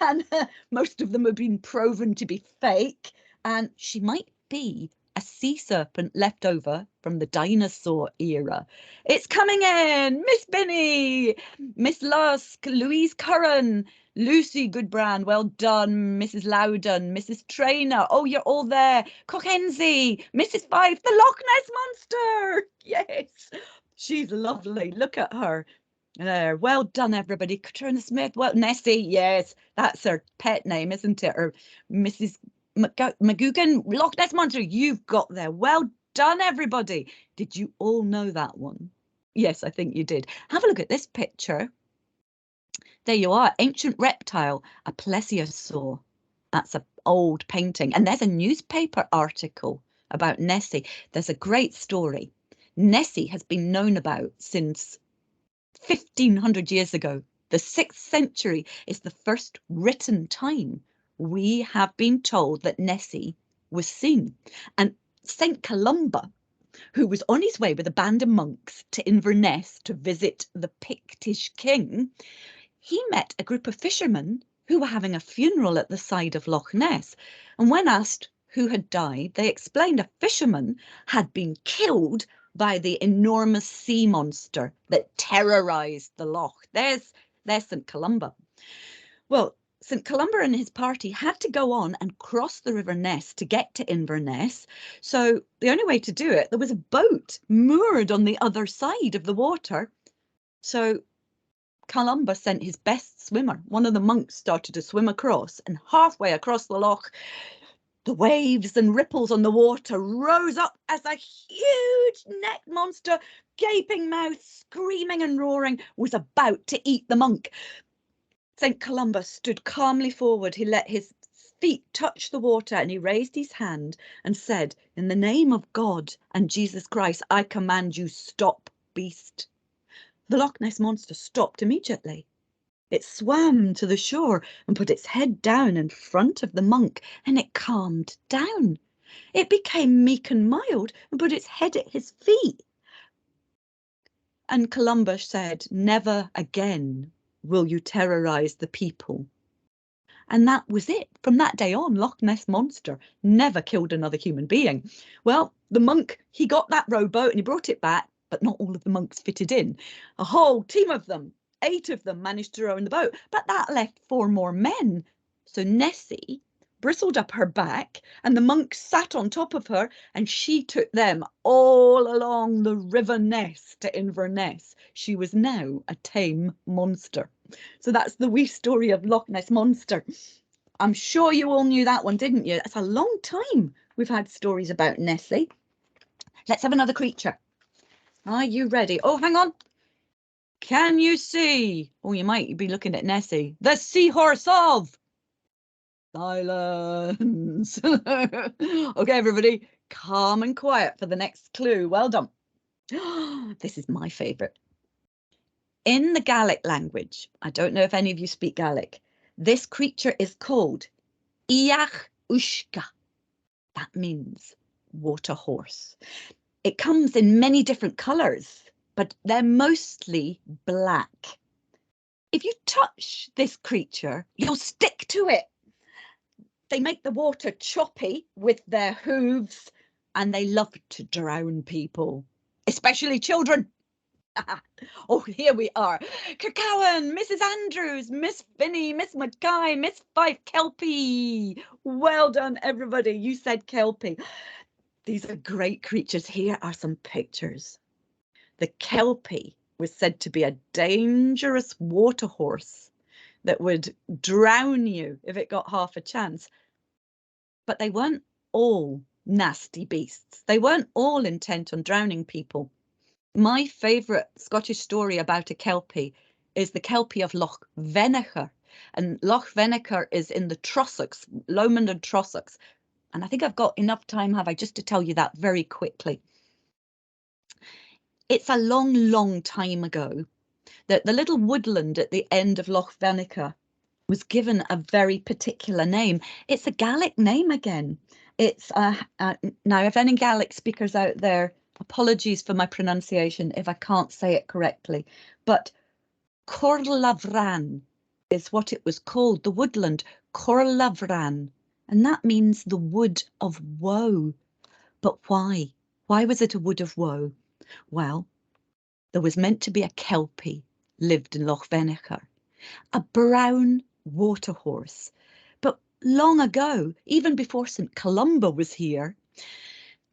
and most of them have been proven to be fake. And she might be a sea serpent left over from the dinosaur era. It's coming in. Miss Binney, Miss Lusk, Louise Curran, Lucy Goodbrand, well done. Mrs. Loudon, Mrs. Trainer, oh, you're all there. Cockenzie, Mrs. Fife, the Loch Ness Monster. Yes, she's lovely. Look at her. There, well done, everybody. Katrina Smith, well, Nessie, yes, that's her pet name, isn't it? Or Mrs. McGugan, Loch Ness Monster, you've got there. Well done, everybody. Did you all know that one? Yes, I think you did. Have a look at this picture. There you are, ancient reptile, a plesiosaur. That's an old painting. And there's a newspaper article about Nessie. There's a great story. Nessie has been known about since 1500 years ago. The 6th century is the first written time we have been told that Nessie was seen. And St. Columba, who was on his way with a band of monks to Inverness to visit the Pictish king, he met a group of fishermen who were having a funeral at the side of Loch Ness. And when asked who had died, they explained a fisherman had been killed by the enormous sea monster that terrorised the loch. There's St. Columba. Well, St. Columba and his party had to go on and cross the River Ness to get to Inverness. So the only way to do it, there was a boat moored on the other side of the water. So Columba sent his best swimmer. One of the monks started to swim across, and halfway across the loch, the waves and ripples on the water rose up as a huge neck monster, gaping mouth, screaming and roaring, was about to eat the monk. St. Columba stood calmly forward. He let his feet touch the water and he raised his hand and said, "In the name of God and Jesus Christ, I command you, stop, beast." The Loch Ness monster stopped immediately. It swam to the shore and put its head down in front of the monk, and it calmed down. It became meek and mild and put its head at his feet. And Columba said, "Never again will you terrorise the people." And that was it. From that day on, Loch Ness monster never killed another human being. Well, the monk, he got that rowboat and he brought it back, but not all of the monks fitted in. A whole team of them, 8 of them, managed to row in the boat, but that left 4 more men. So Nessie bristled up her back and the monks sat on top of her, and she took them all along the River Ness to Inverness. She was now a tame monster. So that's the wee story of Loch Ness monster. I'm sure you all knew that one, didn't you? It's a long time we've had stories about Nessie. Let's have another creature. Are you ready? Oh, hang on. Can you see? Oh, you might be looking at Nessie. The seahorse of silence. Okay, everybody, calm and quiet for the next clue. Well done. This is my favourite. In the Gaelic language, I don't know if any of you speak Gaelic, this creature is called Iach Ushka. That means water horse. It comes in many different colours, but they're mostly black. If you touch this creature, you'll stick to it. They make the water choppy with their hooves, and they love to drown people, especially children. Oh, here we are. Kircowan, Mrs. Andrews, Miss Finney, Miss Mackay, Miss Fife, Kelpie. Well done, everybody. You said Kelpie. These are great creatures. Here are some pictures. The Kelpie was said to be a dangerous water horse that would drown you if it got half a chance. But they weren't all nasty beasts. They weren't all intent on drowning people. My favourite Scottish story about a Kelpie is the Kelpie of Loch Venacher. And Loch Venacher is in the Trossachs, Lomond and Trossachs. And I think I've got enough time, have I, just to tell you that very quickly. It's a long, long time ago that the little woodland at the end of Loch Venacher was given a very particular name. It's a Gaelic name again. It's now, if any Gaelic speakers out there, apologies for my pronunciation if I can't say it correctly, but Corlavran is what it was called, the woodland, Corlavran, and that means the wood of woe. But why? Why was it a wood of woe? Well, there was meant to be a Kelpie lived in Loch Venacher, a brown water horse. But long ago, even before St. Columba was here,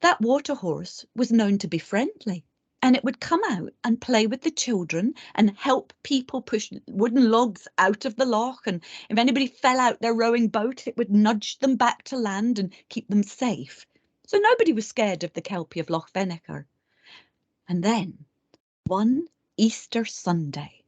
that water horse was known to be friendly, and it would come out and play with the children and help people push wooden logs out of the loch. And if anybody fell out their rowing boat, it would nudge them back to land and keep them safe. So nobody was scared of the Kelpie of Loch Venacher. And then one Easter Sunday,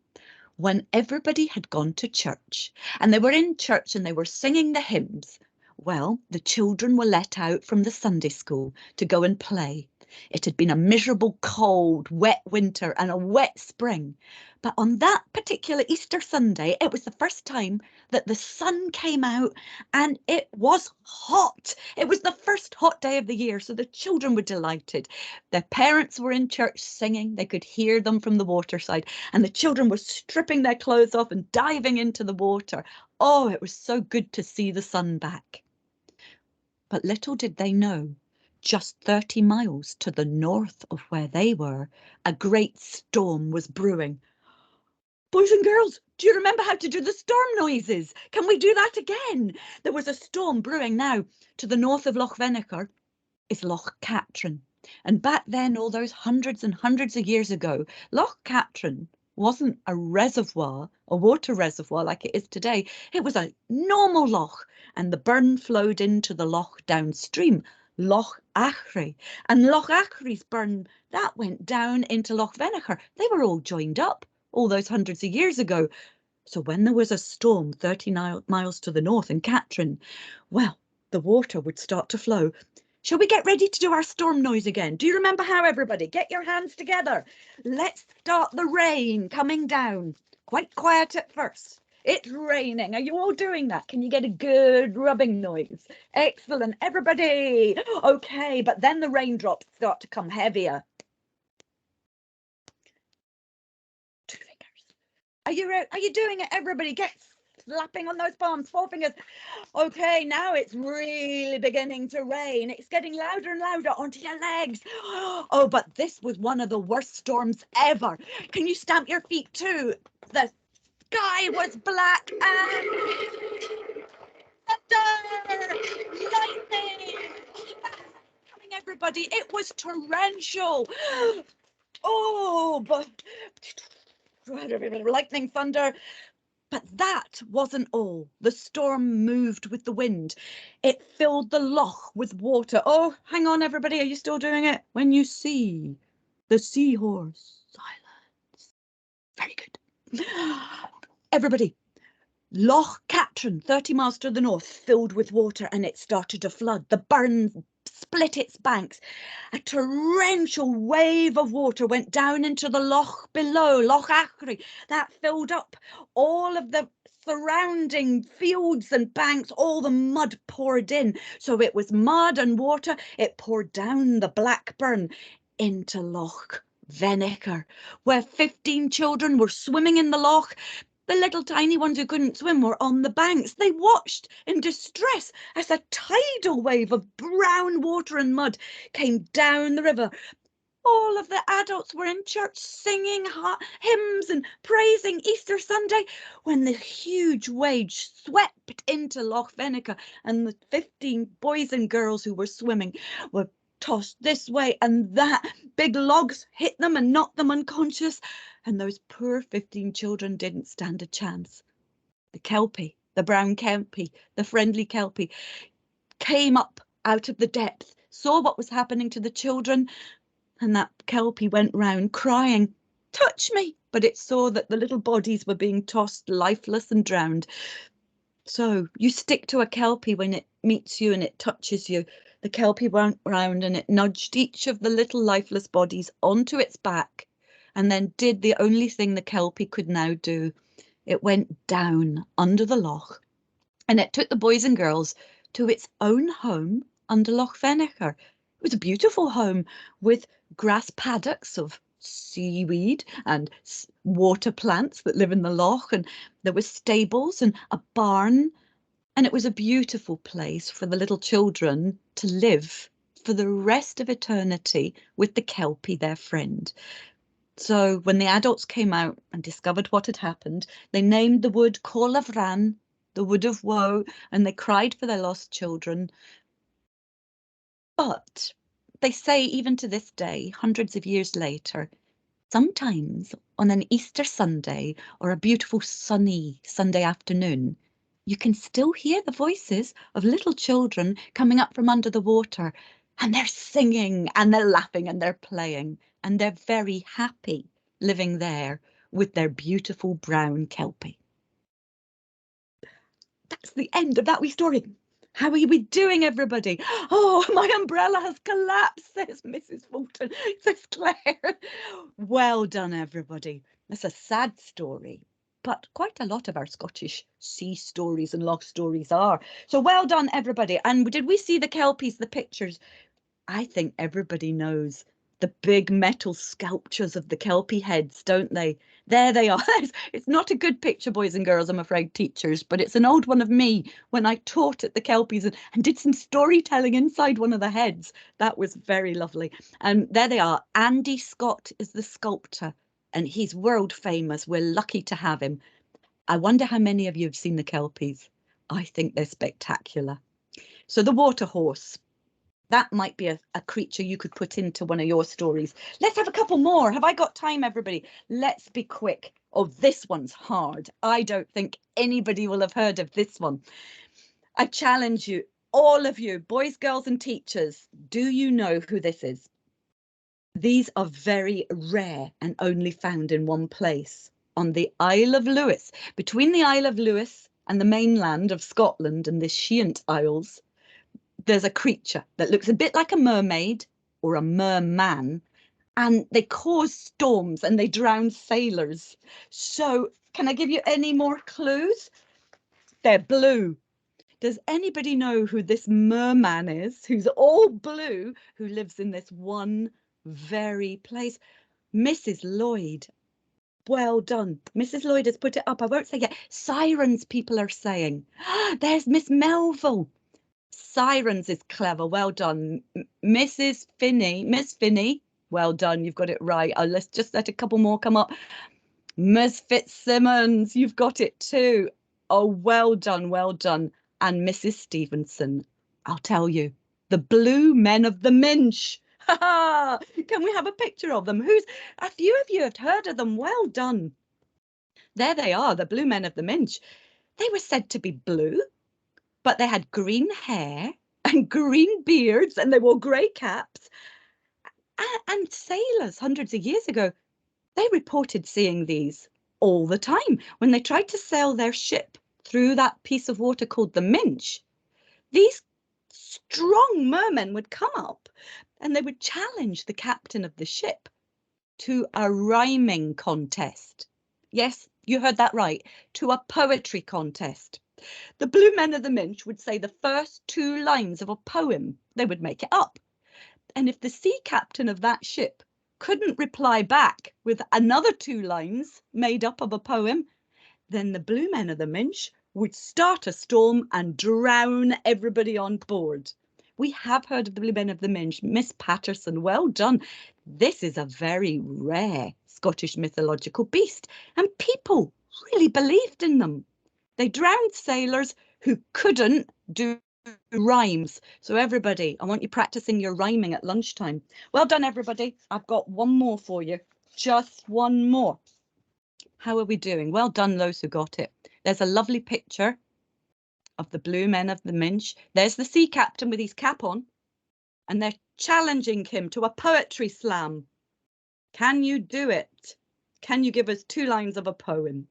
when everybody had gone to church and they were in church and they were singing the hymns, Well, the children were let out from the Sunday school to go and play. It had been a miserable, cold, wet winter and a wet spring. But on that particular Easter Sunday, it was the first time that the sun came out and it was hot. It was the first hot day of the year, so the children were delighted. Their parents were in church singing. They could hear them from the waterside, and the children were stripping their clothes off and diving into the water. Oh, it was so good to see the sun back. But little did they know, just 30 miles to the north of where they were, a great storm was brewing. Boys and girls, do you remember how to do the storm noises? Can we do that again? There was a storm brewing now. To the north of Loch Venacher is Loch Katrine. And back then, all those hundreds and hundreds of years ago, Loch Katrine wasn't a reservoir, a water reservoir like it is today. It was a normal loch, and the burn flowed into the loch downstream, Loch Achray. And Loch Achray's burn, that went down into Loch Venacher. They were all joined up all those hundreds of years ago. So when there was a storm 30 miles to the north in Katrine, well, the water would start to flow. Shall we get ready to do our storm noise again? Do you remember how, everybody? Get your hands together. Let's start the rain coming down. Quite quiet at first. It's raining. Are you all doing that? Can you get a good rubbing noise? Excellent, everybody. Okay, but then the raindrops start to come heavier. 2 fingers. Are you doing it, everybody? Get slapping on those palms, 4 fingers. Okay, now it's really beginning to rain. It's getting louder and louder onto your legs. Oh, but this was one of the worst storms ever. Can you stamp your feet too? The sky was black and thunder, lightning. Coming, everybody. It was torrential. Oh, but lightning, thunder. But that wasn't all. The storm moved with the wind. It filled the loch with water. Oh, hang on, everybody. Are you still doing it? When you see the seahorse, silence. Very good. Everybody, Loch Katrine, 30 miles to the north, filled with water, and it started to flood. The burn split its banks. A torrential wave of water went down into the loch below, Loch Achray. That filled up all of the surrounding fields and banks. All the mud poured in. So it was mud and water. It poured down the Blackburn into Loch Venacher, where 15 children were swimming in the loch. The little tiny ones who couldn't swim were on the banks. They watched in distress as a tidal wave of brown water and mud came down the river. All of the adults were in church singing hymns and praising Easter Sunday when the huge wave swept into Loch Venacher, and the 15 boys and girls who were swimming were tossed this way and that. Big logs hit them and knocked them unconscious, and those poor 15 children didn't stand a chance. The kelpie, the brown kelpie, the friendly kelpie, came up out of the depth, saw what was happening to the children, and that kelpie went round crying, "Touch me!" But it saw that the little bodies were being tossed lifeless and drowned. So you stick to a kelpie when it meets you and it touches you. The kelpie went round and it nudged each of the little lifeless bodies onto its back, and then did the only thing the kelpie could now do. It went down under the loch, and it took the boys and girls to its own home under Loch Venacher. It was a beautiful home with grass paddocks of seaweed and water plants that live in the loch, and there were stables and a barn, and it was a beautiful place for the little children to live for the rest of eternity with the kelpie, their friend. So when the adults came out and discovered what had happened, they named the wood Cóil a Bhrean, the wood of woe, and they cried for their lost children. But they say even to this day, hundreds of years later, sometimes on an Easter Sunday or a beautiful sunny Sunday afternoon, you can still hear the voices of little children coming up from under the water, and they're singing and they're laughing and they're playing, and they're very happy living there with their beautiful brown kelpie. That's the end of that wee story. How are we doing, everybody? Oh, my umbrella has collapsed, says Mrs. Fulton, says Claire. Well done, everybody. That's a sad story, but quite a lot of our Scottish sea stories and loch stories are. So well done, everybody. And did we see the kelpies, the pictures? I think everybody knows the big metal sculptures of the kelpie heads, don't they? There they are. It's not a good picture, boys and girls, I'm afraid, teachers, but it's an old one of me when I taught at the kelpies and did some storytelling inside one of the heads. That was very lovely. And there they are. Andy Scott is the sculptor, and he's world famous. We're lucky to have him. I wonder how many of you have seen the kelpies. I think they're spectacular. So the water horse. That might be a creature you could put into one of your stories. Let's have a couple more. Have I got time, everybody? Let's be quick. Oh, this one's hard. I don't think anybody will have heard of this one. I challenge you, all of you, boys, girls and teachers, do you know who this is? These are very rare and only found in one place, on the Isle of Lewis. Between the Isle of Lewis and the mainland of Scotland and the Shiant Isles, there's a creature that looks a bit like a mermaid or a merman, and they cause storms and they drown sailors. So can I give you any more clues? They're blue. Does anybody know who this merman is, who's all blue, who lives in this one very place? Mrs. Lloyd. Well done. Mrs. Lloyd has put it up. I won't say yet. Sirens, people are saying. There's Miss Melville. Sirens is clever. Well done. Mrs. Finney. Miss Finney. Well done. You've got it right. Let's just let a couple more come up. Miss Fitzsimmons. You've got it too. Oh, well done. Well done. And Mrs. Stevenson. I'll tell you. The Blue Men of the Minch. Can we have a picture of them? A few of you have heard of them. Well done. There they are. The Blue Men of the Minch. They were said to be blue, but they had green hair and green beards, and they wore grey caps. And sailors hundreds of years ago, they reported seeing these all the time when they tried to sail their ship through that piece of water called the Minch. These strong mermen would come up and they would challenge the captain of the ship to a rhyming contest. Yes, you heard that right, to a poetry contest. The Blue Men of the Minch would say the first 2 lines of a poem. They would make it up. And if the sea captain of that ship couldn't reply back with another 2 lines made up of a poem, then the Blue Men of the Minch would start a storm and drown everybody on board. We have heard of the Blue Men of the Minch. Miss Patterson, well done. This is a very rare Scottish mythological beast, and people really believed in them. They drowned sailors who couldn't do rhymes. So everybody, I want you practicing your rhyming at lunchtime. Well done, everybody. I've got one more for you. Just one more. How are we doing? Well done, those who got it. There's a lovely picture of the Blue Men of the Minch. There's the sea captain with his cap on, and they're challenging him to a poetry slam. Can you do it? Can you give us 2 lines of a poem?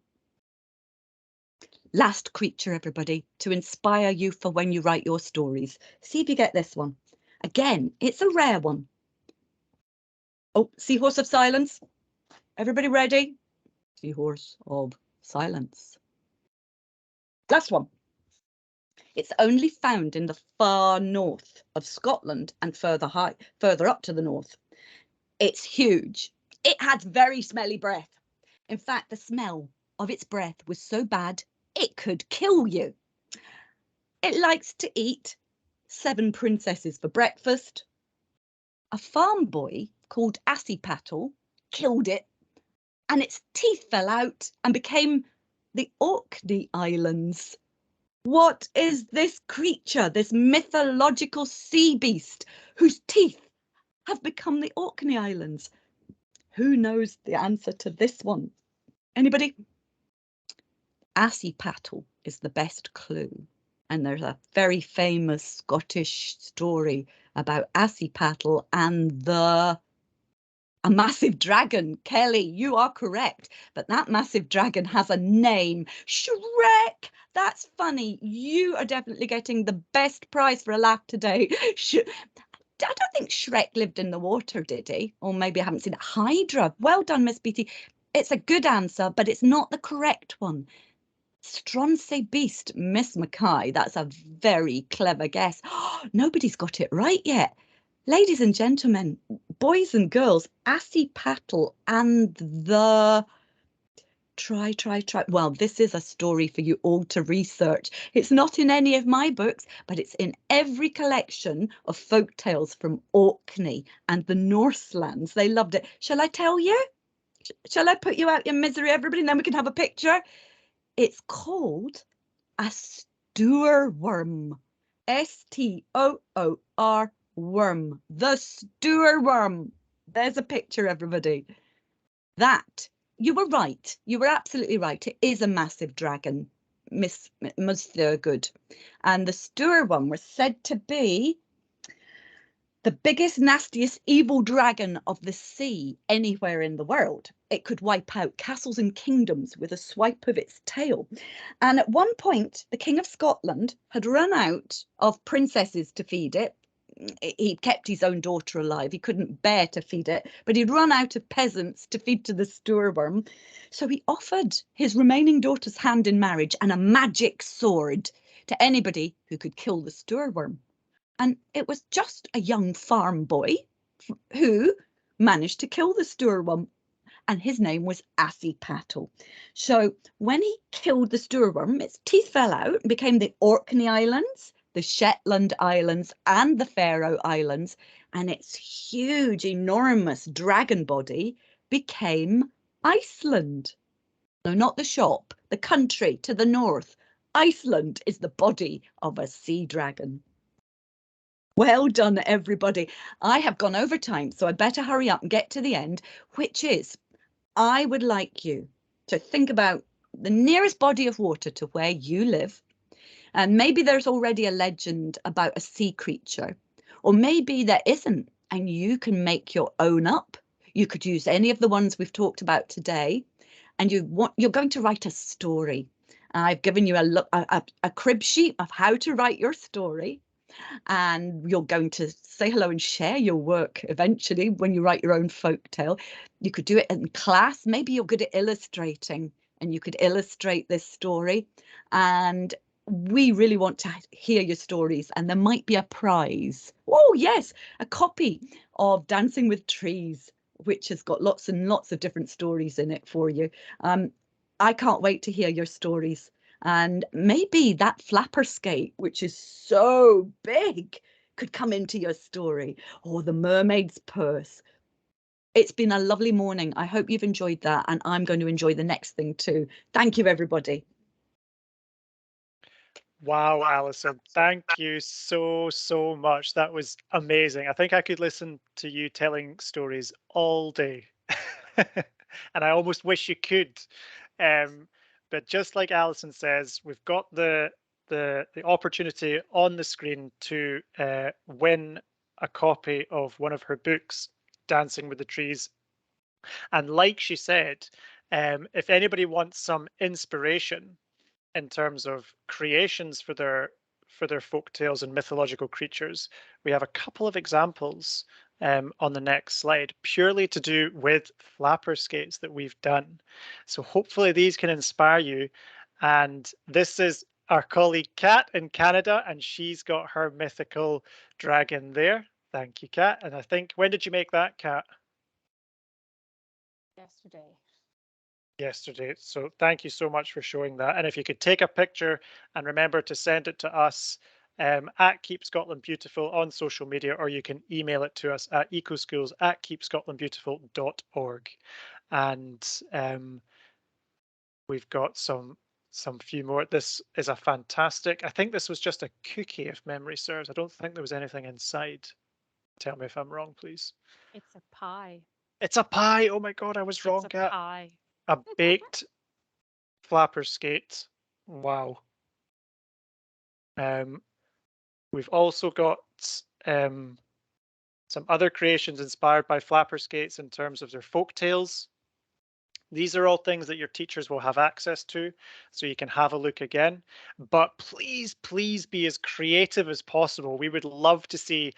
Last creature, everybody, to inspire you for when you write your stories. See if you get this one. Again, it's a rare one. Oh, Seahorse of Silence. Everybody ready? Seahorse of Silence. Last one. It's only found in the far north of Scotland and further up to the north. It's huge. It has very smelly breath. In fact, the smell of its breath was so bad it could kill you. It likes to eat 7 princesses for breakfast. A farm boy called Assipattle killed it, and its teeth fell out and became the Orkney Islands. What is this creature, this mythological sea beast whose teeth have become the Orkney Islands? Who knows the answer to this one? Anybody? Assipattle is the best clue. And there's a very famous Scottish story about Assipattle and a massive dragon. Kelly, you are correct. But that massive dragon has a name. Shrek That's funny. You are definitely getting the best prize for a laugh today. I don't think Shrek lived in the water, did he? Or maybe I haven't seen it. Hydra. Well done, Miss Beatty. It's a good answer, but it's not the correct one. Stronsay Beast, Miss Mackay. That's a very clever guess. Nobody's got it right yet. Ladies and gentlemen, boys and girls, Assy Pattle and the... Try. Well, this is a story for you all to research. It's not in any of my books, but it's in every collection of folk tales from Orkney and the Northlands. They loved it. Shall I tell you? Shall I put you out your misery, everybody, and then we can have a picture? It's called a stoorworm. S-T-O-O-R worm. The stoorworm. There's a picture, everybody. That, you were right. You were absolutely right. It is a massive dragon, Miss Thurgood. And the stoorworm was said to be the biggest, nastiest, evil dragon of the sea anywhere in the world. It could wipe out castles and kingdoms with a swipe of its tail. And at one point, the King of Scotland had run out of princesses to feed it. He kept his own daughter alive. He couldn't bear to feed it, but he'd run out of peasants to feed to the stoorworm. So he offered his remaining daughter's hand in marriage and a magic sword to anybody who could kill the stoorworm. And it was just a young farm boy who managed to kill the stoorworm, and his name was Assy Pattle. So when he killed the stoorworm, its teeth fell out and became the Orkney Islands, the Shetland Islands and the Faroe Islands, and its huge, enormous dragon body became Iceland. No, not the shop, the country to the north. Iceland is the body of a sea dragon. Well done, everybody. I have gone over time, so I better hurry up and get to the end, which is, I would like you to think about the nearest body of water to where you live. And maybe there's already a legend about a sea creature, or maybe there isn't, and you can make your own up. You could use any of the ones we've talked about today, and you're going to write a story. I've given you a crib sheet of how to write your story, and you're going to say hello and share your work eventually when you write your own folk tale. You could do it in class. Maybe you're good at illustrating, and you could illustrate this story. And we really want to hear your stories, and there might be a prize. Oh yes, a copy of Dancing with Trees, which has got lots and lots of different stories in it for you. I can't wait to hear your stories. And maybe that flapper skate, which is so big, could come into your story, or the mermaid's purse. It's been a lovely morning. I hope you've enjoyed that, and I'm going to enjoy the next thing too. Thank you, everybody. Wow, Alison, thank you so much. That was amazing. I think I could listen to you telling stories all day. And I almost wish you could. But just like Alison says, we've got the opportunity on the screen to win a copy of one of her books, Dancing with the Trees. And like she said, if anybody wants some inspiration in terms of creations for their folk tales and mythological creatures, we have a couple of examples on the next slide, purely to do with flapper skates that we've done. So hopefully these can inspire you. And this is our colleague Kat in Canada, and she's got her mythical dragon there. Thank you, Kat. And I think, when did you make that, Kat? Yesterday. So thank you so much for showing that. And if you could take a picture and remember to send it to us at Keep Scotland Beautiful on social media, or you can email it to us at ecoschools@keepscotlandbeautiful.org. And we've got some few more. This is a fantastic, I think this was just a cookie if memory serves. I don't think there was anything inside. Tell me if I'm wrong, please. It's a pie. It's a pie. Oh my God, I was wrong, It's a Kat. pie. A baked flapper skate. Wow. We've also got some other creations inspired by flapper skates in terms of their folk tales. These are all things that your teachers will have access to, so you can have a look again. But please, please be as creative as possible. We would love to see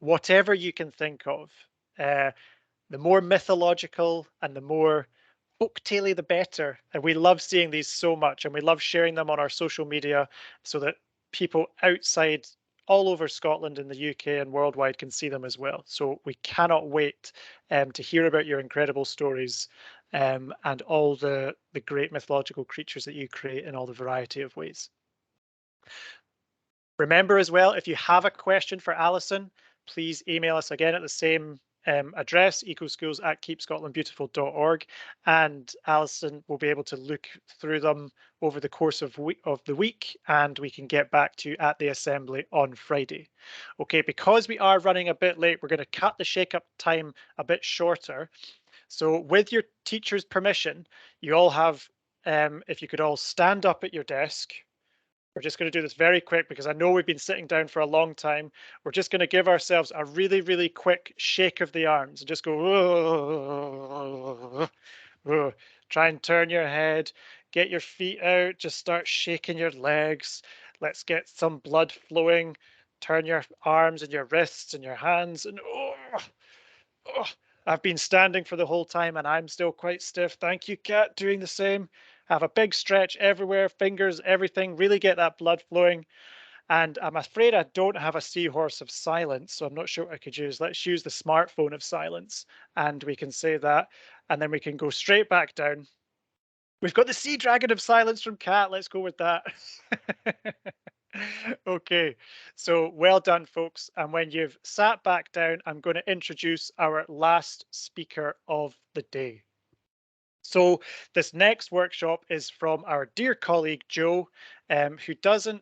whatever you can think of. The more mythological and the more folktale, the better. And we love seeing these so much, and we love sharing them on our social media so that people outside all over Scotland and the UK and worldwide can see them as well. So we cannot wait to hear about your incredible stories and all the great mythological creatures that you create in all the variety of ways. Remember as well, if you have a question for Alison, please email us again at the same address, ecoschools@keepscotlandbeautiful.org, and Alison will be able to look through them over the course of the week, and we can get back to you at the assembly on Friday. Okay, because we are running a bit late, we're going to cut the shake-up time a bit shorter. So with your teacher's permission, you all have, if you could all stand up at your desk. We're just going to do this very quick because I know we've been sitting down for a long time. We're just going to give ourselves a really, really quick shake of the arms and just go, whoa, whoa. Try and turn your head, get your feet out, just start shaking your legs. Let's get some blood flowing. Turn your arms and your wrists and your hands. And I've been standing for the whole time and I'm still quite stiff. Thank you, Kat, doing the same. Have a big stretch everywhere, fingers, everything, really get that blood flowing. And I'm afraid I don't have a seahorse of silence, so I'm not sure what I could use. Let's use the smartphone of silence, and we can say that, and then we can go straight back down. We've got the sea dragon of silence from Kat. Let's go with that. Okay, so well done, folks. And when you've sat back down, I'm going to introduce our last speaker of the day. So this next workshop is from our dear colleague, Joe, who doesn't,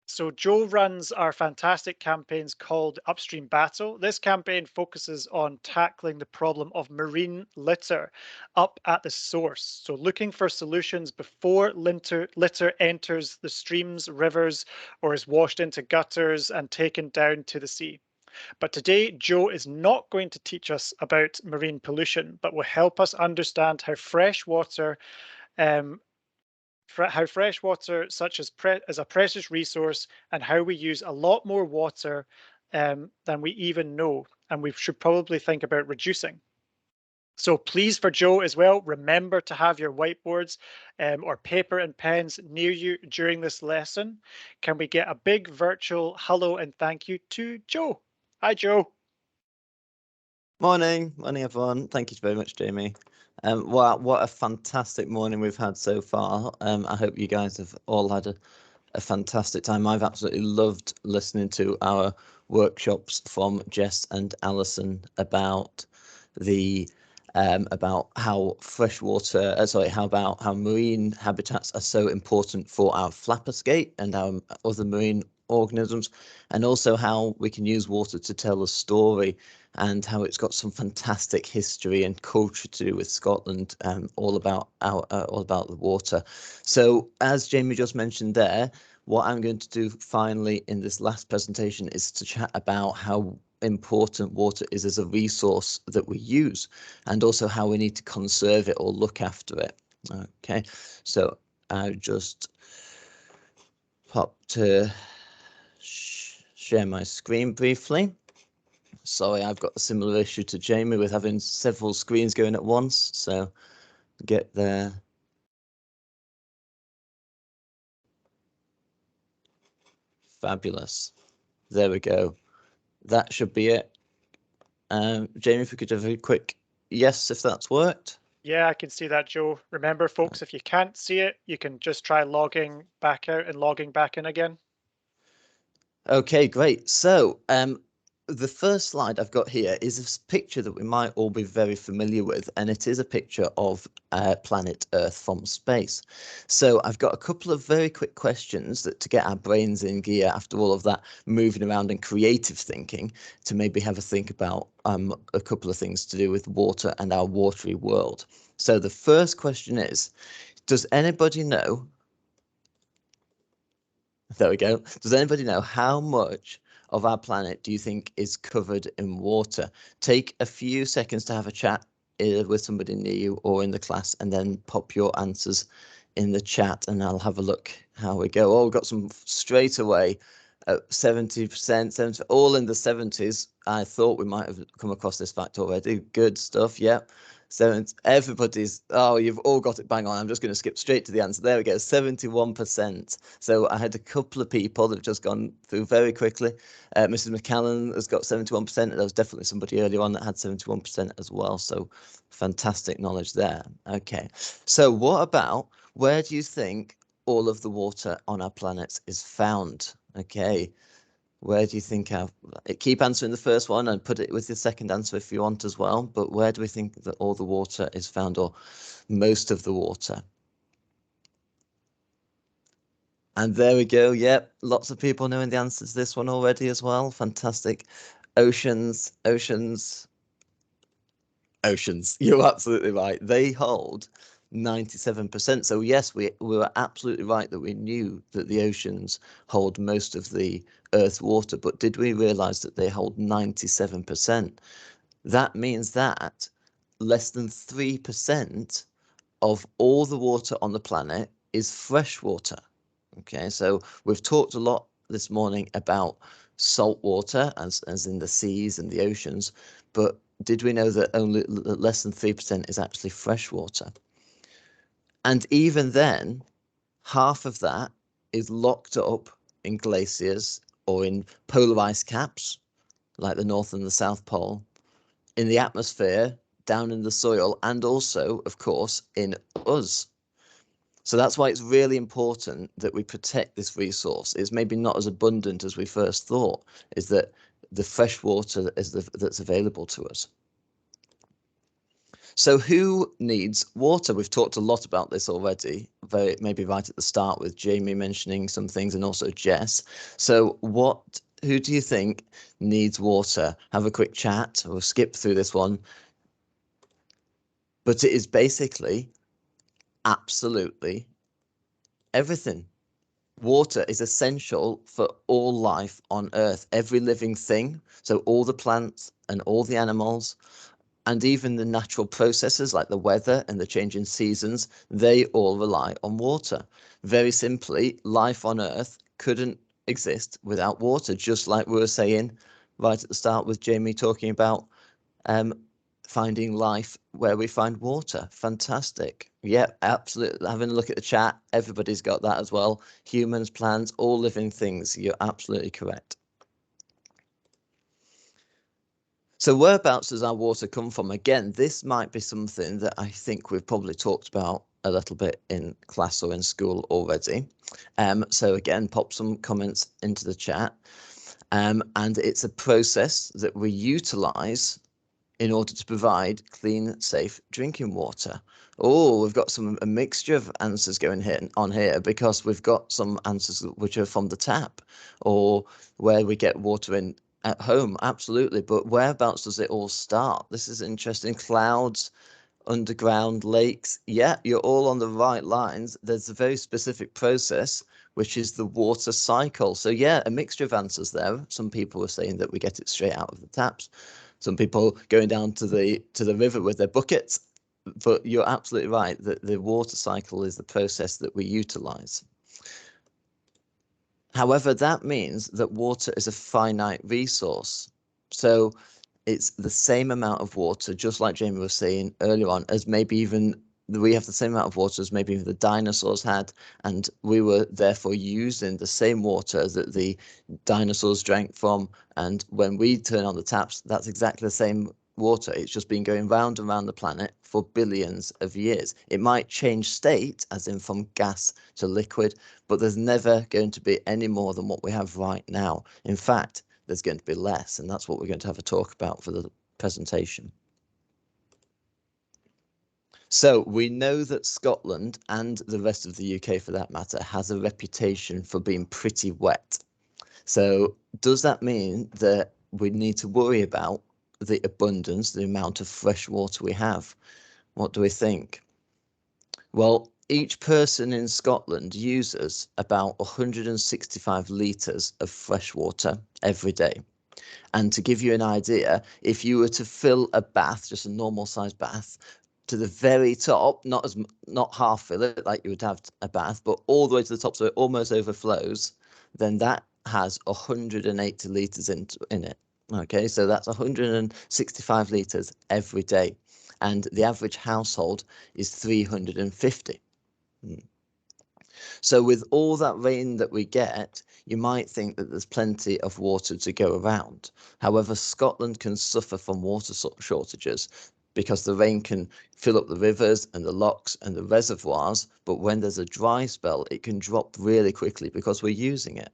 so Joe runs our fantastic campaigns called Upstream Battle. This campaign focuses on tackling the problem of marine litter up at the source. So looking for solutions before litter enters the streams, rivers, or is washed into gutters and taken down to the sea. But today, Joe is not going to teach us about marine pollution, but will help us understand how fresh water such as a precious resource, and how we use a lot more water than we even know, and we should probably think about reducing. So please, for Joe as well, remember to have your whiteboards or paper and pens near you during this lesson. Can we get a big virtual hello and thank you to Joe? Hi, Joe. Morning everyone. Thank you very much, Jamie. Wow, what a fantastic morning we've had so far. I hope you guys have all had a fantastic time. I've absolutely loved listening to our workshops from Jess and Alison about the about how how marine habitats are so important for our flapper skate and our other marine organisms, and also how we can use water to tell a story, and how it's got some fantastic history and culture to do with Scotland, all about the water. So as Jamie just mentioned there, what I'm going to do finally in this last presentation is to chat about how important water is as a resource that we use, and also how we need to conserve it or look after it. Okay, so I just pop to share my screen briefly. Sorry, I've got a similar issue to Jamie with having several screens going at once, so get there. Fabulous. There we go. That should be it. Jamie, if we could have a quick yes, if that's worked. Yeah, I can see that, Joe. Remember, folks, if you can't see it, you can just try logging back out and logging back in again. Okay, great. So the first slide I've got here is this picture that we might all be very familiar with, and it is a picture of planet Earth from space. So I've got a couple of very quick questions to get our brains in gear after all of that moving around and creative thinking, to maybe have a think about a couple of things to do with water and our watery world. So the first question is, does anybody know? There we go. Does anybody know how much of our planet do you think is covered in water? Take a few seconds to have a chat with somebody near you or in the class, and then pop your answers in the chat and I'll have a look how we go. Oh, we've got some straight away. 70%, 70, all in the 70s. I thought we might have come across this fact already. Good stuff. Yep. So everybody's, oh, you've all got it bang on. I'm just going to skip straight to the answer. There we go, 71%. So I had a couple of people that have just gone through very quickly. Mrs. McCallan has got 71%. And there was definitely somebody earlier on that had 71% as well. So fantastic knowledge there. Okay. So what about, where do you think all of the water on our planet is found? Okay, where do you think keep answering the first one and put it with the second answer if you want as well, but where do we think that all the water is found, or most of the water? And there we go. Yep, lots of people knowing the answer to this one already as well. Fantastic. Oceans, oceans, oceans. You're absolutely right. They hold 97%. So yes, we were absolutely right that we knew that the oceans hold most of the Earth's water, but did we realize that they hold 97%? That means that less than 3% of all the water on the planet is fresh water. Okay, so we've talked a lot this morning about salt water, as in the seas and the oceans, but did we know that only less than 3% is actually fresh water? And even then, half of that is locked up in glaciers or in polar ice caps, like the North and the South Pole, in the atmosphere, down in the soil, and also, of course, in us. So that's why it's really important that we protect this resource. It's maybe not as abundant as we first thought, is that the fresh water that's available to us. So who needs water? We've talked a lot about this already, maybe right at the start with Jamie mentioning some things and also Jess. So who do you think needs water? Have a quick chat. We'll skip through this one. But it is basically absolutely everything. Water is essential for all life on Earth, every living thing. So all the plants and all the animals, and even the natural processes like the weather and the change in seasons, they all rely on water. Very simply, life on Earth couldn't exist without water, just like we were saying right at the start with Jamie talking about finding life where we find water. Fantastic. Yeah, absolutely. Having a look at the chat, everybody's got that as well. Humans, plants, all living things. You're absolutely correct. So whereabouts does our water come from? Again, this might be something that I think we've probably talked about a little bit in class or in school already. So again, pop some comments into the chat. And it's a process that we utilize in order to provide clean, safe drinking water. Oh, we've got a mixture of answers going on here, because we've got some answers which are from the tap or where we get water in at home. Absolutely. But whereabouts does it all start? This is interesting. Clouds, underground, lakes. Yeah, you're all on the right lines. There's a very specific process, which is the water cycle. So yeah, a mixture of answers there. Some people are saying that we get it straight out of the taps. Some people going down to the river with their buckets. But you're absolutely right that the water cycle is the process that we utilize. However, that means that water is a finite resource. So it's the same amount of water, just like Jamie was saying earlier on, as maybe even we have the same amount of water as maybe even the dinosaurs had, and we were therefore using the same water that the dinosaurs drank from. And when we turn on the taps, that's exactly the same water. It's just been going round and round the planet for billions of years. It might change state, as in from gas to liquid, but there's never going to be any more than what we have right now. In fact, there's going to be less, and that's what we're going to have a talk about for the presentation. So we know that Scotland, and the rest of the UK for that matter, has a reputation for being pretty wet. So does that mean that we need to worry about the abundance, the amount of fresh water we have? What do we think? Well, each person in Scotland uses about 165 litres of fresh water every day. And to give you an idea, if you were to fill a bath, just a normal sized bath, to the very top, not half fill it like you would have a bath, but all the way to the top so it almost overflows, then that has 180 litres in it. Okay, so that's 165 litres every day. And the average household is 350. So with all that rain that we get, you might think that there's plenty of water to go around. However, Scotland can suffer from water shortages because the rain can fill up the rivers and the lochs and the reservoirs, but when there's a dry spell, it can drop really quickly because we're using it.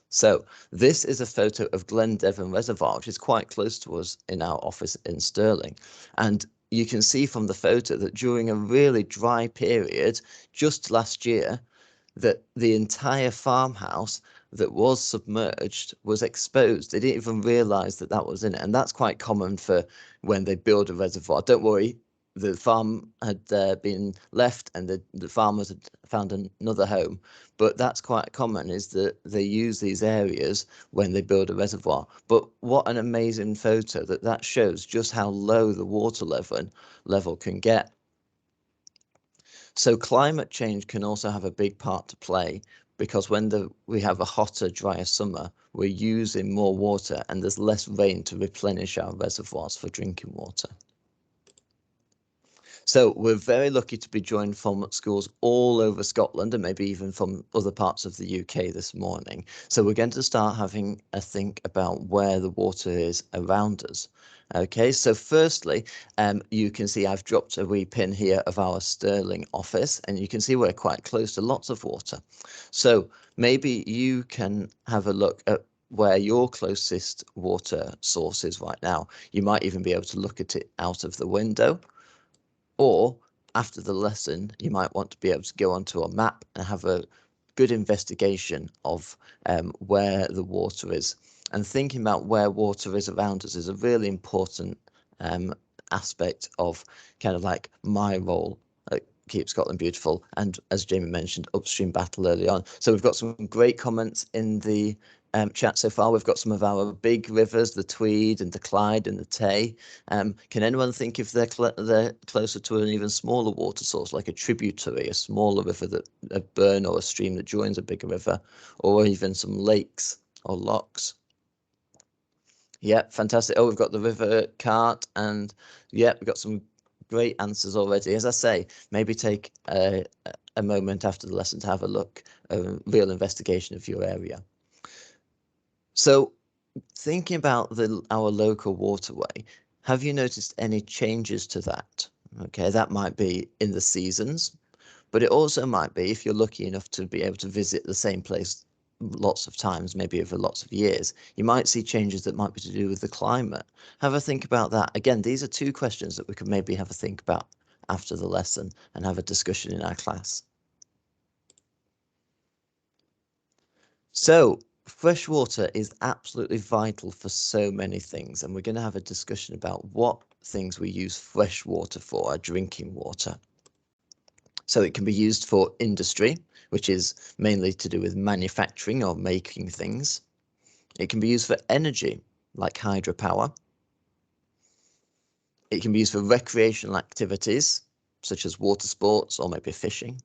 So this is a photo of Glendevon Reservoir, which is quite close to us in our office in Stirling. And you can see from the photo that during a really dry period, just last year, that the entire farmhouse that was submerged was exposed. They didn't even realise that that was in it. And that's quite common for when they build a reservoir. Don't worry, the farm had been left and the farmers had found another home. But that's quite common, is that they use these areas when they build a reservoir. But what an amazing photo that shows just how low the water level can get. So climate change can also have a big part to play, because when we have a hotter, drier summer, we're using more water and there's less rain to replenish our reservoirs for drinking water. So we're very lucky to be joined from schools all over Scotland and maybe even from other parts of the UK this morning. So we're going to start having a think about where the water is around us. Okay, so firstly, you can see I've dropped a wee pin here of our Stirling office, and you can see we're quite close to lots of water. So maybe you can have a look at where your closest water source is right now. You might even be able to look at it out of the window. Or after the lesson, you might want to be able to go onto a map and have a good investigation of where the water is. And thinking about where water is around us is a really important aspect of kind of like my role at Keep Scotland Beautiful, and as Jamie mentioned, upstream battle early on. So we've got some great comments in the chat so far. We've got some of our big rivers, the Tweed and the Clyde and the Tay. Can anyone think if they're closer to an even smaller water source, like a tributary, a smaller river, that a burn or a stream that joins a bigger river, or even some lakes or lochs? Yeah, fantastic. Oh, we've got the River Cart, and yeah, we've got some great answers already. As I say, maybe take a moment after the lesson to have a look, a real investigation of your area. So thinking about our local waterway, have you noticed any changes to that? Okay, that might be in the seasons, but it also might be if you're lucky enough to be able to visit the same place lots of times, maybe over lots of years, you might see changes that might be to do with the climate. Have a think about that. Again, these are two questions that we could maybe have a think about after the lesson and have a discussion in our class. So fresh water is absolutely vital for so many things, and we're going to have a discussion about what things we use fresh water for, our drinking water. So it can be used for industry, which is mainly to do with manufacturing or making things. It can be used for energy, like hydropower. It can be used for recreational activities, such as water sports or maybe fishing.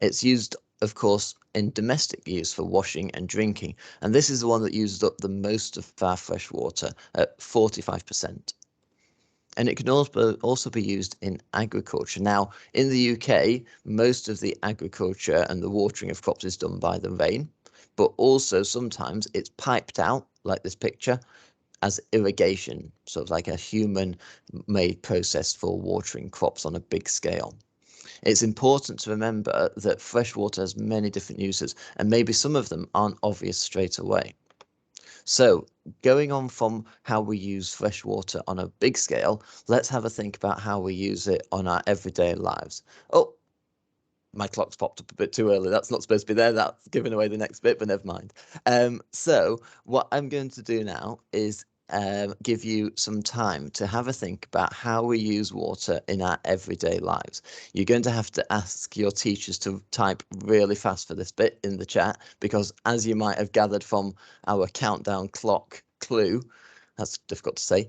It's used, of course, in domestic use for washing and drinking. And this is the one that uses up the most of our fresh water at 45%. And it can also be used in agriculture. Now, in the UK, most of the agriculture and the watering of crops is done by the rain, but also sometimes it's piped out, like this picture, as irrigation, sort of like a human-made process for watering crops on a big scale. It's important to remember that fresh water has many different uses, and maybe some of them aren't obvious straight away. So going on from how we use fresh water on a big scale, let's have a think about how we use it on our everyday lives. Oh, my clock's popped up a bit too early. That's not supposed to be there. That's giving away the next bit, but never mind. So what I'm going to do now is give you some time to have a think about how we use water in our everyday lives. You're going to have to ask your teachers to type really fast for this bit in the chat, because as you might have gathered from our countdown clock clue, that's difficult to say,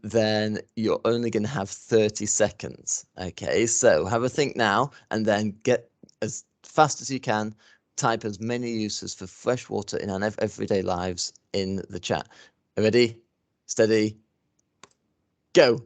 then you're only going to have 30 seconds. Okay, so have a think now, and then get as fast as you can, type as many uses for fresh water in our everyday lives in the chat. Ready, steady, go.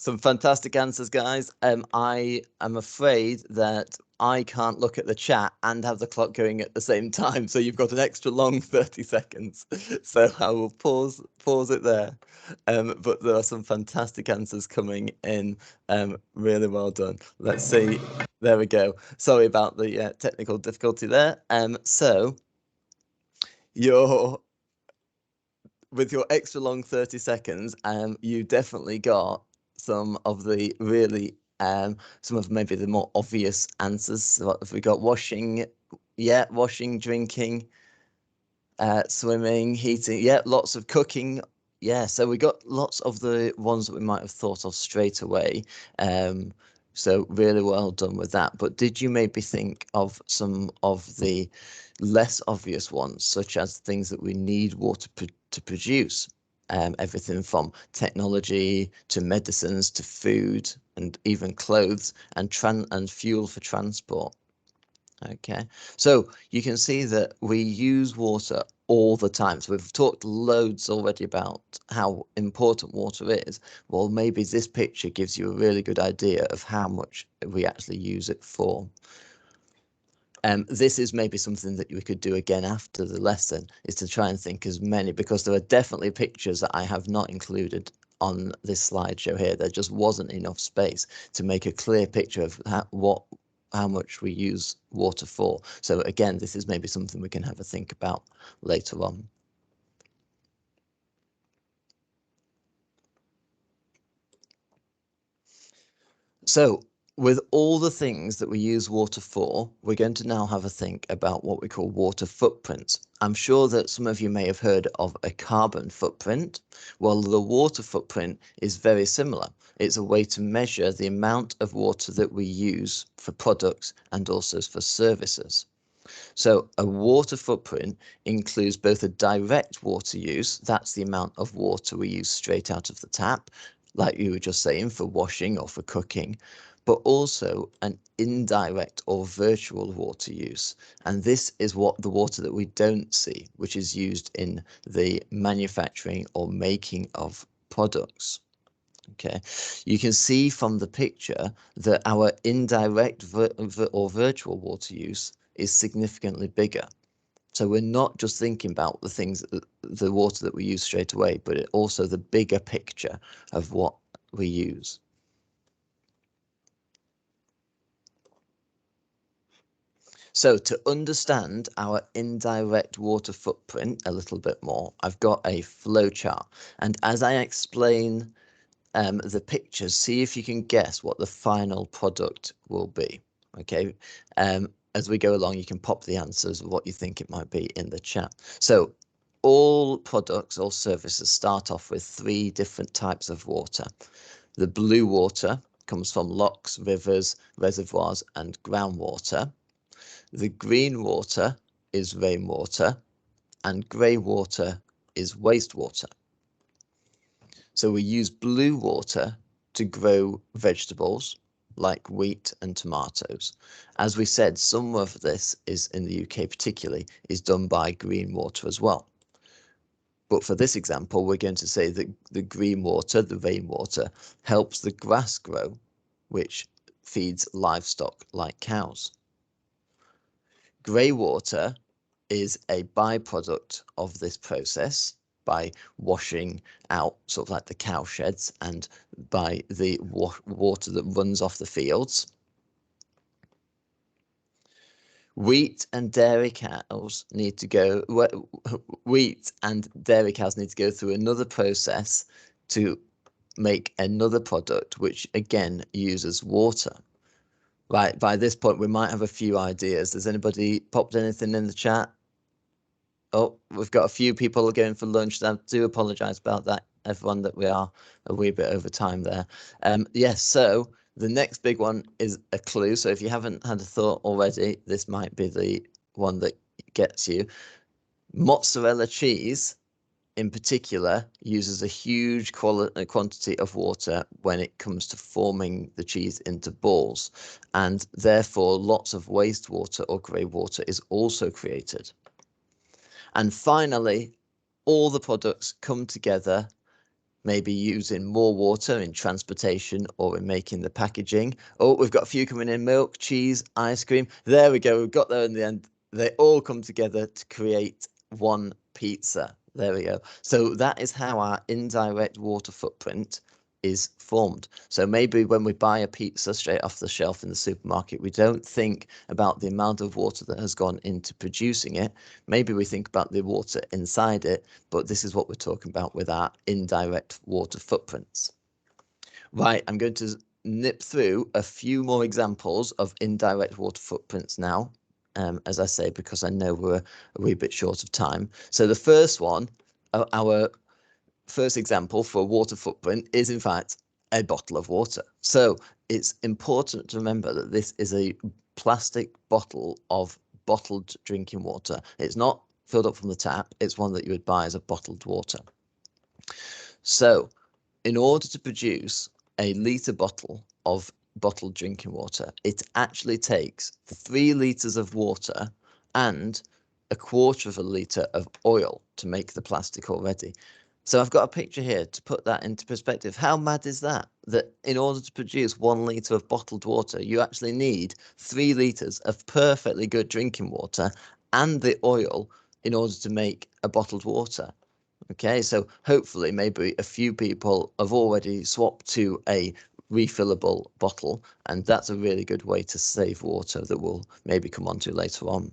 Some fantastic answers, guys. I am afraid that I can't look at the chat and have the clock going at the same time, so you've got an extra long 30 seconds. So I will pause it there. But there are some fantastic answers coming in. Really well done. Let's see. There we go. Sorry about the technical difficulty there. So with your extra long 30 seconds, you definitely got some of the really, some of maybe the more obvious answers. So what have we got? Washing, yeah, washing, drinking, swimming, heating, yeah, lots of cooking. Yeah, so we got lots of the ones that we might have thought of straight away. So really well done with that. But did you maybe think of some of the less obvious ones, such as things that we need water to produce? Everything from technology to medicines to food and even clothes and fuel for transport. Okay, so you can see that we use water all the time. So we've talked loads already about how important water is. Well, maybe this picture gives you a really good idea of how much we actually use it for. This is maybe something that we could do again after the lesson, is to try and think as many, because there are definitely pictures that I have not included on this slideshow here. There just wasn't enough space to make a clear picture of how much we use water for. So again, this is maybe something we can have a think about later on. So with all the things that we use water for, we're going to now have a think about what we call water footprints. I'm sure that some of you may have heard of a carbon footprint. Well, the water footprint is very similar. It's a way to measure the amount of water that we use for products and also for services. So a water footprint includes both a direct water use, that's the amount of water we use straight out of the tap, like you were just saying, for washing or for cooking, but also an indirect or virtual water use. And this is the water that we don't see, which is used in the manufacturing or making of products. Okay, you can see from the picture that our indirect or virtual water use is significantly bigger. So we're not just thinking about the things, the water that we use straight away, but also the bigger picture of what we use. So to understand our indirect water footprint a little bit more, I've got a flow chart. And as I explain the pictures, see if you can guess what the final product will be. Okay, as we go along, you can pop the answers of what you think it might be in the chat. So all products or services start off with 3 different types of water. The blue water comes from lochs, rivers, reservoirs, and groundwater. The green water is rainwater, and grey water is wastewater. So we use blue water to grow vegetables like wheat and tomatoes. As we said, some of this is in the UK particularly is done by green water as well. But for this example, we're going to say that the green water, the rainwater, helps the grass grow, which feeds livestock like cows. Grey water is a byproduct of this process by washing out sort of like the cow sheds and by the water that runs off the fields. Wheat and dairy cows need to go through another process to make another product, which again uses water. Right, by this point, we might have a few ideas. Has anybody popped anything in the chat? Oh, we've got a few people going for lunch. I do apologise about that, everyone, that we are a wee bit over time there. Yes, so the next big one is a clue. So if you haven't had a thought already, this might be the one that gets you. Mozzarella cheese, in particular, uses a huge quantity of water when it comes to forming the cheese into balls, and therefore lots of wastewater or grey water is also created. And finally, all the products come together, maybe using more water in transportation or in making the packaging. Oh, we've got a few coming in: milk, cheese, ice cream. There we go. We've got there in the end. They all come together to create one pizza. There we go. So that is how our indirect water footprint is formed. So maybe when we buy a pizza straight off the shelf in the supermarket, we don't think about the amount of water that has gone into producing it. Maybe we think about the water inside it, but this is what we're talking about with our indirect water footprints. Right, I'm going to nip through a few more examples of indirect water footprints now. As I say, because I know we're a wee bit short of time. So the first one, our first example for water footprint is in fact a bottle of water. So it's important to remember that this is a plastic bottle of bottled drinking water. It's not filled up from the tap. It's one that you would buy as a bottled water. So in order to produce a litre bottle of bottled drinking water, it actually takes 3 litres of water and 1/4 of a litre of oil to make the plastic already. So I've got a picture here to put that into perspective. How mad is that? That in order to produce 1 litre of bottled water, you actually need 3 litres of perfectly good drinking water and the oil in order to make a bottled water. Okay, so hopefully maybe a few people have already swapped to a refillable bottle, and that's a really good way to save water that we'll maybe come on to later on.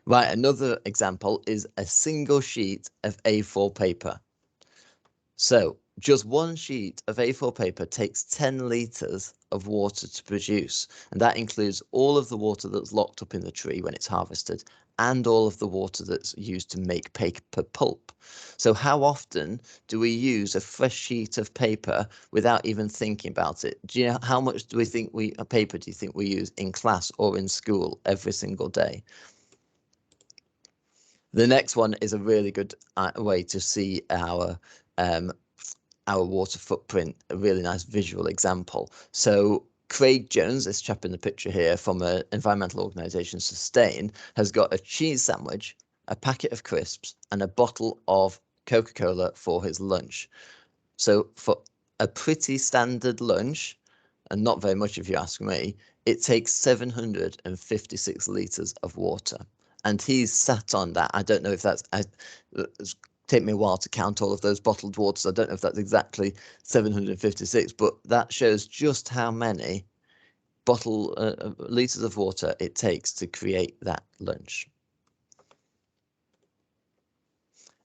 Right, another example is a single sheet of A4 paper. So just 1 sheet of A4 paper takes 10 litres of water to produce, and that includes all of the water that's locked up in the tree when it's harvested and all of the water that's used to make paper pulp. So how often do we use a fresh sheet of paper without even thinking about it? Do you know how much paper do you think we use in class or in school every single day? The next one is a really good way to see our water footprint, a really nice visual example. So Craig Jones, this chap in the picture here from an environmental organisation, Sustain, has got a cheese sandwich, a packet of crisps and a bottle of Coca-Cola for his lunch. So for a pretty standard lunch, and not very much if you ask me, it takes 756 litres of water. And he's sat on that. I don't know if that's... It's take me a while to count all of those bottled waters. I don't know if that's exactly 756, but that shows just how many litres of water it takes to create that lunch.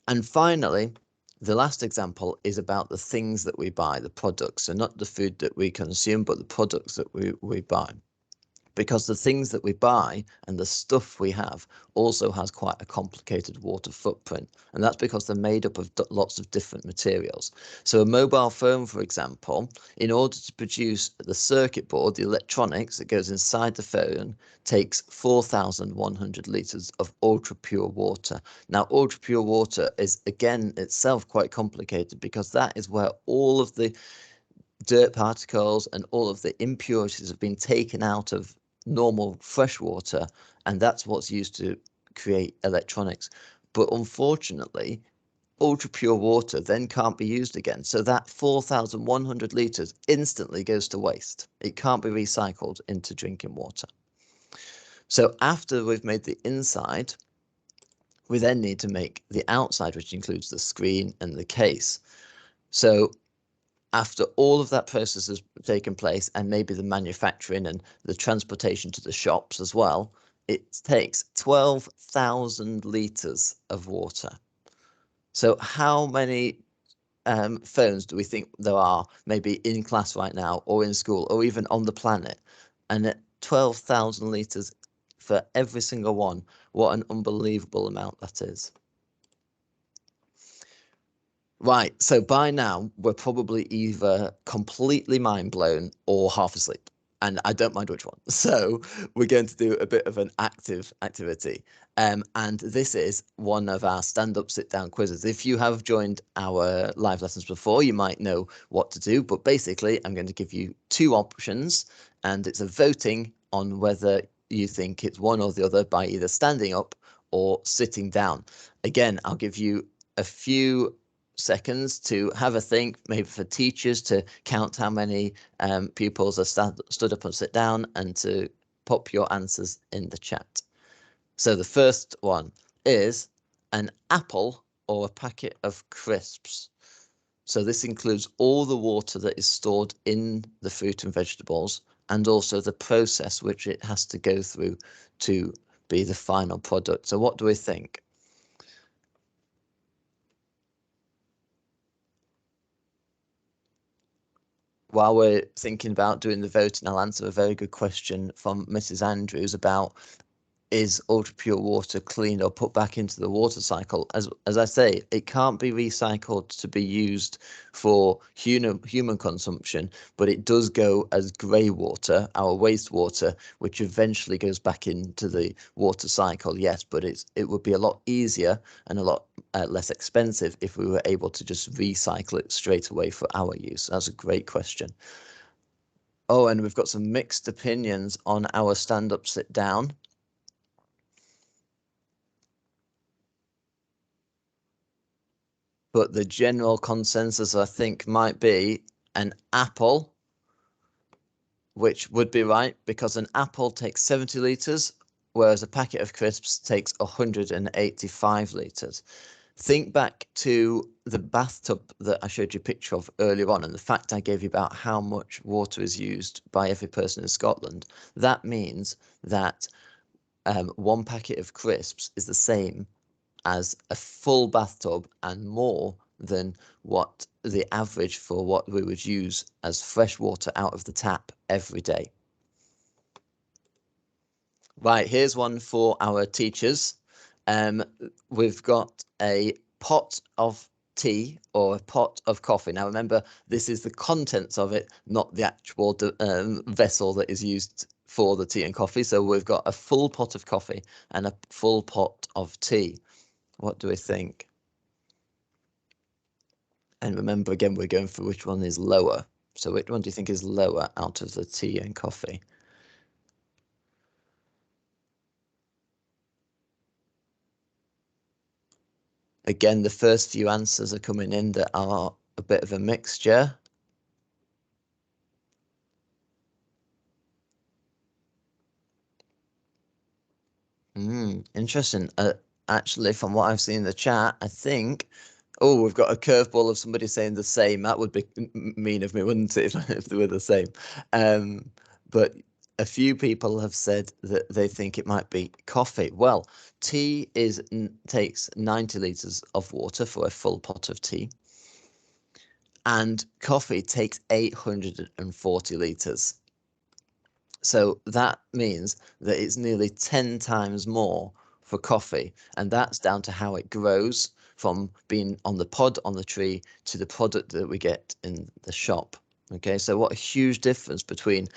And finally, the last example is about the things that we buy, the products. So not the food that we consume, but the products that we buy. Because the things that we buy and the stuff we have also has quite a complicated water footprint. And that's because they're made up of lots of different materials. So a mobile phone, for example, in order to produce the circuit board, the electronics that goes inside the phone, takes 4,100 litres of ultra pure water. Now, ultra pure water is, again, itself quite complicated because that is where all of the dirt particles and all of the impurities have been taken out of normal fresh water, and that's what's used to create electronics. But unfortunately, ultra pure water then can't be used again. So that 4,100 litres instantly goes to waste. It can't be recycled into drinking water. So after we've made the inside, we then need to make the outside, which includes the screen and the case. So after all of that process has taken place, and maybe the manufacturing and the transportation to the shops as well, it takes 12,000 litres of water. So how many phones do we think there are maybe in class right now, or in school, or even on the planet? And at 12,000 litres for every single one, what an unbelievable amount that is. Right, so by now we're probably either completely mind blown or half asleep, and I don't mind which one. So we're going to do a bit of an activity, and this is one of our stand-up, sit-down quizzes. If you have joined our live lessons before, you might know what to do, but basically I'm going to give you two options, and it's a voting on whether you think it's one or the other by either standing up or sitting down. Again, I'll give you a few seconds to have a think, maybe for teachers to count how many pupils are stood up and sit down, and to pop your answers in the chat. So the first one is an apple or a packet of crisps. So this includes all the water that is stored in the fruit and vegetables, and also the process which it has to go through to be the final product. So what do we think? While we're thinking about doing the voting, I'll answer a very good question from Mrs. Andrews about, is ultra pure water cleaned or put back into the water cycle? As I say, it can't be recycled to be used for human consumption, but it does go as grey water, our wastewater, which eventually goes back into the water cycle. Yes, but it would be a lot easier and a lot less expensive if we were able to just recycle it straight away for our use. That's a great question. Oh, and we've got some mixed opinions on our stand-up, sit-down. But the general consensus, I think, might be an apple, which would be right, because an apple takes 70 litres, whereas a packet of crisps takes 185 litres. Think back to the bathtub that I showed you a picture of earlier on, and the fact I gave you about how much water is used by every person in Scotland. That means that one packet of crisps is the same as a full bathtub and more than what the average for what we would use as fresh water out of the tap every day. Right, here's one for our teachers. We've got a pot of tea or a pot of coffee. Now remember, this is the contents of it, not the actual vessel that is used for the tea and coffee. So we've got a full pot of coffee and a full pot of tea. What do we think? And remember, again, we're going for which one is lower. So which one do you think is lower out of the tea and coffee? Again, the first few answers are coming in that are a bit of a mixture. Interesting. Actually, from what I've seen in the chat, I think, oh, we've got a curveball of somebody saying the same. That would be mean of me, wouldn't it, if they were the same? But a few people have said that they think it might be coffee. Well, tea takes 90 litres of water for a full pot of tea. And coffee takes 840 litres. So that means that it's nearly 10 times more for coffee. And that's down to how it grows from being on the pod on the tree to the product that we get in the shop. Okay, so what a huge difference between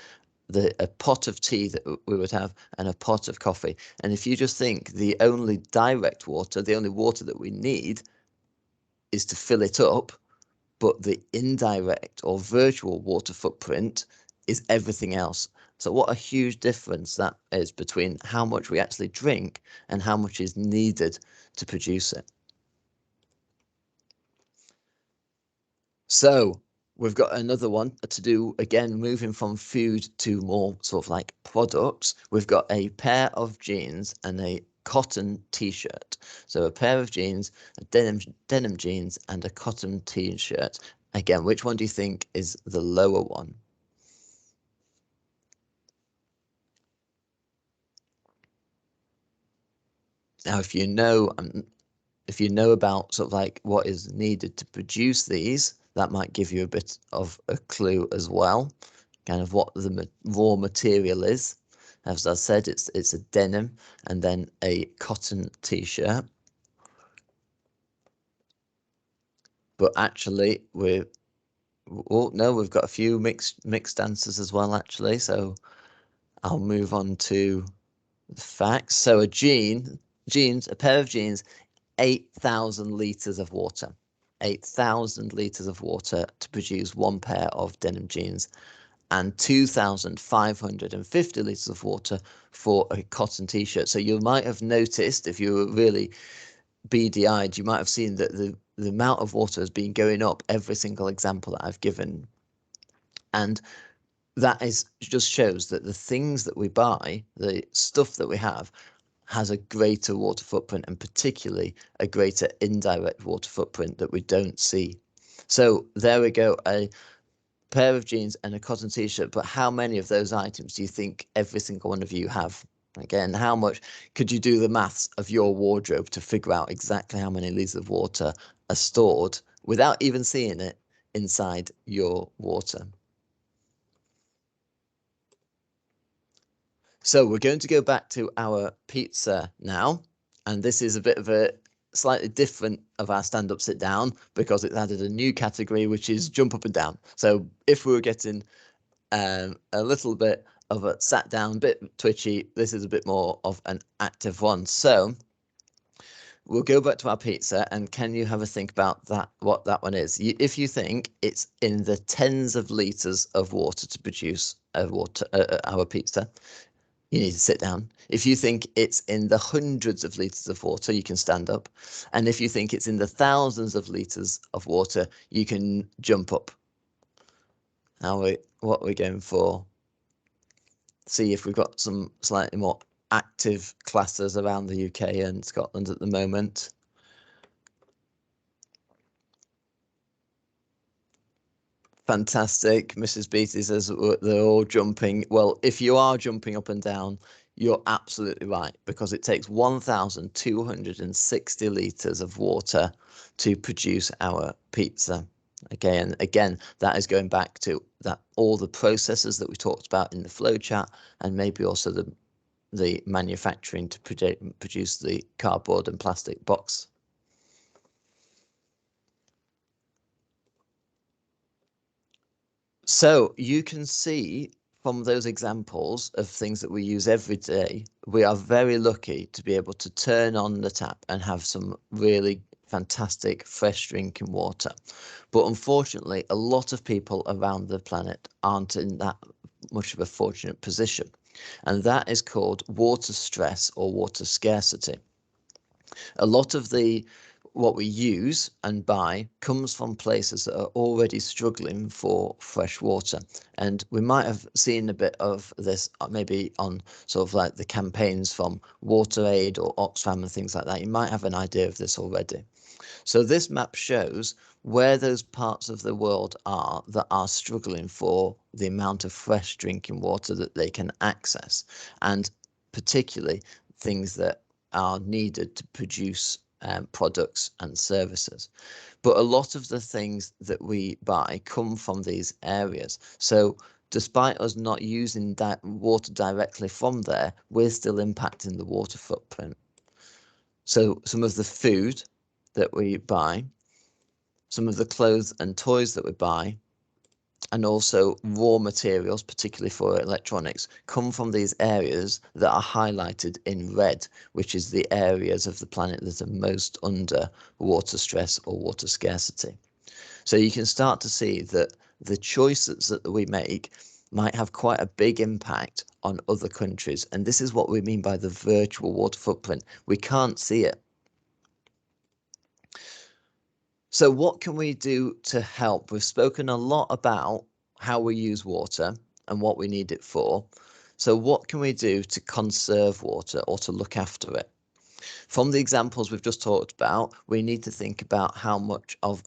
a pot of tea that we would have and a pot of coffee. And if you just think the only direct water, the only water that we need is to fill it up, but the indirect or virtual water footprint is everything else. So what a huge difference that is between how much we actually drink and how much is needed to produce it. So we've got another one to do, again, moving from food to more sort of like products. We've got a pair of jeans and a cotton t-shirt. So a pair of jeans, a denim jeans, and a cotton t-shirt. Again, which one do you think is the lower one? Now, if you know about sort of like what is needed to produce these, that might give you a bit of a clue as well, kind of what the raw material is. As I said, it's a denim and then a cotton t-shirt. But actually, we've got a few mixed answers as well, actually. So I'll move on to the facts. So a pair of jeans, 8,000 litres of water. 8,000 litres of water to produce one pair of denim jeans, and 2,550 litres of water for a cotton t-shirt. So you might have noticed, if you were really beady-eyed, you might have seen that the amount of water has been going up every single example that I've given. And that just shows that the things that we buy, the stuff that we have, has a greater water footprint, and particularly a greater indirect water footprint that we don't see. So there we go, a pair of jeans and a cotton t-shirt. But how many of those items do you think every single one of you have? Again, how much could you do the maths of your wardrobe to figure out exactly how many litres of water are stored without even seeing it inside your water? So we're going to go back to our pizza now, and this is a bit of a slightly different of our stand-up sit down because it's added a new category, which is jump up and down. So if we were getting a little bit of a sat down, bit twitchy, this is a bit more of an active one. So we'll go back to our pizza, and can you have a think about that, what that one is? If you think it's in the tens of litres of water to produce our pizza, you need to sit down. If you think it's in the hundreds of litres of water, you can stand up. And if you think it's in the thousands of litres of water, you can jump up. Now, what we're going for? See if we've got some slightly more active classes around the UK and Scotland at the moment. Fantastic. Mrs. Beatty says they're all jumping. Well, if you are jumping up and down, you're absolutely right, because it takes 1,260 litres of water to produce our pizza. Okay, and again, that is going back to all the processes that we talked about in the flowchart, and maybe also the manufacturing to produce the cardboard and plastic box. So you can see from those examples of things that we use every day, we are very lucky to be able to turn on the tap and have some really fantastic fresh drinking water. But unfortunately, a lot of people around the planet aren't in that much of a fortunate position. And that is called water stress or water scarcity. A lot of what we use and buy comes from places that are already struggling for fresh water. And we might have seen a bit of this maybe on sort of like the campaigns from WaterAid or Oxfam and things like that. You might have an idea of this already. So this map shows where those parts of the world are that are struggling for the amount of fresh drinking water that they can access, and particularly things that are needed to produce products and services. But a lot of the things that we buy come from these areas. So despite us not using water directly from there, we're still impacting the water footprint. So some of the food that we buy, some of the clothes and toys that we buy, and also raw materials, particularly for electronics, come from these areas that are highlighted in red, which is the areas of the planet that are most under water stress or water scarcity. So you can start to see that the choices that we make might have quite a big impact on other countries. And this is what we mean by the virtual water footprint. We can't see it. So what can we do to help? We've spoken a lot about how we use water and what we need it for. So what can we do to conserve water or to look after it? From the examples we've just talked about, we need to think about how much of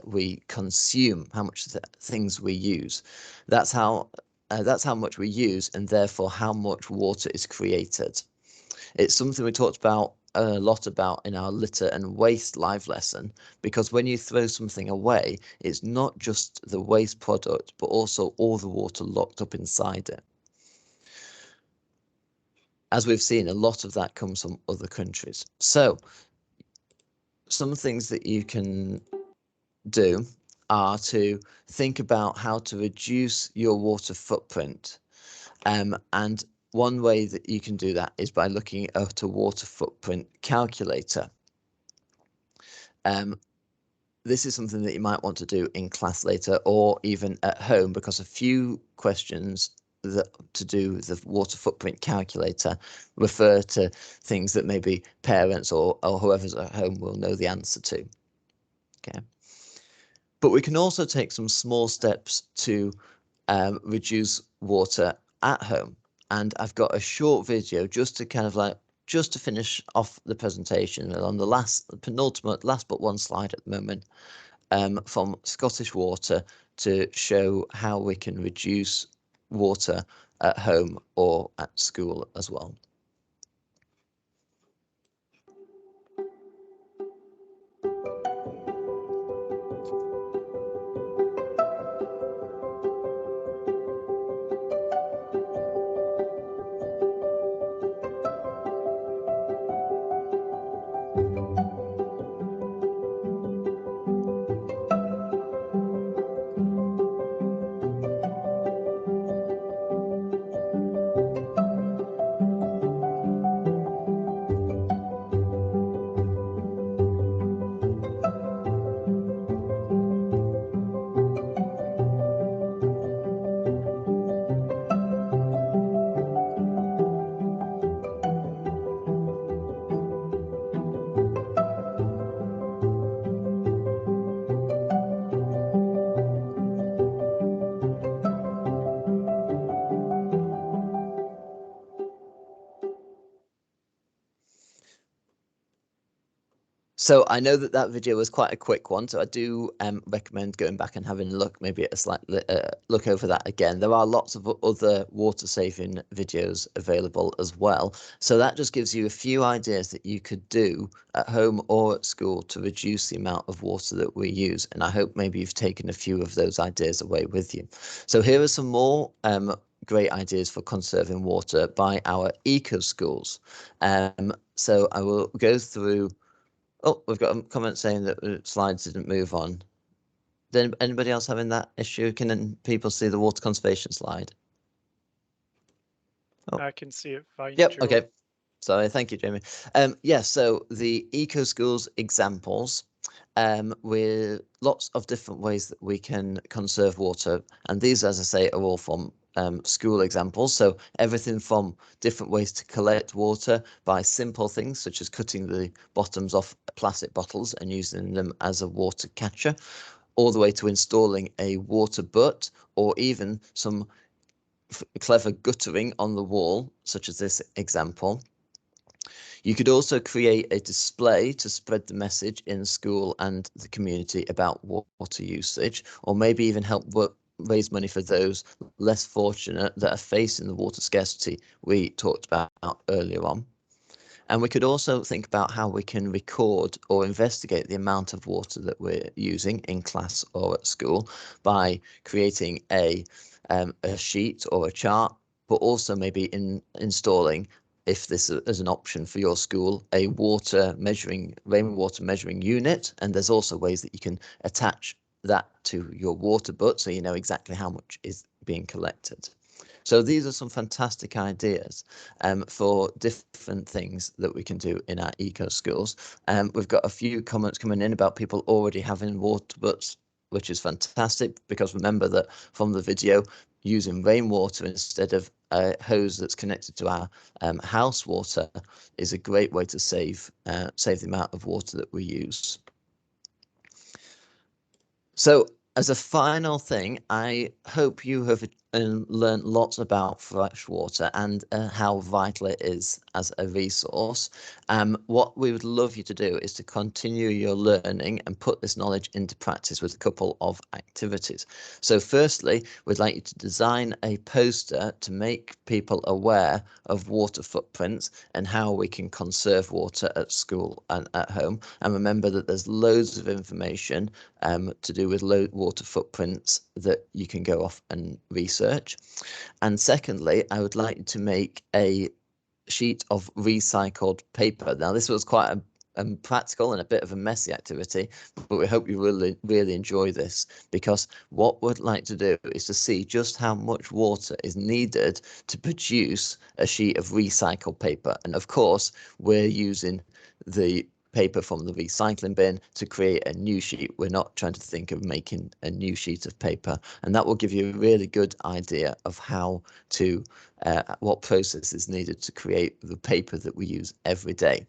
we consume, how much things we use. That's how much we use, and therefore how much water is created. It's something we talked about a lot about in our litter and waste live lesson, because when you throw something away, it's not just the waste product, but also all the water locked up inside it. As we've seen, a lot of that comes from other countries. So some things that you can do are to think about how to reduce your water footprint. And one way that you can do that is by looking at a water footprint calculator. This is something that you might want to do in class later or even at home, because a few questions to do with the water footprint calculator refer to things that maybe parents or whoever's at home will know the answer to. Okay. But we can also take some small steps to reduce water at home. And I've got a short video just to finish off the presentation, and on the penultimate last but one slide at the moment, from Scottish Water, to show how we can reduce water at home or at school as well. So I know that video was quite a quick one, so I do recommend going back and having a look, maybe at a slight look over that again. There are lots of other water saving videos available as well. So that just gives you a few ideas that you could do at home or at school to reduce the amount of water that we use. And I hope maybe you've taken a few of those ideas away with you. So here are some more great ideas for conserving water by our eco schools. So I will go through. Oh, we've got a comment saying that the slides didn't move on. Did anybody else having that issue? Can people see the water conservation slide? Oh. I can see it fine. Yep. Joel. Okay. Sorry. Thank you, Jamie. Yeah. So the eco schools examples, with lots of different ways that we can conserve water, and these, as I say, are all from school examples. So everything from different ways to collect water by simple things such as cutting the bottoms off plastic bottles and using them as a water catcher, all the way to installing a water butt, or even some clever guttering on the wall, such as this example. You could also create a display to spread the message in school and the community about water usage, or maybe even help raise money for those less fortunate that are facing the water scarcity we talked about earlier on. And we could also think about how we can record or investigate the amount of water that we're using in class or at school by creating a sheet or a chart, but also maybe installing, if this is an option for your school, a rainwater measuring unit. And there's also ways that you can attach that to your water butt, so you know exactly how much is being collected. So these are some fantastic ideas for different things that we can do in our eco schools. We've got a few comments coming in about people already having water butts, which is fantastic, because remember that from the video, using rainwater instead of a hose that's connected to our house water is a great way to save the amount of water that we use. So as a final thing, I hope you have learned lots about freshwater and how vital it is as a resource. What we would love you to do is to continue your learning and put this knowledge into practice with a couple of activities. So firstly, we'd like you to design a poster to make people aware of water footprints and how we can conserve water at school and at home. And remember that there's loads of information to do with low water footprints that you can go off and research. And secondly, I would like you to make a sheet of recycled paper. Now, this was quite a practical and a bit of a messy activity, but we hope you really enjoy this, because what we'd like to do is to see just how much water is needed to produce a sheet of recycled paper. And of course, we're using the paper from the recycling bin to create a new sheet. We're not trying to think of making a new sheet of paper, and that will give you a really good idea of how to what process is needed to create the paper that we use every day.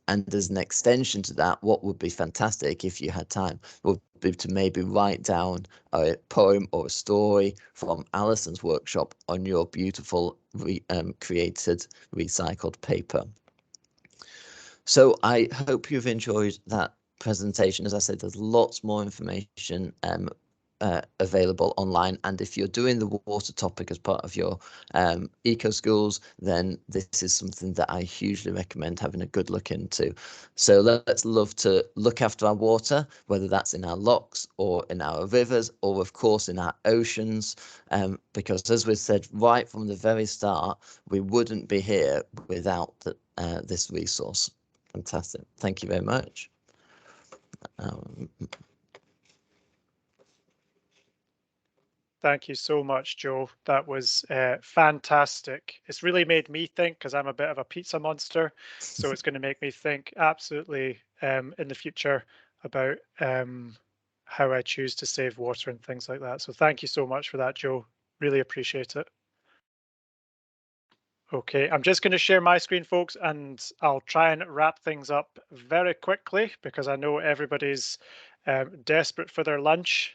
And as an extension to that, what would be fantastic if you had time would be to maybe write down a poem or a story from Alison's workshop on your beautiful created recycled paper. So I hope you've enjoyed that presentation. As I said, there's lots more information available online, and if you're doing the water topic as part of your eco schools, then this is something that I hugely recommend having a good look into. So let's love to look after our water, whether that's in our lochs or in our rivers, or of course in our oceans, because as we said right from the very start, we wouldn't be here without this resource. Fantastic. Thank you very much. Thank you so much, Joe. That was fantastic. It's really made me think, because I'm a bit of a pizza monster. So it's going to make me think absolutely in the future about how I choose to save water and things like that. So thank you so much for that, Joe. Really appreciate it. Okay, I'm just going to share my screen, folks, and I'll try and wrap things up very quickly because I know everybody's desperate for their lunch.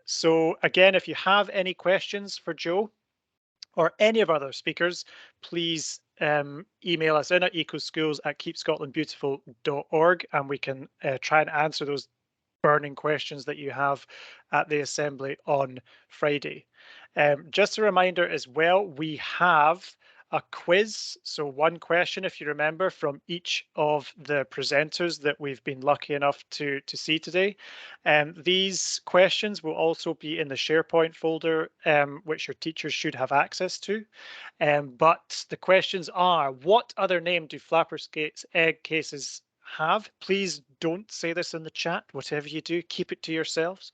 So again, if you have any questions for Joe or any of our other speakers, please email us in at ecoschools@keepscotlandbeautiful.org, and we can try and answer those burning questions that you have at the assembly on Friday. Just a reminder as well, we have a quiz. So one question, if you remember, from each of the presenters that we've been lucky enough to see today. These questions will also be in the SharePoint folder, which your teachers should have access to. But the questions are, what other name do flapper-skates egg cases have? Please don't say this in the chat. Whatever you do, keep it to yourselves.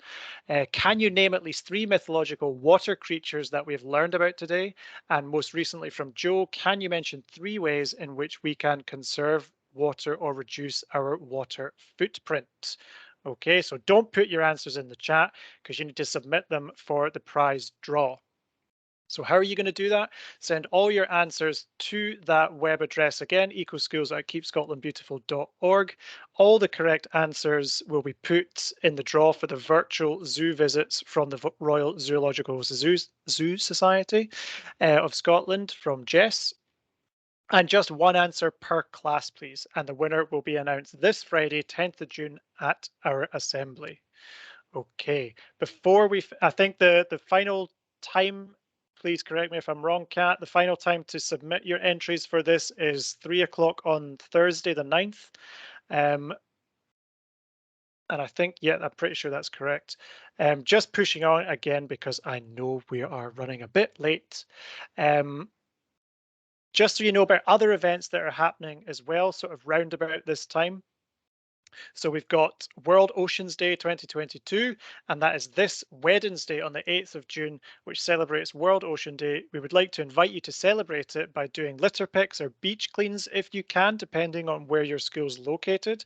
Can you name at least 3 mythological water creatures that we've learned about today? And most recently from Joe, can you mention 3 ways in which we can conserve water or reduce our water footprint? Okay, so don't put your answers in the chat because you need to submit them for the prize draw. So how are you going to do that? Send all your answers to that web address again, ecoschools@keepscotlandbeautiful.org. All the correct answers will be put in the draw for the virtual zoo visits from the Royal Zoological Zoo Society of Scotland from Jess. And just one answer per class, please. And the winner will be announced this Friday, 10th of June at our assembly. Okay, before I think the final time, please correct me if I'm wrong, Kat, the final time to submit your entries for this is 3 o'clock on Thursday the 9th. And I think, yeah, I'm pretty sure that's correct. Just pushing on again because I know we are running a bit late. Just so you know about other events that are happening as well, sort of round about this time. So we've got World Oceans Day 2022, and that is this Wednesday on the 8th of June, which celebrates World Ocean Day. We would like to invite you to celebrate it by doing litter picks or beach cleans if you can, depending on where your school's located.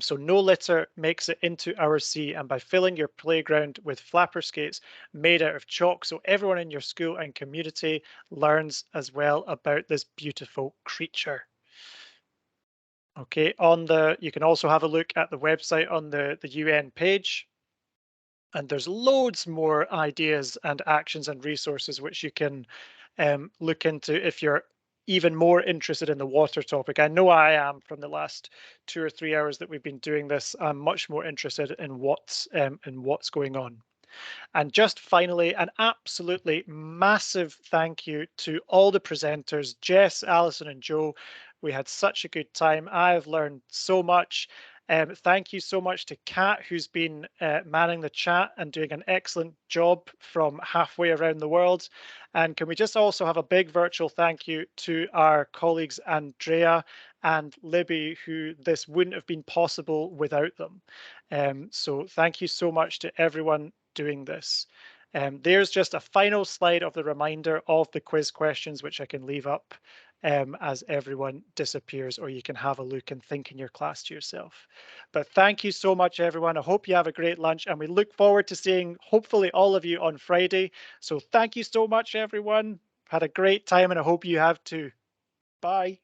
So no litter makes it into our sea, and by filling your playground with flapper skates made out of chalk, so everyone in your school and community learns as well about this beautiful creature. Okay, you can also have a look at the website on the UN page And there's loads more ideas and actions and resources which you can look into if you're even more interested in the water topic. I know I am from the last 2 or 3 hours that we've been doing this. I'm much more interested in what's going on. And just finally, an absolutely massive thank you to all the presenters, Jess, Alison, and Joe. We had such a good time. I've learned so much. Thank you so much to Kat, who's been manning the chat and doing an excellent job from halfway around the world. And can we just also have a big virtual thank you to our colleagues Andrea and Libby, who this wouldn't have been possible without them. So thank you so much to everyone doing this. There's just a final slide of the reminder of the quiz questions, which I can leave up as everyone disappears, or you can have a look and think in your class to yourself. But thank you so much, everyone. I hope you have a great lunch, and we look forward to seeing hopefully all of you on Friday. So thank you so much, everyone. Had a great time, and I hope you have too. Bye.